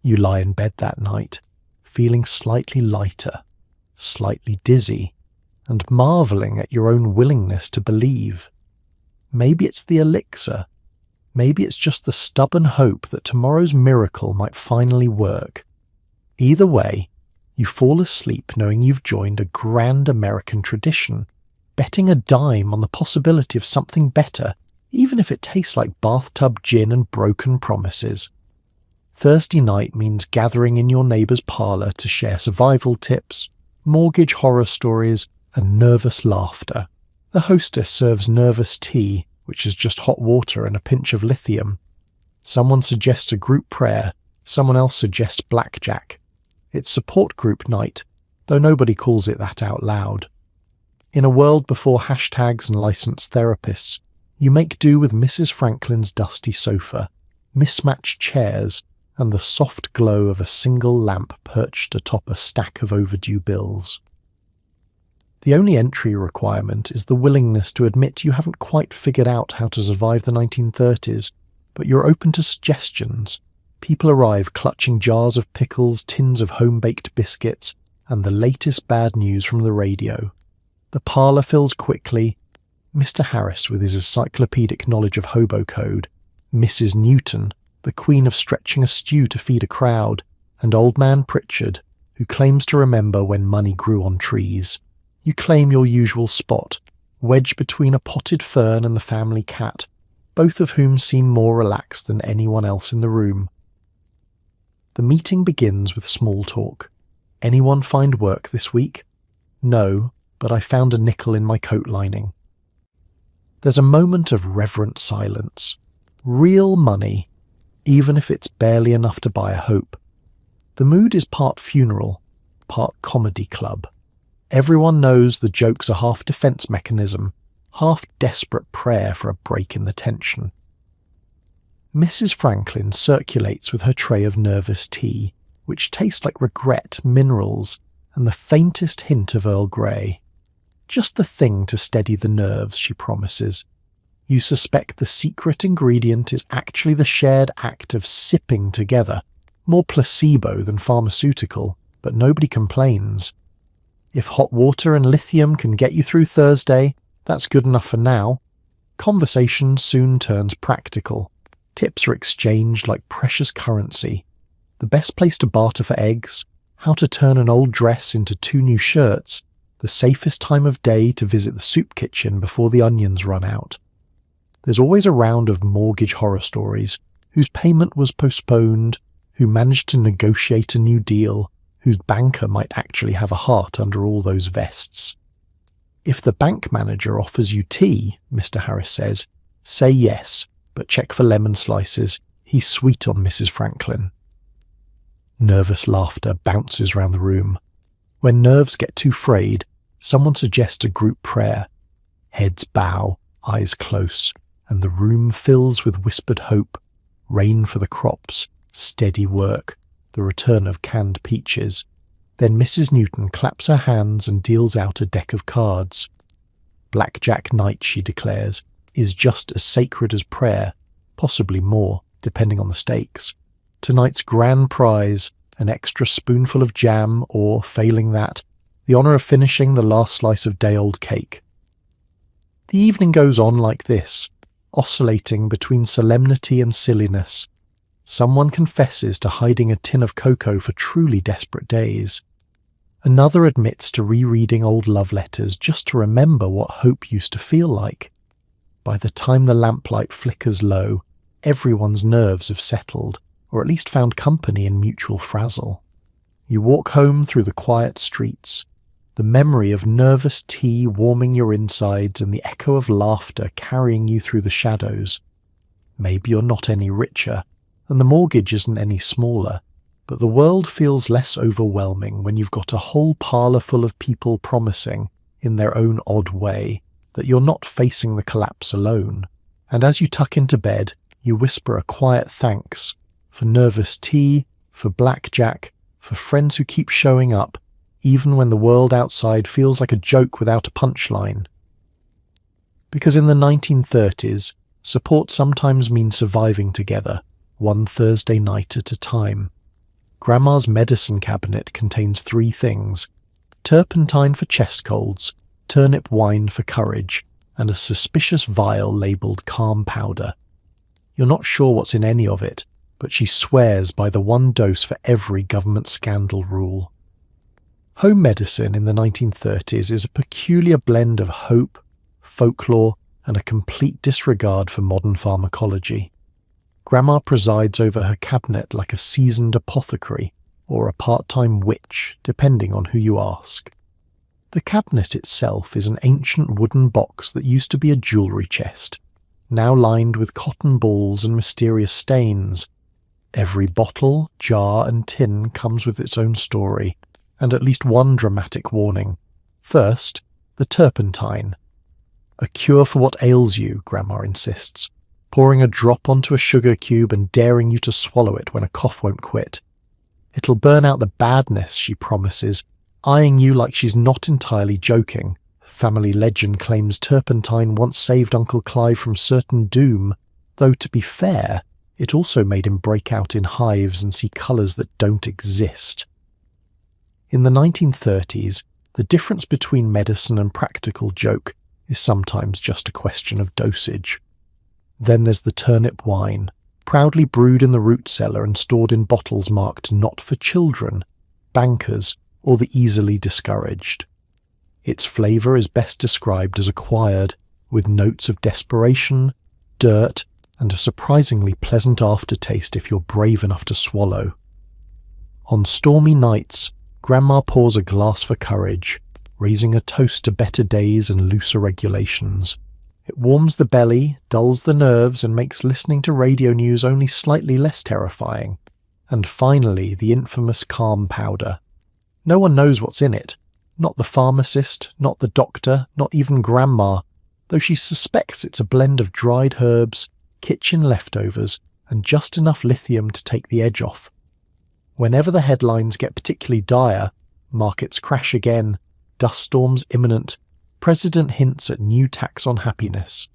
You lie in bed that night, feeling slightly lighter, slightly dizzy, and marvelling at your own willingness to believe. Maybe it's the elixir. Maybe it's just the stubborn hope that tomorrow's miracle might finally work. Either way, you fall asleep knowing you've joined a grand American tradition, betting a dime on the possibility of something better, even if it tastes like bathtub gin and broken promises. Thursday night means gathering in your neighbour's parlour to share survival tips, mortgage horror stories, and nervous laughter. The hostess serves nervous tea, which is just hot water and a pinch of lithium. Someone suggests a group prayer, someone else suggests blackjack. It's support group night, though nobody calls it that out loud. In a world before hashtags and licensed therapists, you make do with Mrs. Franklin's dusty sofa, mismatched chairs, and the soft glow of a single lamp perched atop a stack of overdue bills. The only entry requirement is the willingness to admit you haven't quite figured out how to survive the 1930s, but you're open to suggestions. People arrive clutching jars of pickles, tins of home-baked biscuits, and the latest bad news from the radio. The parlour fills quickly. Mr. Harris with his encyclopedic knowledge of hobo code, Mrs. Newton, the queen of stretching a stew to feed a crowd, and Old Man Pritchard, who claims to remember when money grew on trees. You claim your usual spot, wedged between a potted fern and the family cat, both of whom seem more relaxed than anyone else in the room. The meeting begins with small talk. Anyone find work this week? No, but I found a nickel in my coat lining. There's a moment of reverent silence. Real money, even if it's barely enough to buy a hope. The mood is part funeral, part comedy club. Everyone knows the jokes are half defense mechanism, half desperate prayer for a break in the tension. Mrs. Franklin circulates with her tray of nervous tea, which tastes like regret, minerals, and the faintest hint of Earl Grey. Just the thing to steady the nerves, she promises. You suspect the secret ingredient is actually the shared act of sipping together, more placebo than pharmaceutical, but nobody complains. If hot water and lithium can get you through Thursday, that's good enough for now. Conversation soon turns practical. Tips are exchanged like precious currency. The best place to barter for eggs, how to turn an old dress into 2 new shirts, the safest time of day to visit the soup kitchen before the onions run out. There's always a round of mortgage horror stories, whose payment was postponed, who managed to negotiate a new deal, whose banker might actually have a heart under all those vests. If the bank manager offers you tea, Mr. Harris says, say yes, but check for lemon slices. He's sweet on Mrs. Franklin. Nervous laughter bounces round the room. When nerves get too frayed, someone suggests a group prayer. Heads bow, eyes close, and the room fills with whispered hope, rain for the crops, steady work, the return of canned peaches. Then Mrs. Newton claps her hands and deals out a deck of cards. Blackjack night, she declares, is just as sacred as prayer, possibly more, depending on the stakes. Tonight's grand prize, an extra spoonful of jam, or, failing that, the honour of finishing the last slice of day-old cake. The evening goes on like this, oscillating between solemnity and silliness. Someone confesses to hiding a tin of cocoa for truly desperate days. Another admits to rereading old love letters just to remember what hope used to feel like. By the time the lamplight flickers low, everyone's nerves have settled, or at least found company in mutual frazzle. You walk home through the quiet streets, the memory of nervous tea warming your insides and the echo of laughter carrying you through the shadows. Maybe you're not any richer, and the mortgage isn't any smaller, but the world feels less overwhelming when you've got a whole parlour full of people promising, in their own odd way, that you're not facing the collapse alone. And as you tuck into bed, you whisper a quiet thanks for nervous tea, for blackjack, for friends who keep showing up, even when the world outside feels like a joke without a punchline. Because in the 1930s, support sometimes means surviving together, one Thursday night at a time. Grandma's medicine cabinet contains 3 things: turpentine for chest colds, turnip wine for courage, and a suspicious vial labelled calm powder. You're not sure what's in any of it, but she swears by the 1 dose for every government scandal rule. Home medicine in the 1930s is a peculiar blend of hope, folklore, and a complete disregard for modern pharmacology. Grandma presides over her cabinet like a seasoned apothecary or a part-time witch, depending on who you ask. The cabinet itself is an ancient wooden box that used to be a jewellery chest, now lined with cotton balls and mysterious stains. Every bottle, jar and tin comes with its own story, and at least one dramatic warning. First, the turpentine. A cure for what ails you, Grandma insists, pouring a drop onto a sugar cube and daring you to swallow it when a cough won't quit. It'll burn out the badness, she promises, eyeing you like she's not entirely joking. Family legend claims turpentine once saved Uncle Clive from certain doom, though to be fair, it also made him break out in hives and see colours that don't exist. In the 1930s, the difference between medicine and practical joke is sometimes just a question of dosage. Then there's the turnip wine, proudly brewed in the root cellar and stored in bottles marked not for children, bankers, or the easily discouraged. Its flavour is best described as acquired, with notes of desperation, dirt, and a surprisingly pleasant aftertaste if you're brave enough to swallow. On stormy nights, Grandma pours a glass for courage, raising a toast to better days and looser regulations. It warms the belly, dulls the nerves, and makes listening to radio news only slightly less terrifying. And finally, the infamous calm powder. No one knows what's in it. Not the pharmacist, not the doctor, not even Grandma, though she suspects it's a blend of dried herbs, kitchen leftovers, and just enough lithium to take the edge off. Whenever the headlines get particularly dire, markets crash again, dust storms imminent, President hints at new tax on happiness.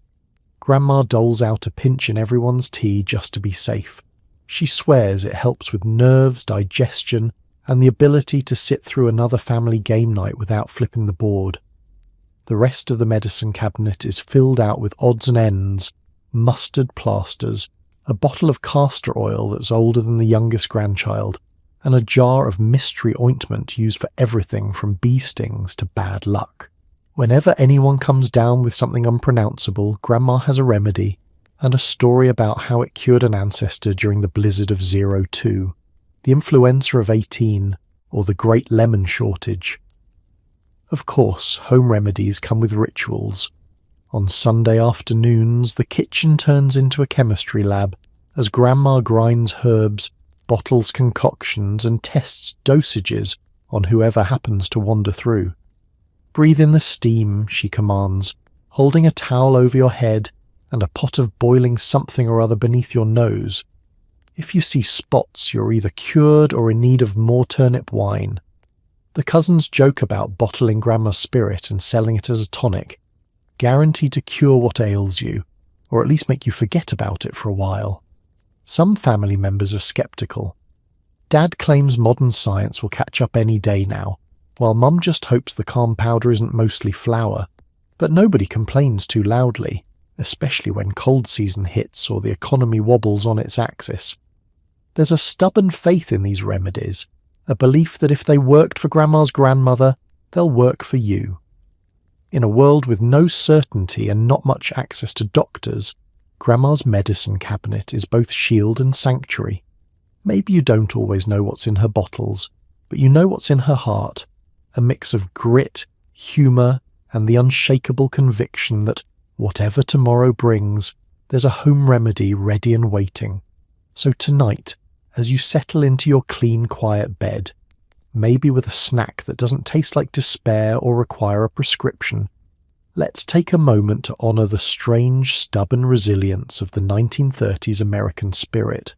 Grandma doles out a pinch in everyone's tea just to be safe. She swears it helps with nerves, digestion, and the ability to sit through another family game night without flipping the board. The rest of the medicine cabinet is filled out with odds and ends, mustard plasters, a bottle of castor oil that's older than the youngest grandchild, and a jar of mystery ointment used for everything from bee stings to bad luck. Whenever anyone comes down with something unpronounceable, Grandma has a remedy, and a story about how it cured an ancestor during the blizzard of 02, the influenza of 18, or the Great Lemon Shortage. Of course, home remedies come with rituals. On Sunday afternoons, the kitchen turns into a chemistry lab as Grandma grinds herbs, bottles concoctions, and tests dosages on whoever happens to wander through. Breathe in the steam, she commands, holding a towel over your head and a pot of boiling something or other beneath your nose. If you see spots, you're either cured or in need of more turnip wine. The cousins joke about bottling Grandma's spirit and selling it as a tonic, guaranteed to cure what ails you, or at least make you forget about it for a while. Some family members are sceptical. Dad claims modern science will catch up any day now, while Mum just hopes the calm powder isn't mostly flour. But nobody complains too loudly, especially when cold season hits or the economy wobbles on its axis. There's a stubborn faith in these remedies, a belief that if they worked for Grandma's grandmother, they'll work for you. In a world with no certainty and not much access to doctors, Grandma's medicine cabinet is both shield and sanctuary. Maybe you don't always know what's in her bottles, but you know what's in her heart, a mix of grit, humour, and the unshakable conviction that, whatever tomorrow brings, there's a home remedy ready and waiting. So tonight, as you settle into your clean, quiet bed, maybe with a snack that doesn't taste like despair or require a prescription, let's take a moment to honour the strange, stubborn resilience of the 1930s American spirit.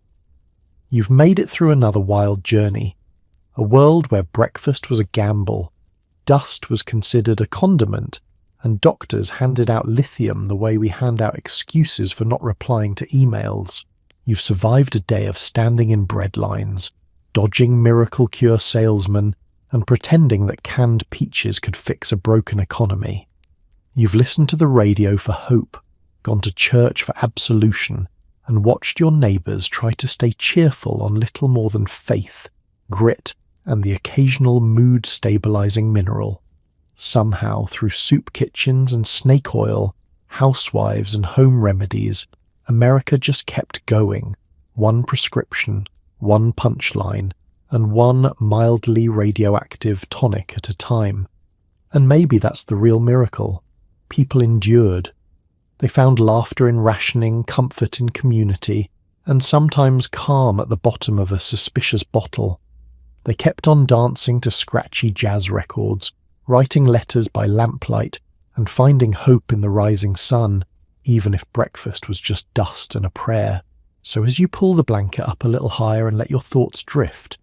You've made it through another wild journey, a world where breakfast was a gamble, dust was considered a condiment, and doctors handed out lithium the way we hand out excuses for not replying to emails. You've survived a day of standing in bread lines, dodging miracle cure salesmen, and pretending that canned peaches could fix a broken economy. You've listened to the radio for hope, gone to church for absolution, and watched your neighbours try to stay cheerful on little more than faith, grit, and the occasional mood-stabilising mineral. Somehow, through soup kitchens and snake oil, housewives and home remedies, America just kept going, one prescription, one punchline, and one mildly radioactive tonic at a time. And maybe that's the real miracle. People endured. They found laughter in rationing, comfort in community, and sometimes calm at the bottom of a suspicious bottle. They kept on dancing to scratchy jazz records, writing letters by lamplight, and finding hope in the rising sun, even if breakfast was just dust and a prayer. So as you pull the blanket up a little higher and let your thoughts drift,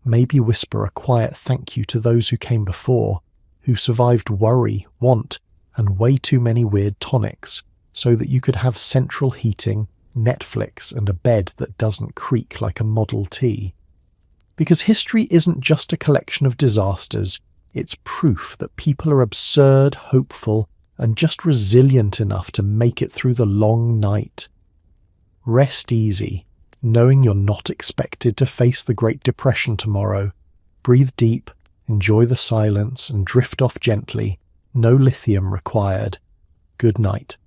maybe whisper a quiet thank you to those who came before, who survived worry, want, and way too many weird tonics, so that you could have central heating, Netflix, and a bed that doesn't creak like a Model T. Because history isn't just a collection of disasters, it's proof that people are absurd, hopeful, and just resilient enough to make it through the long night. Rest easy, knowing you're not expected to face the Great Depression tomorrow. Breathe deep, enjoy the silence, and drift off gently. No lithium required. Good night.